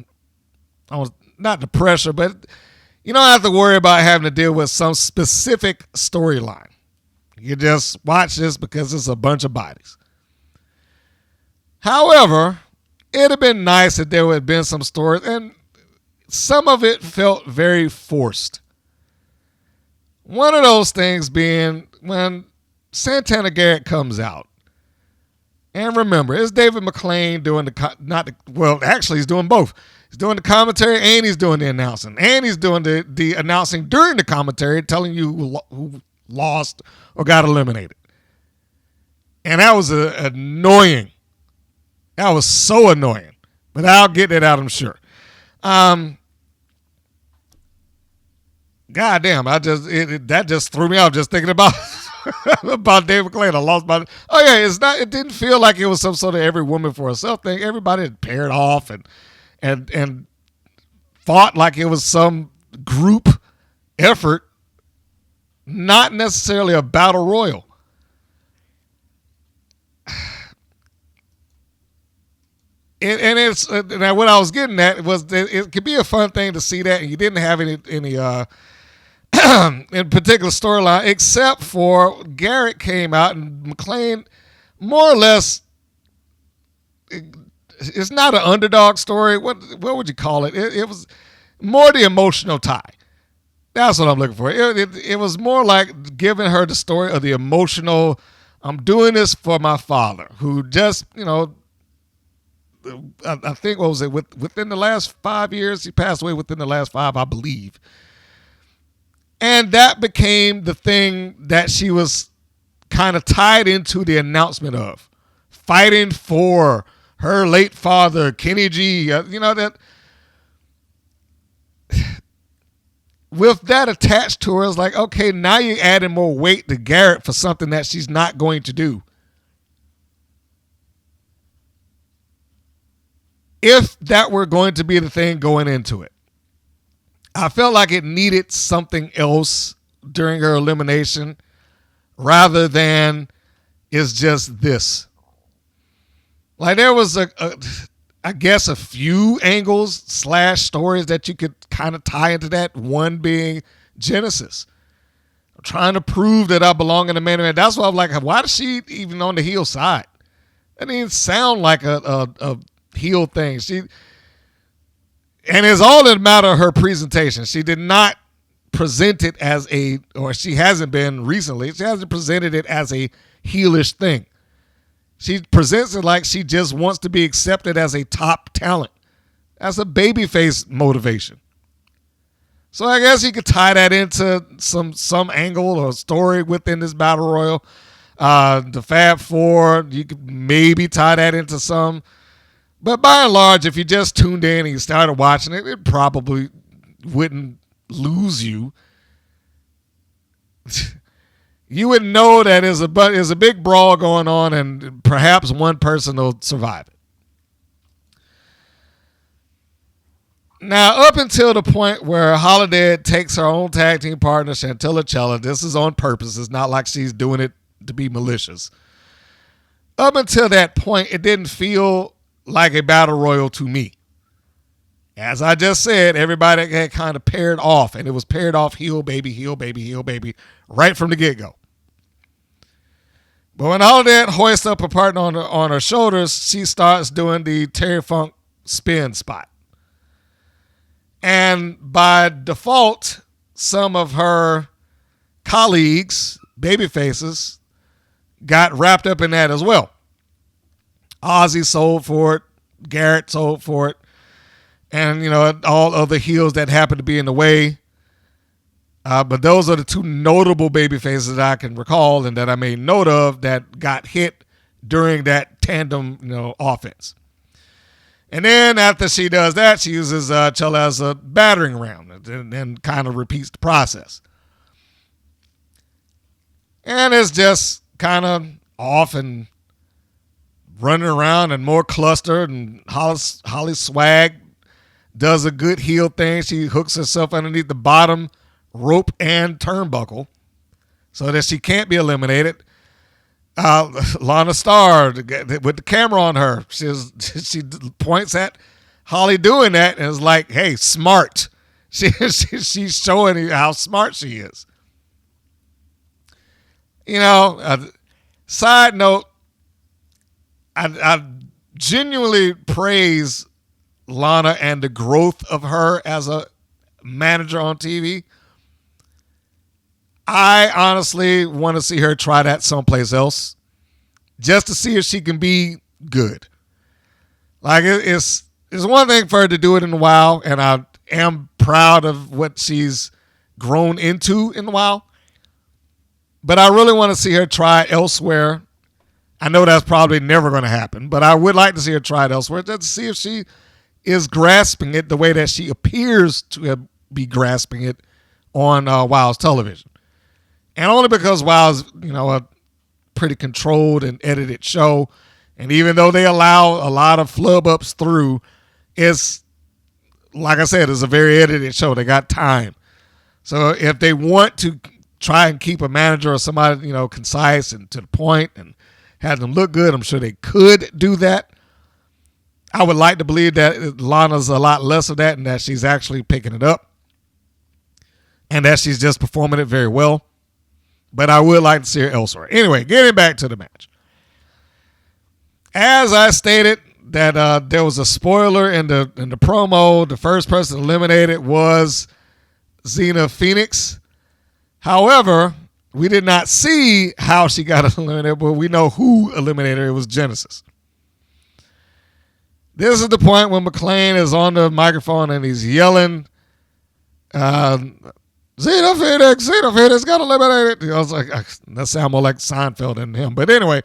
the pressure, but you don't have to worry about having to deal with some specific storyline. You just watch this because it's a bunch of bodies. However, it'd have been nice if there would have been some stories, and some of it felt very forced. One of those things being when Santana Garrett comes out. And remember, it's David McLean doing he's doing both. He's doing the commentary and he's doing the announcing. And he's doing the announcing during the commentary, telling you who lost or got eliminated. And that was annoying. That was so annoying. But I'll get it out, I'm sure. God damn, that just threw me off just thinking about about David McLean. I lost my. Oh yeah, it didn't feel like it was some sort of every woman for herself thing. Everybody had paired off and fought like it was some group effort, not necessarily a battle royal. And what I was getting at was that it could be a fun thing to see that, and you didn't have any in particular storyline, except for Garrett came out and McLean more or less. It's not an underdog story. What would you call it? It was more the emotional tie. That's what I'm looking for. It was more like giving her the story of the emotional. I'm doing this for my father, who just I think what was it within the last 5 years? He passed away within the last 5, I believe. And that became the thing that she was kind of tied into the announcement of. Fighting for her late father, Kenny G. That with that attached to her, it's like, okay, now you're adding more weight to Garrett for something that she's not going to do. If that were going to be the thing going into it. I felt like it needed something else during her elimination rather than it's just this. Like there was I guess a few angles / stories that you could kind of tie into that. One being Genesis. I'm trying to prove that I belong in the main event. That's why I'm like, why is she even on the heel side? That didn't sound like a heel thing. And it's all in a matter of her presentation. She did not present it as or she hasn't been recently, she hasn't presented it as a heelish thing. She presents it like she just wants to be accepted as a top talent. That's a babyface motivation. So I guess you could tie that into some angle or story within this battle royal. The Fab Four, you could maybe tie that into some. But by and large, if you just tuned in and you started watching it, it probably wouldn't lose you. You would know that there's a big brawl going on and perhaps one person will survive it. Now, up until the point where Holiday takes her own tag team partner, Chantilla Chella, this is on purpose. It's not like she's doing it to be malicious. Up until that point, it didn't feel like a battle royal to me. As I just said, everybody had kind of paired off, and it was paired off heel baby, heel baby, heel baby, right from the get-go. But when Holiday hoists up her partner on her shoulders, she starts doing the Terry Funk spin spot. And by default, some of her colleagues, babyfaces, got wrapped up in that as well. Aussie sold for it. Garrett sold for it. And, all other heels that happened to be in the way. But those are the two notable babyfaces that I can recall and that I made note of that got hit during that tandem, offense. And then after she does that, she uses Chella as a battering ram and kind of repeats the process. And it's just kind of off and running around and more clustered, and HollySwag does a good heel thing. She hooks herself underneath the bottom rope and turnbuckle so that she can't be eliminated. Lana Starr with the camera on her. She points at Holly doing that and is like, "Hey, smart." She's showing you how smart she is. Side note, I genuinely praise Lana and the growth of her as a manager on TV. I honestly want to see her try that someplace else just to see if she can be good. Like, it's one thing for her to do it in a while, and I am proud of what she's grown into in a while. But I really want to see her try it elsewhere. I know that's probably never going to happen, but I would like to see her try it elsewhere just to see if she is grasping it the way that she appears to be grasping it on Wow's television. And only because Wow's, a pretty controlled and edited show. And even though they allow a lot of flub ups through, it's, like I said, it's a very edited show. They got time. So if they want to try and keep a manager or somebody, concise and to the point and have them look good, I'm sure they could do that. I would like to believe that Lana's a lot less of that and that she's actually picking it up and that she's just performing it very well. But I would like to see her elsewhere. Anyway, getting back to the match. As I stated, that there was a spoiler in the promo. The first person eliminated was Xena Phoenix. However, we did not see how she got eliminated, but we know who eliminated her. It was Genesis. This is the point when McClain is on the microphone and he's yelling, Xena Phoenix got eliminated. I was like, that sounds more like Seinfeld than him. But anyway,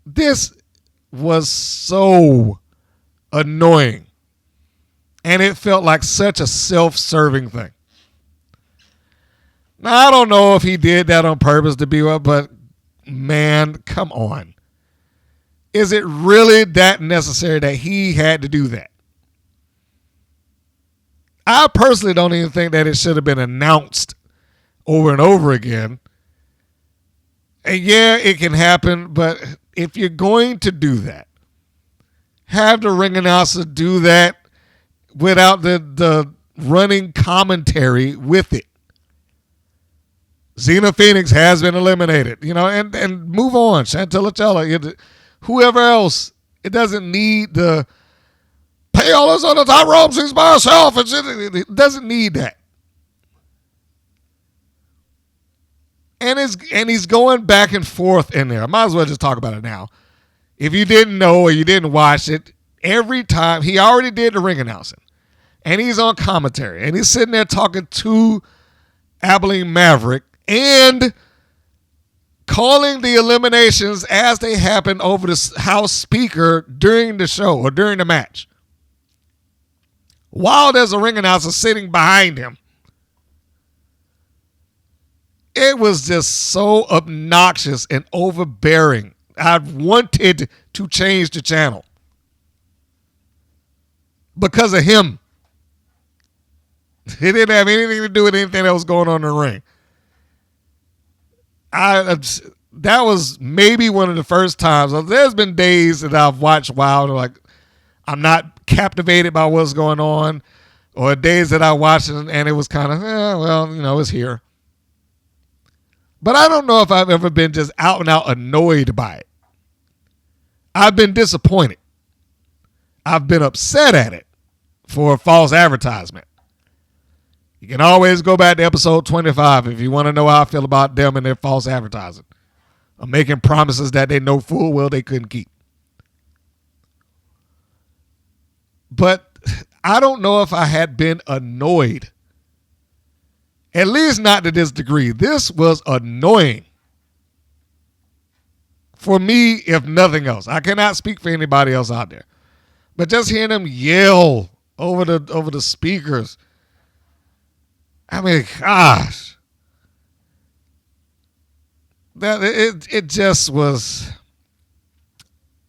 this was so annoying. And it felt like such a self-serving thing. Now, I don't know if he did that on purpose to be up, but man, come on. Is it really that necessary that he had to do that? I personally don't even think that it should have been announced over and over again. And yeah, it can happen, but if you're going to do that, have the ring announcer do that without the running commentary with it. Xena Phoenix has been eliminated, and move on. Chantilly, whoever else. It doesn't need the Paola's on the top rope. She's by herself. It doesn't need that. And he's going back and forth in there. I might as well just talk about it now. If you didn't know or you didn't watch it, every time he already did the ring announcing, and he's on commentary, and he's sitting there talking to Abilene Maverick and calling the eliminations as they happen over the house speaker during the show or during the match, while there's a ring announcer sitting behind him. It was just so obnoxious and overbearing. I wanted to change the channel because of him. It didn't have anything to do with anything that was going on in the ring. That was maybe one of the first times. There's been days that I've watched WoW and like I'm not captivated by what's going on, or days that I watched it and it was kind of, it's here. But I don't know if I've ever been just out and out annoyed by it. I've been disappointed. I've been upset at it for false advertisement. You can always go back to episode 25 if you want to know how I feel about them and their false advertising. I'm making promises that they know full well they couldn't keep. But I don't know if I had been annoyed. At least not to this degree. This was annoying. For me, if nothing else. I cannot speak for anybody else out there. But just hearing them yell over the speakers. I mean, gosh. It just was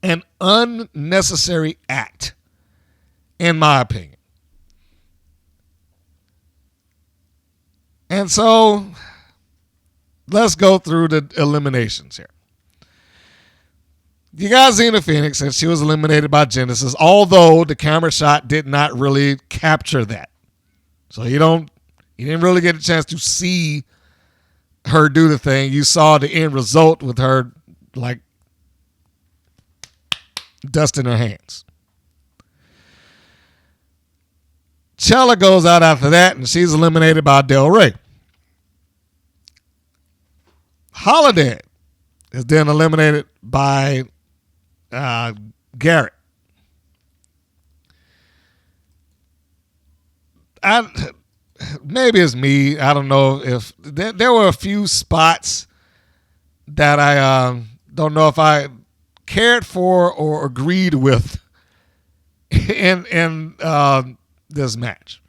an unnecessary act, in my opinion. And so let's go through the eliminations here. You got Xena Phoenix, and she was eliminated by Genesis, although the camera shot did not really capture that. So you didn't really get a chance to see her do the thing. You saw the end result with her like dust in her hands. Chella goes out after that, and she's eliminated by Del Rey. Holiday is then eliminated by Garrett. Maybe it's me. I don't know if there were a few spots that I don't know if I cared for or agreed with in this match.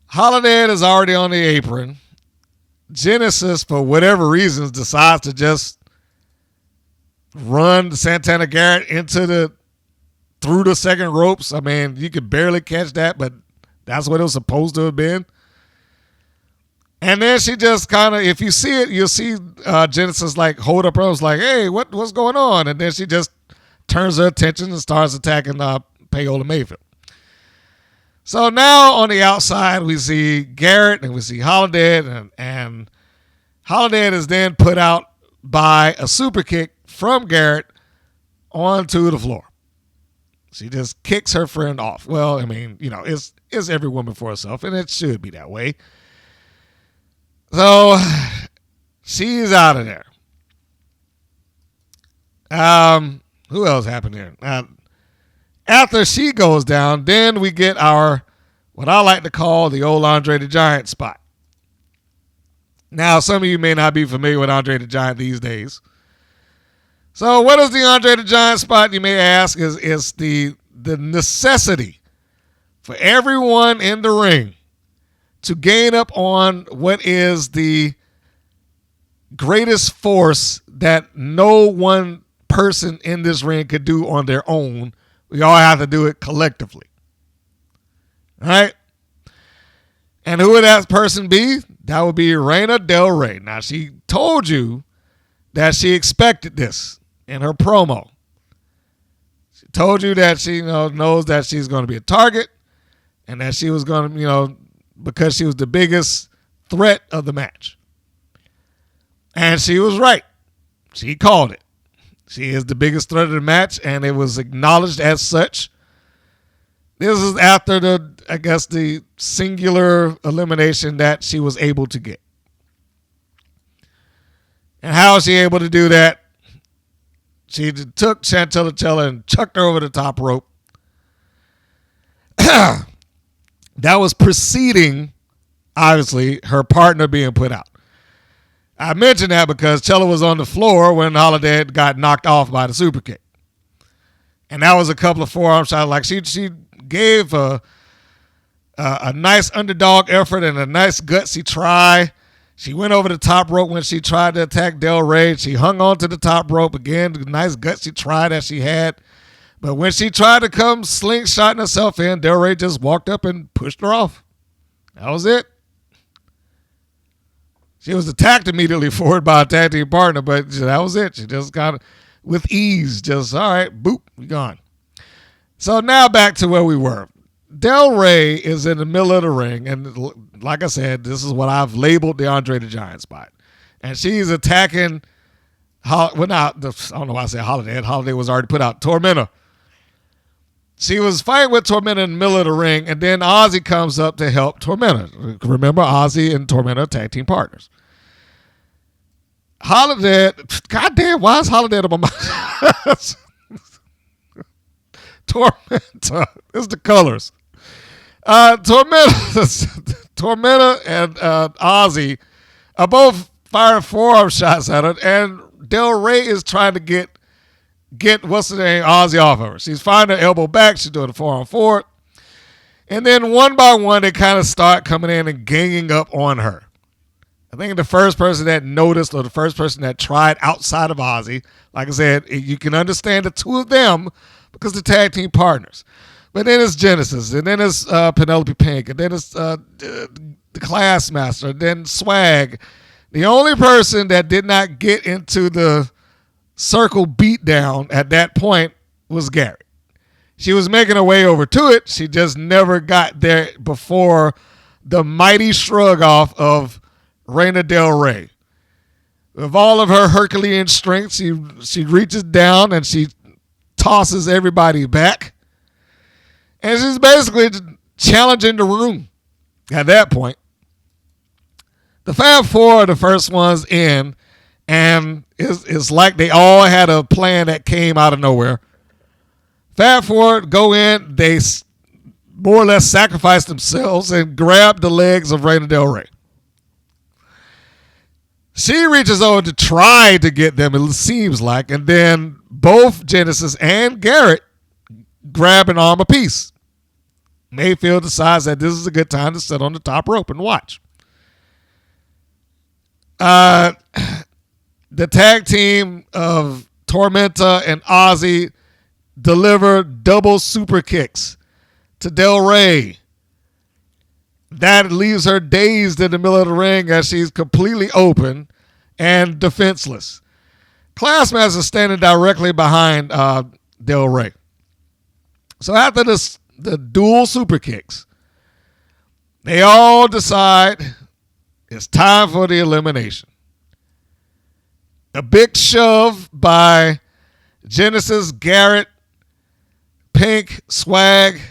Holiday is already on the apron. Genesis, for whatever reasons, decides to just run Santana Garrett through the second ropes. I mean, you could barely catch that, but that's what it was supposed to have been. And then she just kind of, if you see it, you'll see Genesis like hold up her arms like, hey, what's going on? And then she just turns her attention and starts attacking Payola Mayfield. So now on the outside, we see Garrett and we see Holiday, and Holiday is then put out by a super kick from Garrett onto the floor. She just kicks her friend off. Well, I mean, it's every woman for herself, and it should be that way. So she's out of there. Who else happened here? After she goes down, then we get what I like to call the old Andre the Giant spot. Now, some of you may not be familiar with Andre the Giant these days. So what is the Andre the Giant spot, you may ask, is the necessity for everyone in the ring to gain up on what is the greatest force that no one person in this ring could do on their own. We all have to do it collectively. All right? And who would that person be? That would be Reina Del Rey. Now, she told you that she expected this in her promo. She told you that she knows that she's going to be a target and that she was going to, because she was the biggest threat of the match. And she was right. She called it. She is the biggest threat of the match, and it was acknowledged as such. This is after the singular elimination that she was able to get. And how was she able to do that? She took Chantella and chucked her over the top rope. That was preceding, obviously, her partner being put out. I mentioned that because Chella was on the floor when Holiday got knocked off by the super kick. And that was a couple of forearm shots. Like she gave a nice underdog effort and a nice gutsy try. She went over the top rope when she tried to attack Del Rey. She hung on to the top rope again. The nice gutsy try that she had. But when she tried to come slingshotting herself in, Del Rey just walked up and pushed her off. That was it. She was attacked immediately for it by a tag team partner, but that was it. She just got it with ease. Just, all right, boop, we gone. So now back to where we were. Del Rey is in the middle of the ring, and like I said, this is what I've labeled the Andre the Giant spot. And she's attacking, I don't know why I said Holiday. Holiday was already put out. Tormenta. She was fighting with Tormenta in the middle of the ring, and then Aussie comes up to help Tormenta. Remember, Aussie and Tormenta are tag team partners. Holiday, goddamn, why is Holiday on my mind? Tormenta, it's the colors. Tormenta and Aussie are both firing forearm shots at her, and Del Rey is trying to get what's the name, Aussie off of her. She's firing her elbow back. She's doing a forearm forward. And then one by one, they kind of start coming in and ganging up on her. I think the first person that noticed or the first person that tried outside of Aussie, like I said, you can understand the two of them because they're tag team partners. But then it's Genesis, and then it's Penelope Pink, and then it's the Classmaster, and then Swag, The only person that did not get into the circle beatdown at that point was Garrett. She was making her way over to it. She just never got there before the mighty shrug off of Reina Del Rey. With all of her Herculean strength, she reaches down and she tosses everybody back. And she's basically challenging the room at that point. The Fab Four are the first ones in, and it's like they all had a plan that came out of nowhere. Fab Four go in, they more or less sacrifice themselves and grab the legs of Reina Del Rey. She reaches over to try to get them, it seems like, and then both Genesis and Garrett grab an arm apiece. Mayfield decides that this is a good time to sit on the top rope and watch. The tag team of Tormenta and Aussie deliver double super kicks to Del Rey. That leaves her dazed in the middle of the ring as she's completely open and defenseless. Classmaster standing directly behind Del Rey. So after the dual super kicks, they all decide it's time for the elimination. A big shove by Genesis, Garrett, Pink, Swag,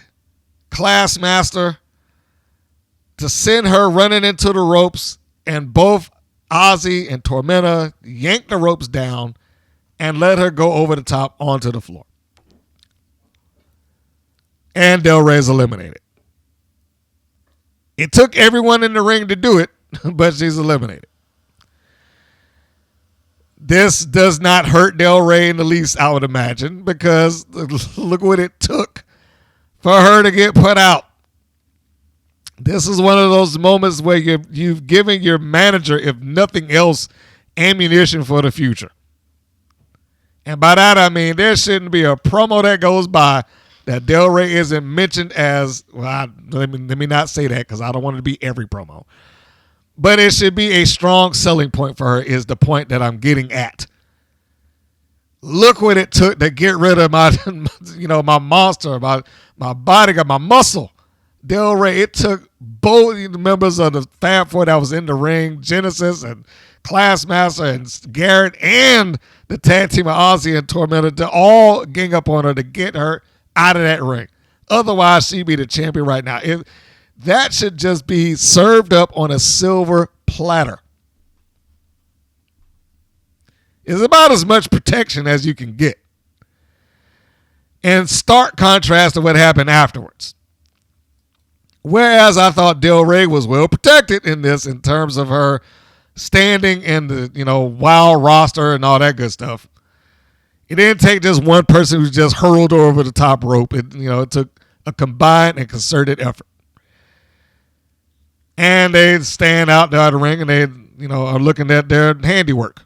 Classmaster to send her running into the ropes, and both Aussie and Tormenta yank the ropes down and let her go over the top onto the floor. And Del Rey's eliminated. It took everyone in the ring to do it, but she's eliminated. This does not hurt Del Rey in the least, I would imagine, because look what it took for her to get put out. This is one of those moments where you've given your manager, if nothing else, ammunition for the future. And by that, I mean there shouldn't be a promo that goes by that Del Rey isn't mentioned as, well, let me not say that because I don't want it to be every promo. But it should be a strong selling point for her is the point that I'm getting at. Look what it took to get rid of my, my monster, my bodyguard, my muscle. Del Rey, it took both the members of the Fab Four that was in the ring, Genesis and Classmaster and Garrett, and the tag team of Aussie and Tormenta to all gang up on her to get her out of that ring. Otherwise, she'd be the champion right now. That should just be served up on a silver platter. It's about as much protection as you can get. In stark contrast to what happened afterwards. Whereas I thought Del Rey was well protected in this in terms of her standing in the, wild roster and all that good stuff. It didn't take just one person who just hurled her over the top rope. It took a combined and concerted effort. And they stand out there in the ring and they, are looking at their handiwork.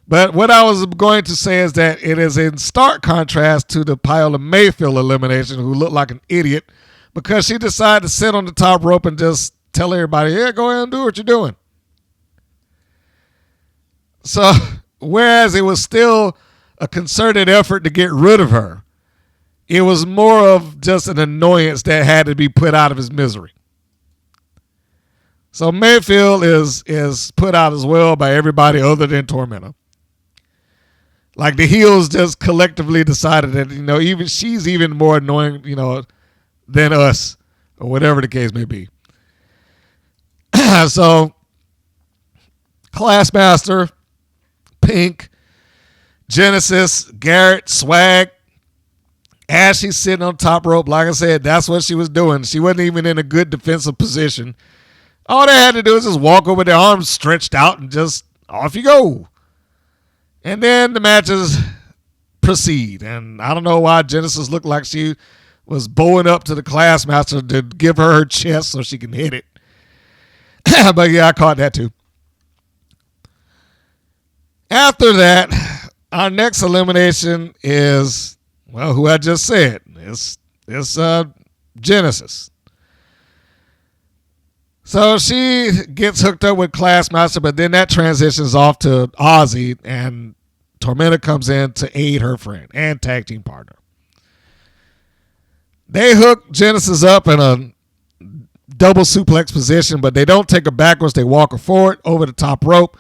But what I was going to say is that it is in stark contrast to the Paola Mayfield elimination, who looked like an idiot because she decided to sit on the top rope and just tell everybody, yeah, go ahead and do what you're doing. So, whereas it was still a concerted effort to get rid of her, it was more of just an annoyance that had to be put out of his misery. So Mayfield is put out as well by everybody other than Tormenta. Like the heels just collectively decided that, even she's even more annoying, than us, or whatever the case may be. So Classmaster, Pink, Genesis, Garrett, Swag, as she's sitting on top rope, like I said, that's what she was doing. She wasn't even in a good defensive position. All they had to do is just walk over their arms stretched out and just off you go. And then the matches proceed. And I don't know why Genesis looked like she was bowing up to the Classmaster to give her chest so she can hit it. But yeah, I caught that too. After that, our next elimination is, well, who I just said. It's Genesis. So she gets hooked up with Classmaster, but then that transitions off to Aussie, and Tormenta comes in to aid her friend and tag team partner. They hook Genesis up in a double suplex position, but they don't take her backwards. They walk her forward over the top rope.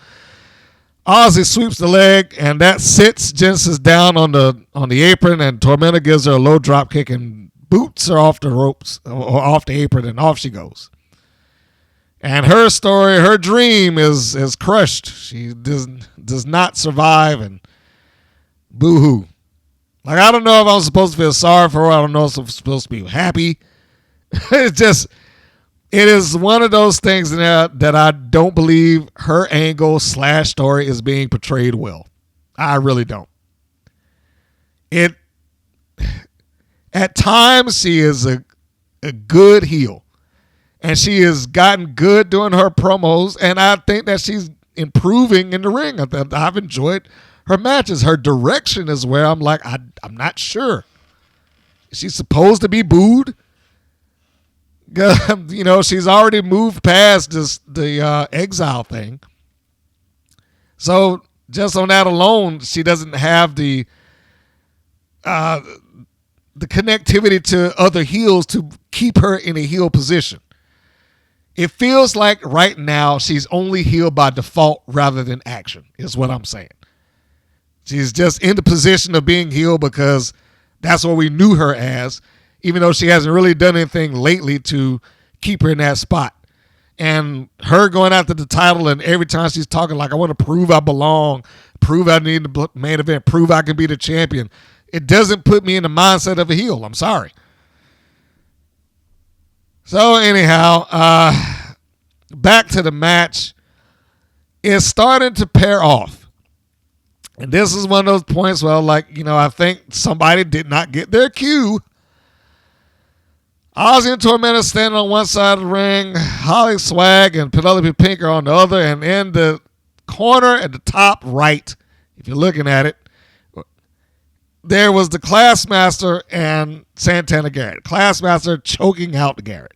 Aussie sweeps the leg, and that sits Genesis down on the apron, and Tormenta gives her a low drop kick and boots her off the ropes or off the apron, and off she goes. And her story, her dream is crushed. She does not survive, and boo-hoo. Like, I don't know if I'm supposed to feel sorry for her. I don't know if I'm supposed to be happy. It is one of those things that I don't believe her angle / story is being portrayed well. I really don't. At times, she is a good heel. And she has gotten good doing her promos, and I think that she's improving in the ring. I've enjoyed her matches. Her direction is where I'm like, I'm not sure. Is she supposed to be booed? You know, she's already moved past the exile thing. So just on that alone, she doesn't have the connectivity to other heels to keep her in a heel position. It feels like right now she's only heel by default rather than action, is what I'm saying. She's just in the position of being heel because that's what we knew her as, even though she hasn't really done anything lately to keep her in that spot. And her going after the title, and every time she's talking like, I want to prove I belong, prove I need the main event, prove I can be the champion, it doesn't put me in the mindset of a heel. I'm sorry. So anyhow, back to the match. It's starting to pair off. And this is one of those points where, like, you know, I think somebody did not get their cue. Aussie and Tormenta standing on one side of the ring. HollySwag and Penelope Pink are on the other. And in the corner at the top right, if you're looking at it, there was the Classmaster and Santana Garrett. Classmaster choking out Garrett.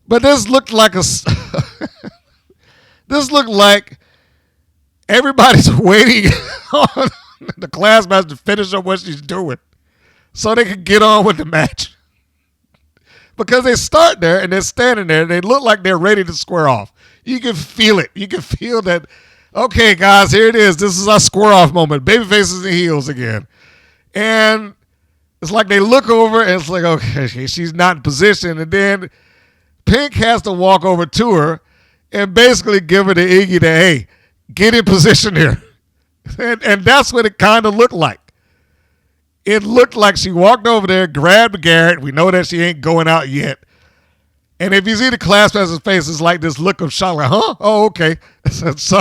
But this looked like this looked like everybody's waiting on the Classmaster to finish up what she's doing so they can get on with the match. Because they start there and they're standing there and they look like they're ready to square off. You can feel it. You can feel that, okay, guys, here it is. This is our square off moment. Babyfaces and heels again. And it's like they look over and it's like, okay, she's not in position. And then Pink has to walk over to her and basically give her the Iggy that, hey, get in position here. And that's what it kind of looked like. It looked like she walked over there, grabbed Garrett. We know that she ain't going out yet. And if you see the Classmaster's face, it's like this look of shock, like, huh? Oh, okay. So,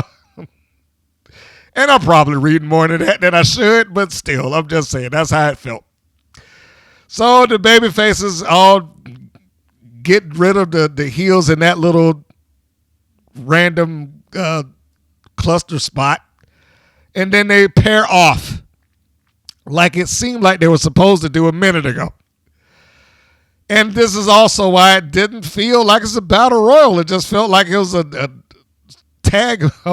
and I'm probably reading more into that than I should, but still, I'm just saying, that's how it felt. So the baby faces all get rid of the heels in that little random cluster spot, and then they pair off like it seemed like they were supposed to do a minute ago. And this is also why it didn't feel like it's a battle royal. It just felt like it was a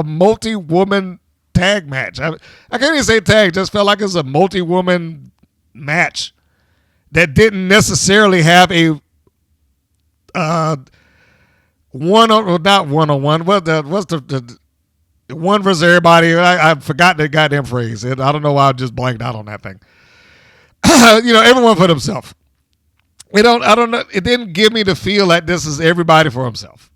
multi-woman tag match. I can't even say tag, it just felt like it was a multi-woman match that didn't necessarily have a not one-on-one. What's the one versus everybody? I forgot the goddamn phrase. I don't know why I just blanked out on that thing. Everyone for themselves. I don't know. It didn't give me the feel like this is everybody for himself.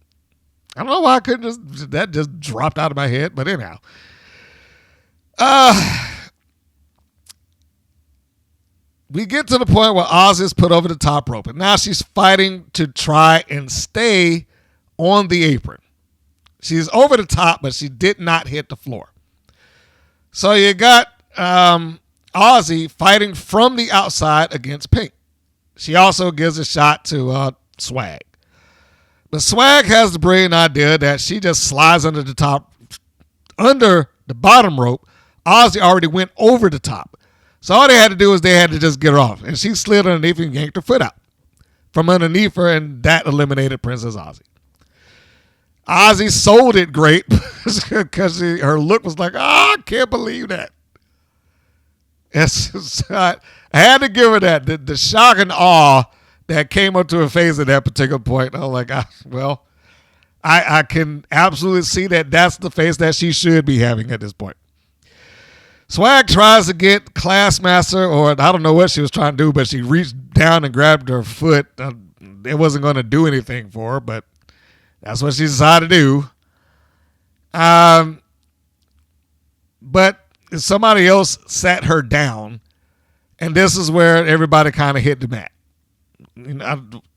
I don't know why I couldn't that just dropped out of my head, but anyhow. We get to the point where Oz is put over the top rope, and now she's fighting to try and stay on the apron. She's over the top, but she did not hit the floor. So you got Aussie fighting from the outside against Pink. She also gives a shot to Swag. But Swag has the brilliant idea that she just slides under the bottom rope. Aussie already went over the top. So all they had to do is they had to just get her off. And she slid underneath and yanked her foot out from underneath her, and that eliminated Princess Aussie. Aussie sold it great because her look was like, I can't believe that. I had to give her that. The shock and awe that came up to her face at that particular point. I was like, I can absolutely see that that's the face that she should be having at this point. Swag tries to get Classmaster, or I don't know what she was trying to do, but she reached down and grabbed her foot. It wasn't going to do anything for her, but that's what she decided to do. But somebody else sat her down, and this is where everybody kind of hit the mat.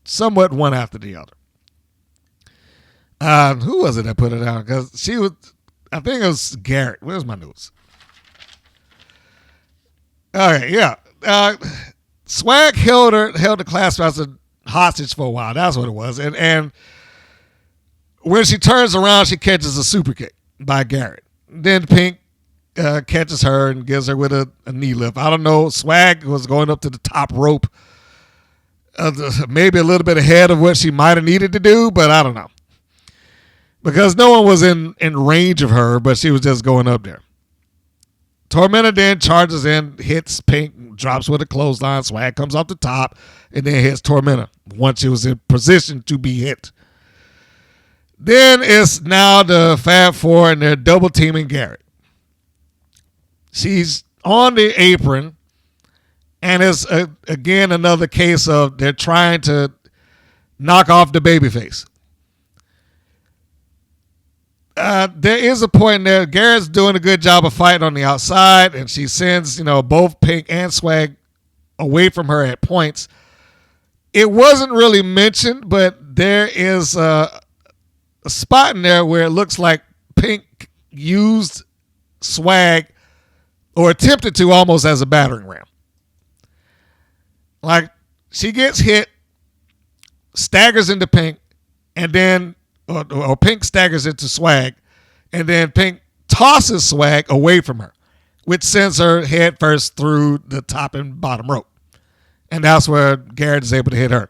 Somewhat one after the other. Who was it that put it down? Because she was, I think it was Garrett. Where's my notes? All right, yeah. Swag held the Classmaster hostage for a while. That's what it was. And when she turns around, she catches a super kick by Garrett. Then Pink catches her and gives her with a knee lift. I don't know. Swag was going up to the top rope, maybe a little bit ahead of what she might have needed to do, but I don't know. Because no one was in range of her, but she was just going up there. Tormenta then charges in, hits Pink, drops with a clothesline. Swag comes off the top and then hits Tormenta once she was in position to be hit. Then it's now the Fab Four and they're double teaming Garrett. She's on the apron, and it's again another case of they're trying to knock off the babyface. There is a point there. Garrett's doing a good job of fighting on the outside, and she sends both Pink and Swag away from her at points. It wasn't really mentioned, but there is a spot in there where it looks like Pink used Swag or attempted to almost as a battering ram. Like she gets hit, staggers into Pink, and then or Pink staggers into Swag, and then Pink tosses Swag away from her, which sends her head first through the top and bottom rope. And that's where Garrett is able to hit her.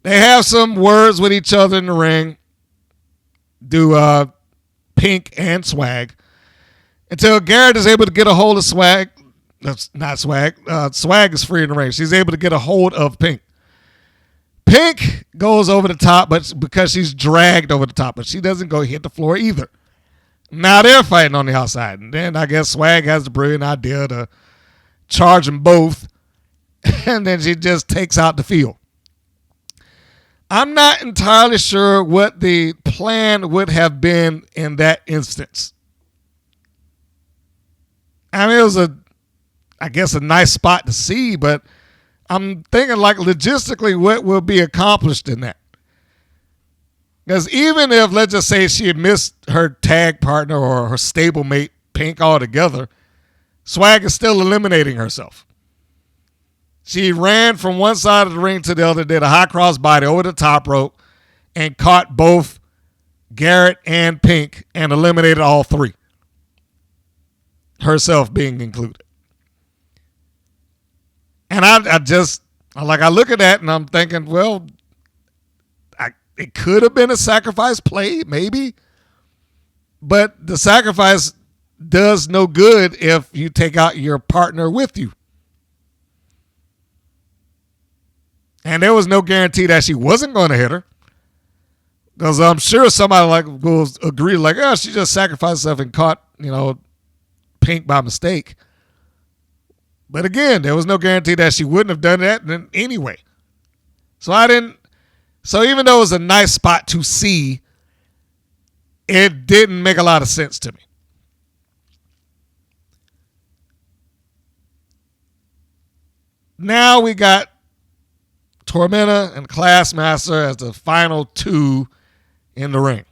They have some words with each other in the ring, do Pink and Swag, until Garrett is able to get a hold of Swag. That's not Swag. Swag is free in the ring. She's able to get a hold of Pink. Pink goes over the top, but because she's dragged over the top, but she doesn't go hit the floor either. Now they're fighting on the outside. And then I guess Swag has the brilliant idea to charge them both, and then she just takes out the field. I'm not entirely sure what the plan would have been in that instance. I mean, it was I guess a nice spot to see, but I'm thinking like logistically what will be accomplished in that. Because even if, let's just say, she had missed her tag partner or her stablemate Pink altogether, Swag is still eliminating herself. She ran from one side of the ring to the other, did a high cross body over the top rope, and caught both Garrett and Pink and eliminated all three. Herself being included. And I look at that and I'm thinking, well, it could have been a sacrifice play, maybe. But the sacrifice does no good if you take out your partner with you. And there was no guarantee that she wasn't going to hit her. Because I'm sure somebody will agree, she just sacrificed herself and caught, Pink by mistake. But again, there was no guarantee that she wouldn't have done that anyway. So even though it was a nice spot to see, it didn't make a lot of sense to me. Now we got Tormenta and Classmaster as the final two in the ring.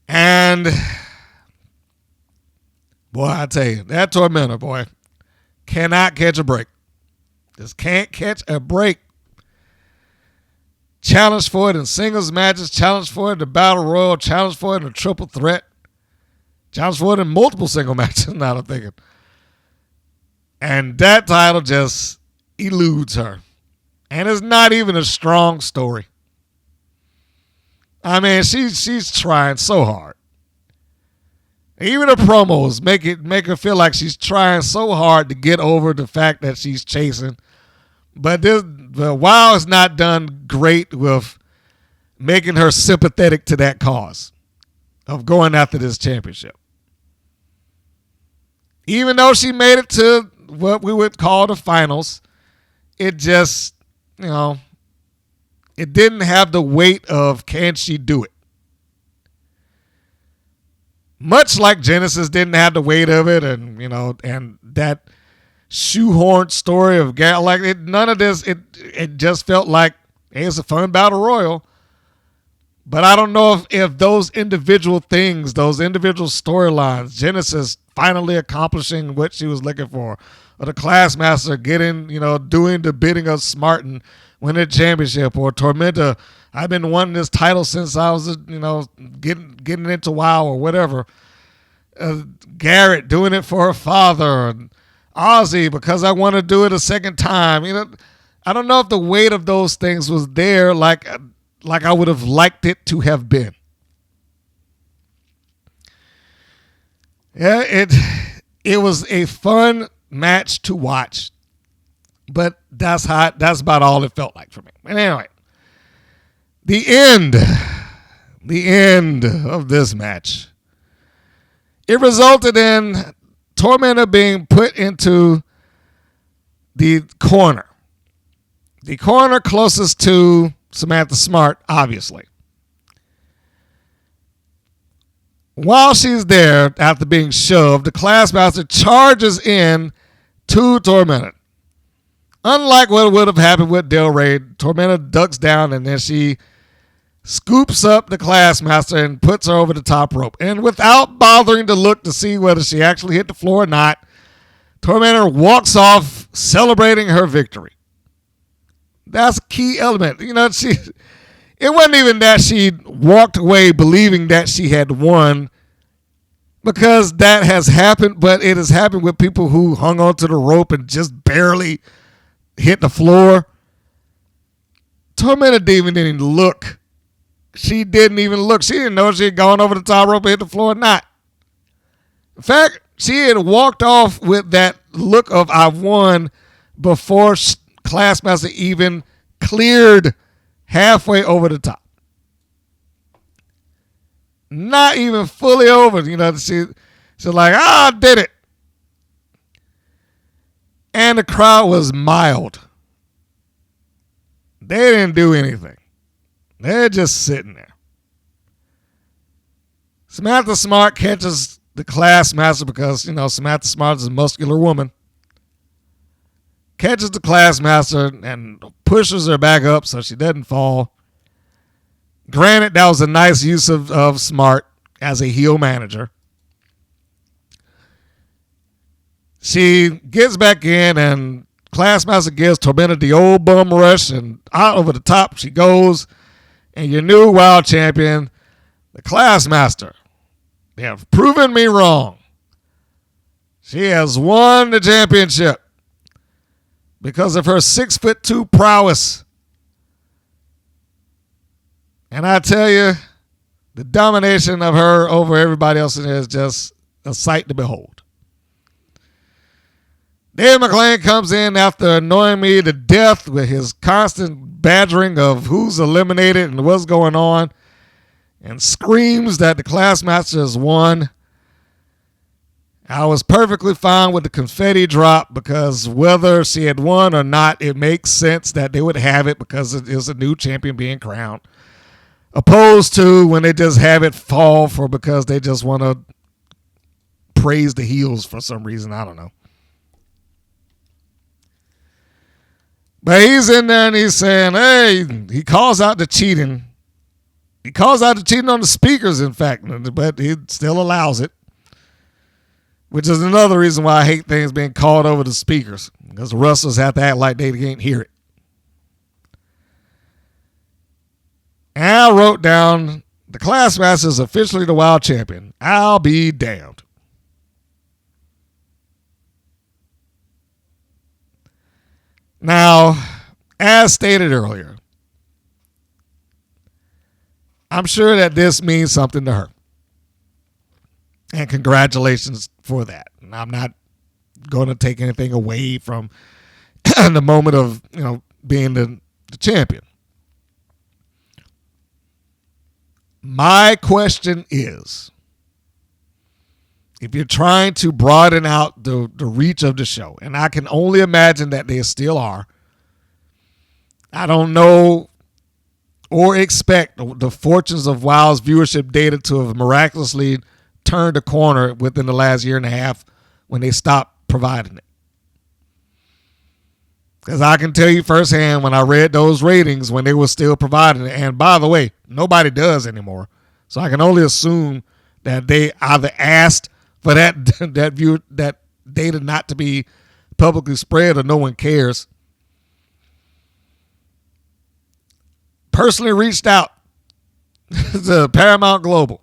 And boy, I tell you, that Tormenta, boy, cannot catch a break. Just can't catch a break. Challenge for it in singles matches, challenge for it in the Battle Royal, challenge for it in a triple threat, challenge for it in multiple single matches, now I'm thinking. And that title just eludes her. And it's not even a strong story. I mean, she's trying so hard. Even the promos make her feel like she's trying so hard to get over the fact that she's chasing. But WoW has not done great with making her sympathetic to that cause of going after this championship. Even though she made it to what we would call the finals, it just, it didn't have the weight of can she do it. Much like Genesis didn't have the weight of it, and and that shoehorned story of Garrett, like none of this. It just felt like it's a fun battle royal. But I don't know if those individual things, those individual storylines, Genesis finally accomplishing what she was looking for, or the Classmaster getting, doing the bidding of Smart and winning a championship, or Tormenta, I've been wanting this title since I was, getting into WoW or whatever. Garrett doing it for her father, and Aussie because I want to do it a second time. I don't know if the weight of those things was there like I would have liked it to have been. Yeah, it was a fun match to watch, but that's about all it felt like for me. And anyway, the end of this match, it resulted in Tormenta being put into the corner closest to Samantha Smart, obviously. While she's there, after being shoved, the Classmaster charges in to Tormenta. Unlike what would have happened with Del Rey, Tormenta ducks down and then she scoops up the Classmaster and puts her over the top rope. And without bothering to look to see whether she actually hit the floor or not, Tormenta walks off celebrating her victory. That's a key element. It wasn't even that she walked away believing that she had won, because that has happened, but it has happened with people who hung onto the rope and just barely hit the floor. Tormenta didn't even look. She didn't even look. She didn't know if she had gone over the top rope and hit the floor or not. In fact, she had walked off with that look of I've won before Classmaster even cleared halfway over the top. Not even fully over. She's like, I did it. And the crowd was mild. They didn't do anything. They're just sitting there. Samantha Smart catches the Classmaster because, Samantha Smart is a muscular woman. Catches the Classmaster and pushes her back up so she doesn't fall. Granted, that was a nice use of Smart as a heel manager. She gets back in and Classmaster gives Tormenta the old bum rush and out over the top she goes. And your new WoW champion, the Classmaster. They have proven me wrong. She has won the championship because of her 6'2" prowess. And I tell you, the domination of her over everybody else in there is just a sight to behold. Dave McClain comes in after annoying me to death with his constant badgering of who's eliminated and what's going on, and screams that the Classmaster has won. I was perfectly fine with the confetti drop because whether she had won or not, it makes sense that they would have it because it is a new champion being crowned. Opposed to when they just have it fall because they just want to praise the heels for some reason. I don't know. But he's in there and he's saying, hey, he calls out the cheating. He calls out the cheating on the speakers, in fact, but he still allows it. Which is another reason why I hate things being called over the speakers. Because the wrestlers have to act like they can't hear it. And I wrote down, the Classmaster is officially the WoW champion. I'll be damned. Now, as stated earlier, I'm sure that this means something to her. And congratulations for that. And I'm not going to take anything away from the moment of, being the champion. My question is, if you're trying to broaden out the reach of the show, and I can only imagine that they still are, I don't know or expect the fortunes of WoW's viewership data to have miraculously turned a corner within the last year and a half when they stopped providing it. Because I can tell you firsthand, when I read those ratings when they were still providing it, and by the way, nobody does anymore. So I can only assume that they either asked for that data not to be publicly spread or no one cares. Personally reached out to Paramount Global.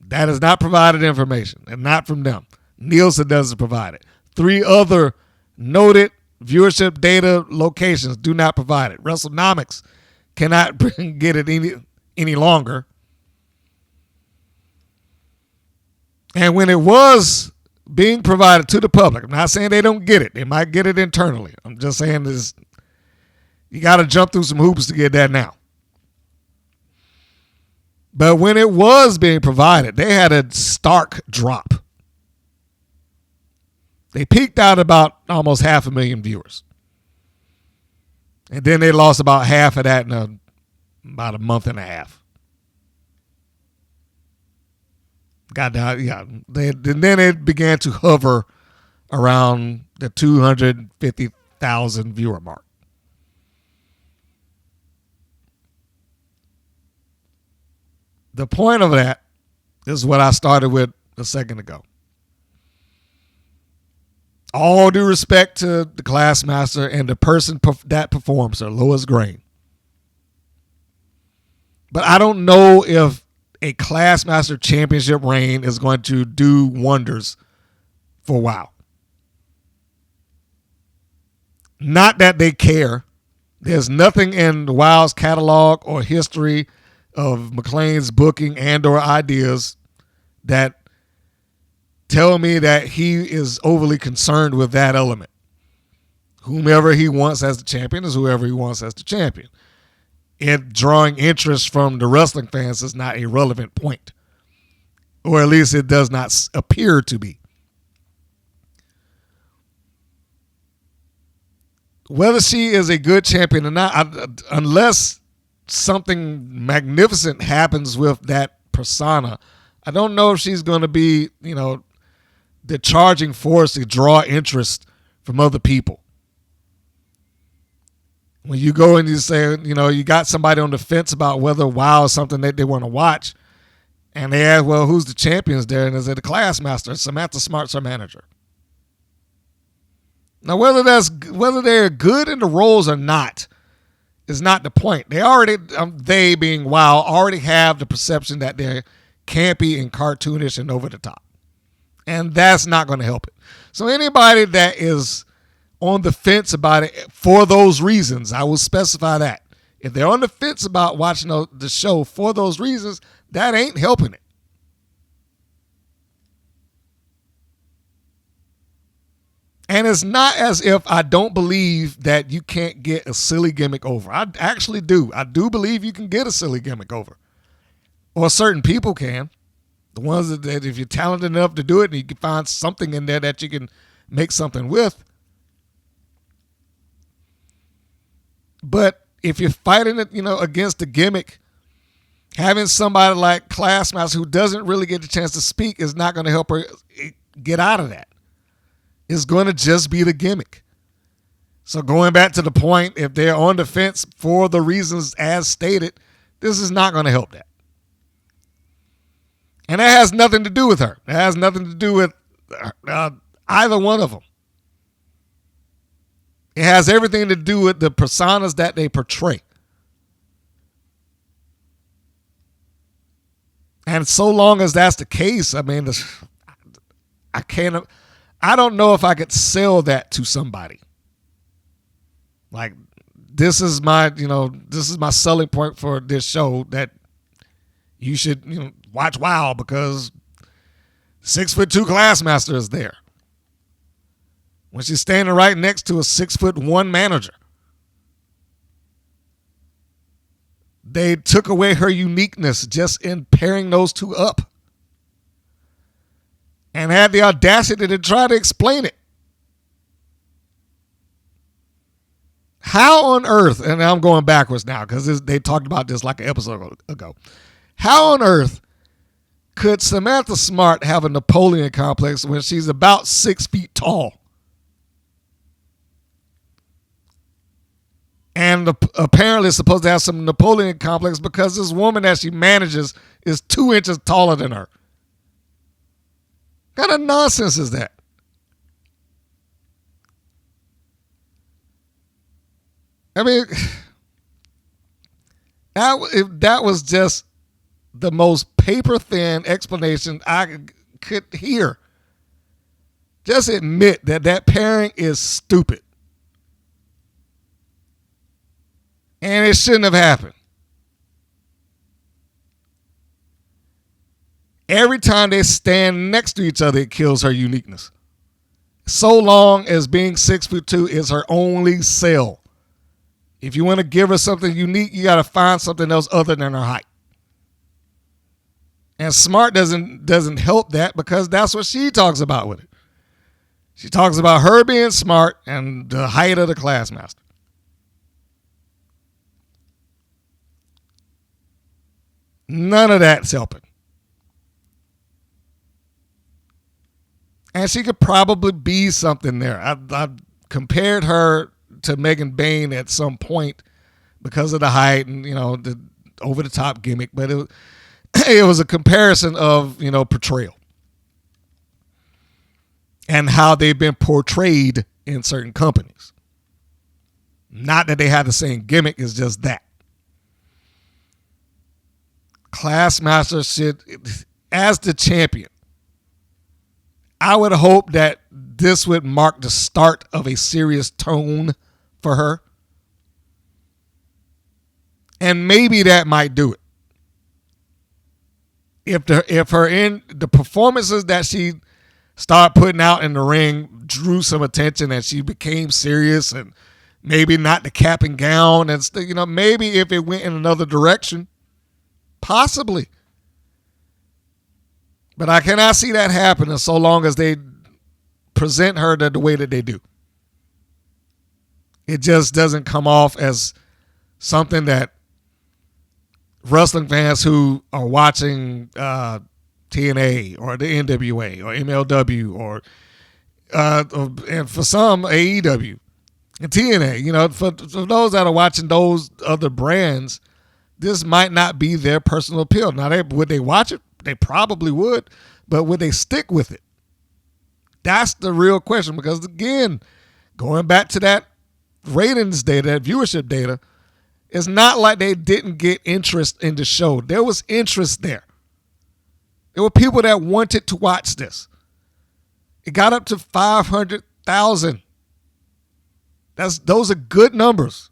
That has not provided information, and not from them. Nielsen doesn't provide it. 3 other noted viewership data locations do not provide it. WrestleNomics cannot get it any longer. And when it was being provided to the public, I'm not saying they don't get it. They might get it internally. I'm just saying this, you got to jump through some hoops to get that now. But when it was being provided, they had a stark drop. They peaked out about almost 500,000 viewers. And then they lost about half of that in about a month and a half. Got down, yeah. And then it began to hover around the 250,000 viewer mark. The point of that is what I started with a second ago. All due respect to the Classmaster and the person that performs her, Lois Grain. But I don't know if a Classmaster championship reign is going to do wonders for WoW. Not that they care. There's nothing in WoW's catalog or history of McLean's booking and or ideas that tell me that he is overly concerned with that element. Whomever he wants as the champion is whoever he wants as the champion. It drawing interest from the wrestling fans is not a relevant point. Or at least it does not appear to be. Whether she is a good champion or not, unless something magnificent happens with that persona, I don't know if she's going to be, the charging force to draw interest from other people. When you go and you say, you got somebody on the fence about whether WoW is something that they want to watch, and they ask, well, who's the champions there? And is it the Classmaster? Samantha Smart's her manager. Now, whether they're good in the roles or not is not the point. They being WoW already have the perception that they're campy and cartoonish and over the top. And that's not going to help it. So anybody that is on the fence about it for those reasons, I will specify that. If they're on the fence about watching the show for those reasons, that ain't helping it. And it's not as if I don't believe that you can't get a silly gimmick over. I actually do. I do believe you can get a silly gimmick over. Or certain people can. The ones that if you're talented enough to do it and you can find something in there that you can make something with. But if you're fighting it, against the gimmick, having somebody like Classmaster who doesn't really get the chance to speak is not going to help her get out of that. It's going to just be the gimmick. So going back to the point, if they're on the fence for the reasons as stated, this is not going to help that. And that has nothing to do with her. It has nothing to do with either one of them. It has everything to do with the personas that they portray. And so long as that's the case, I don't know if I could sell that to somebody. Like, this is my selling point for this show, that you should watch WoW, because 6'2" Classmaster is there when she's standing right next to a 6'1" manager. They took away her uniqueness just in pairing those two up, and had the audacity to try to explain it. How on earth, and I'm going backwards now because they talked about this like an episode ago. How on earth could Samantha Smart have a Napoleon complex when she's about 6 feet tall? And apparently supposed to have some Napoleon complex because this woman that she manages is 2 inches taller than her. What kind of nonsense is that? I mean, that was just the most paper-thin explanation I could hear. Just admit that pairing is stupid. And it shouldn't have happened. Every time they stand next to each other, it kills her uniqueness. So long as being 6'2" is her only sell. If you want to give her something unique, you got to find something else other than her height. And Smart doesn't help that, because that's what she talks about with it. She talks about her being smart and the height of the Classmaster. None of that's helping. And she could probably be something there. I compared her to Megan Bain at some point because of the height and, the over-the-top gimmick. But it was a comparison of, portrayal. And how they've been portrayed in certain companies. Not that they have the same gimmick, it's just that. Classmaster should, as the champion, I would hope that this would mark the start of a serious tone for her. And maybe that might do it. If the performances that she started putting out in the ring drew some attention and she became serious, and maybe not the cap and gown, and maybe if it went in another direction, possibly. But I cannot see that happening so long as they present her the way that they do. It just doesn't come off as something wrestling fans who are watching TNA or the NWA or MLW or and for some AEW and TNA, for those that are watching those other brands, this might not be their personal appeal. Now, would they watch it? They probably would, but would they stick with it? That's the real question, because again, going back to that ratings data, that viewership data, it's not like they didn't get interest in the show. There was interest there. There were people that wanted to watch this. It got up to 500,000. Those are good numbers.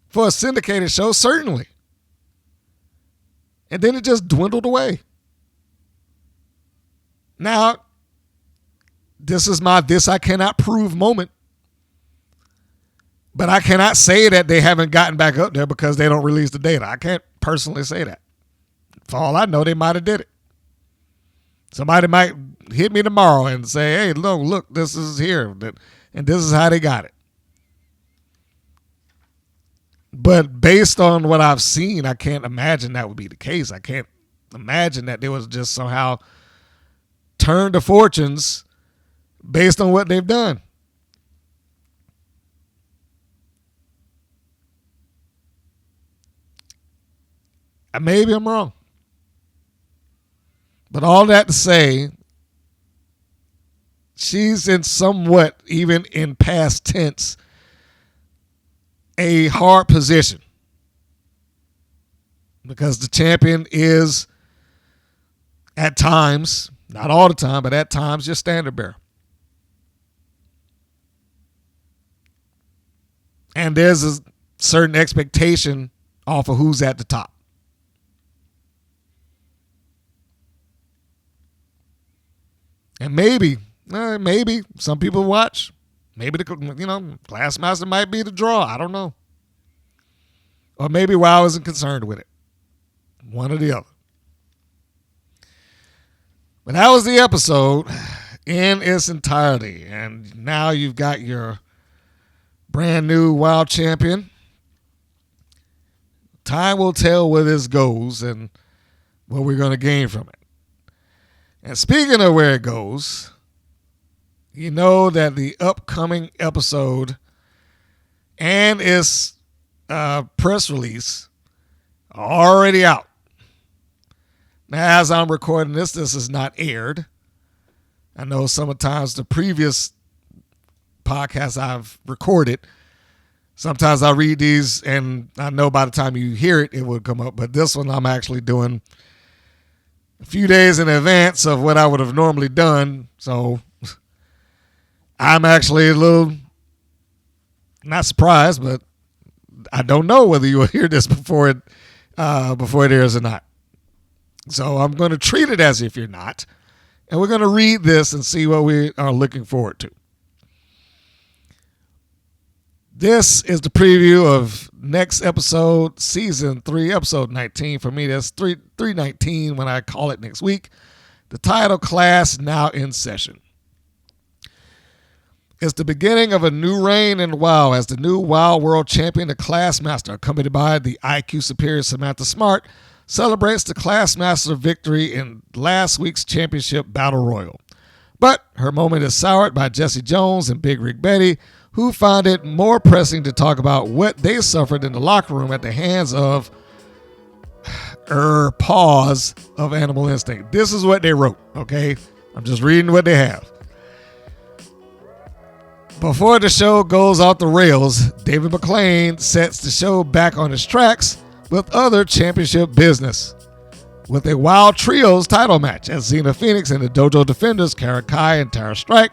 For a syndicated show, certainly. And then it just dwindled away. Now, this is my "this I cannot prove" moment. But I cannot say that they haven't gotten back up there because they don't release the data. I can't personally say that. For all I know, they might have did it. Somebody might hit me tomorrow and say, "Hey, look, this is here. And this is how they got it." But based on what I've seen, I can't imagine that would be the case. I can't imagine that they was just somehow turned to fortunes based on what they've done. Maybe I'm wrong. But all that to say, she's in somewhat, even in past tense, a hard position. Because the champion is, at times, not all the time, but at times, your standard bearer. And there's a certain expectation off of who's at the top. And maybe some people watch. Maybe Classmaster might be the draw. I don't know. Or maybe WoW isn't concerned with it. One or the other. But that was the episode in its entirety. And now you've got your brand new WoW champion. Time will tell where this goes and what we're going to gain from it. And speaking of where it goes, you know that the upcoming episode and its press release are already out. Now, as I'm recording this is not aired. I know sometimes the previous podcasts I've recorded, sometimes I read these and I know by the time you hear it, it will come up. But this one I'm actually doing a few days in advance of what I would have normally done. So I'm actually a little not surprised, but I don't know whether you will hear this before it airs or not. So I'm going to treat it as if you're not. And we're going to read this and see what we are looking forward to. This is the preview of next episode, season 3, episode 19. For me, that's 319 when I call it next week. The title, Class Now in Session. It's the beginning of a new reign in WoW as the new WoW World Champion, the Classmaster, accompanied by the IQ superior Samantha Smart, celebrates the Classmaster victory in last week's championship battle royal. But her moment is soured by Jesse Jones and Big Rig Betty, who found it more pressing to talk about what they suffered in the locker room at the hands of paws of Animal Instinct. This is what they wrote, okay? I'm just reading what they have. Before the show goes off the rails, David McClain sets the show back on its tracks with other championship business. With a Wild Trios title match as Xena Phoenix and the Dojo Defenders, Kalaki and Tara Strike,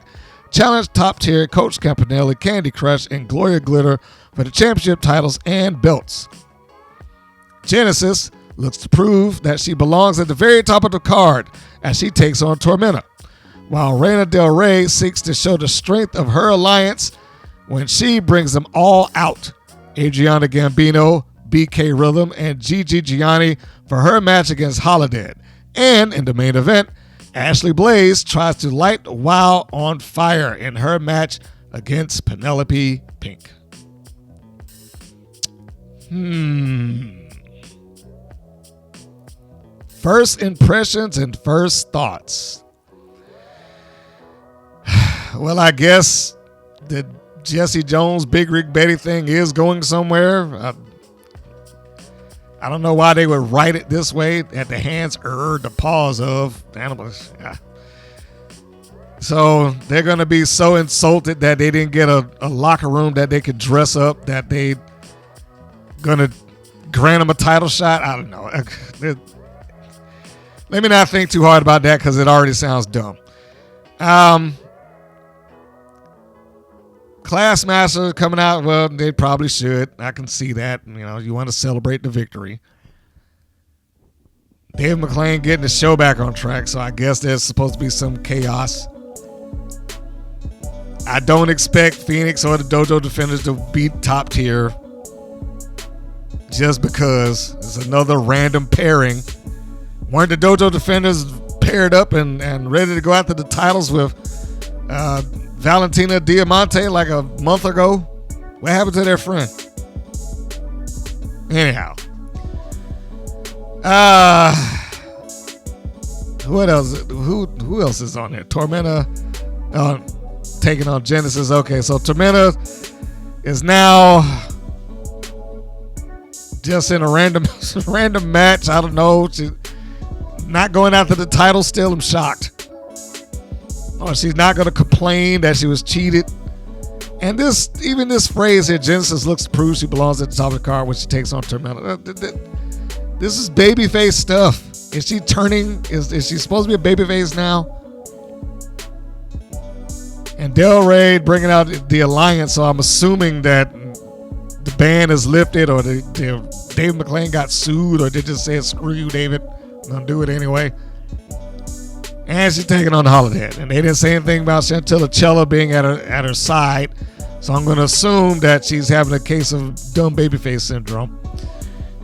challenged top-tier Coach Campanelli, Kandy Krush, and Gloria Glitter for the championship titles and belts. Genesis looks to prove that she belongs at the very top of the card as she takes on Tormenta, while Reina Del Rey seeks to show the strength of her alliance when she brings them all out. Adriana Gambino, BK Rhythm, and Gigi Gianni for her match against Holiday. And in the main event, Ashley Blaze tries to light WoW on fire in her match against Penelope Pink. First impressions and first thoughts. Well, I guess the Jesse Jones, Big Rig Betty thing is going somewhere. I don't know why they would write it this way, at the hands or the paws of animals. Yeah. So they're going to be so insulted that they didn't get a locker room that they could dress up, that they going to grant them a title shot. I don't know. Let me not think too hard about that because it already sounds dumb. Classmaster coming out, well, they probably should. I can see that. You want to celebrate the victory. Dave McClain getting the show back on track, so I guess there's supposed to be some chaos. I don't expect Phoenix or the Dojo Defenders to beat top tier just because it's another random pairing. Weren't the Dojo Defenders paired up and ready to go after the titles with Valentina Diamante like a month ago? What happened to their friend? Anyhow. What else? Who else is on there? Tormenta taking on Genesis. Okay, so Tormenta is now just in a random match. I don't know. She's not going after the title still. I'm shocked. Or she's not going to complain that she was cheated. And this phrase here, Genesis looks to prove she belongs at the top of the card when she takes on Tormenta. This is babyface stuff. Is she turning? Is she supposed to be a babyface now? And Del Rey bringing out the alliance, so I'm assuming that ban is lifted, or David McClain got sued, or they just said, screw you, David, I'm going to do it anyway. And she's taking on the holiday. And they didn't say anything about Chantilly being at her side. So I'm going to assume that she's having a case of dumb babyface syndrome.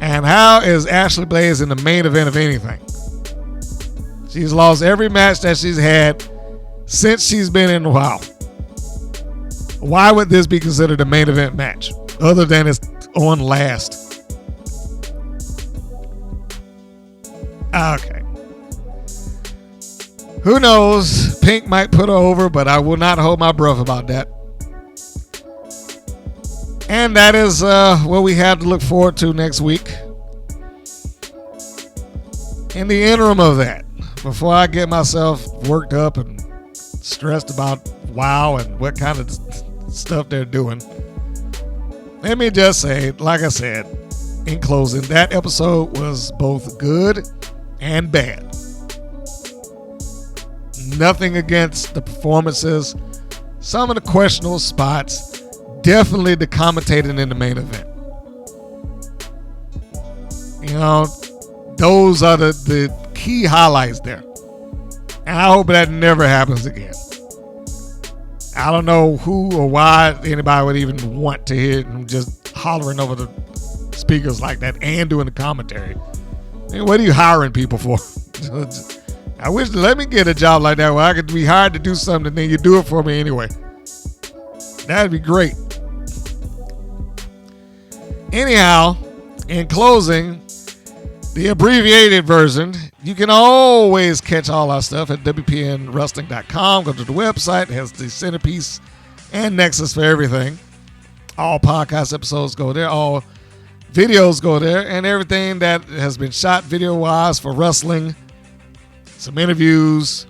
And how is Ashley Blaze in the main event of anything? She's lost every match that she's had since she's been in WoW. Why would this be considered a main event match other than it's on last? Okay. Who knows? Pink might put her over, but I will not hold my breath about that. And that is what we have to look forward to next week. In the interim of that, before I get myself worked up and stressed about WoW and what kind of stuff they're doing, let me just say, like I said, in closing, that episode was both good and bad. Nothing against the performances, some of the questionable spots, definitely the commentating in the main event. You know, those are the key highlights there. And I hope that never happens again. I don't know who or why anybody would even want to hear them just hollering over the speakers like that and doing the commentary. I mean, what are you hiring people for? I wish, let me get a job like that where I could be hired to do something and then you do it for me anyway. That'd be great. Anyhow, in closing, the abbreviated version, you can always catch all our stuff at WPNWrestling.com. Go to the website. It has the centerpiece and nexus for everything. All podcast episodes go there. All videos go there. And everything that has been shot video-wise for wrestling, some interviews,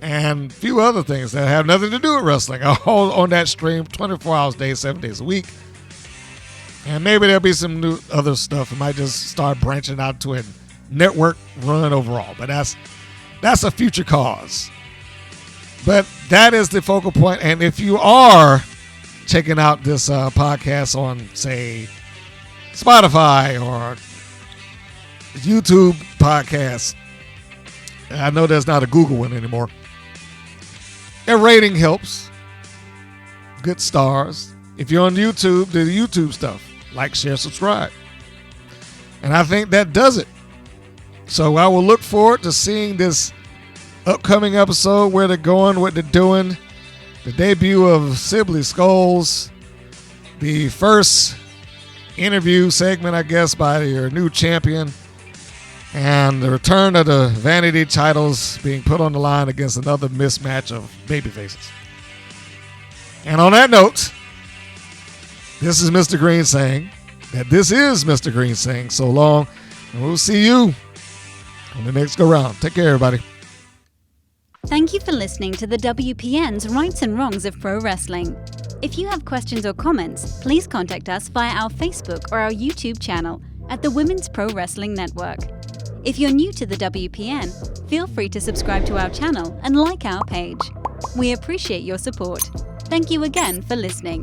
and a few other things that have nothing to do with wrestling, all on that stream 24 hours a day, 7 days a week. And maybe there'll be some new other stuff. I might just start branching out to a network run overall. But that's a future cause. But that is the focal point. And if you are checking out this podcast on, say, Spotify or YouTube podcast, I know there's not a Google one anymore. A rating helps. Good stars. If you're on YouTube, do the YouTube stuff. Like, share, subscribe. And I think that does it. So I will look forward to seeing this upcoming episode, where they're going, what they're doing. The debut of Sibley Scoles. The first interview segment, I guess, by your new champion. And the return of the vanity titles being put on the line against another mismatch of babyfaces. And on that note, this is Mr. Green saying that this is Mr. Green saying so long, and we'll see you on the next go round. Take care, everybody. Thank you for listening to the WPN's Rights and Wrongs of Pro Wrestling. If you have questions or comments, please contact us via our Facebook or our YouTube channel at the Women's Pro Wrestling Network. If you're new to the WPN, feel free to subscribe to our channel and like our page. We appreciate your support. Thank you again for listening.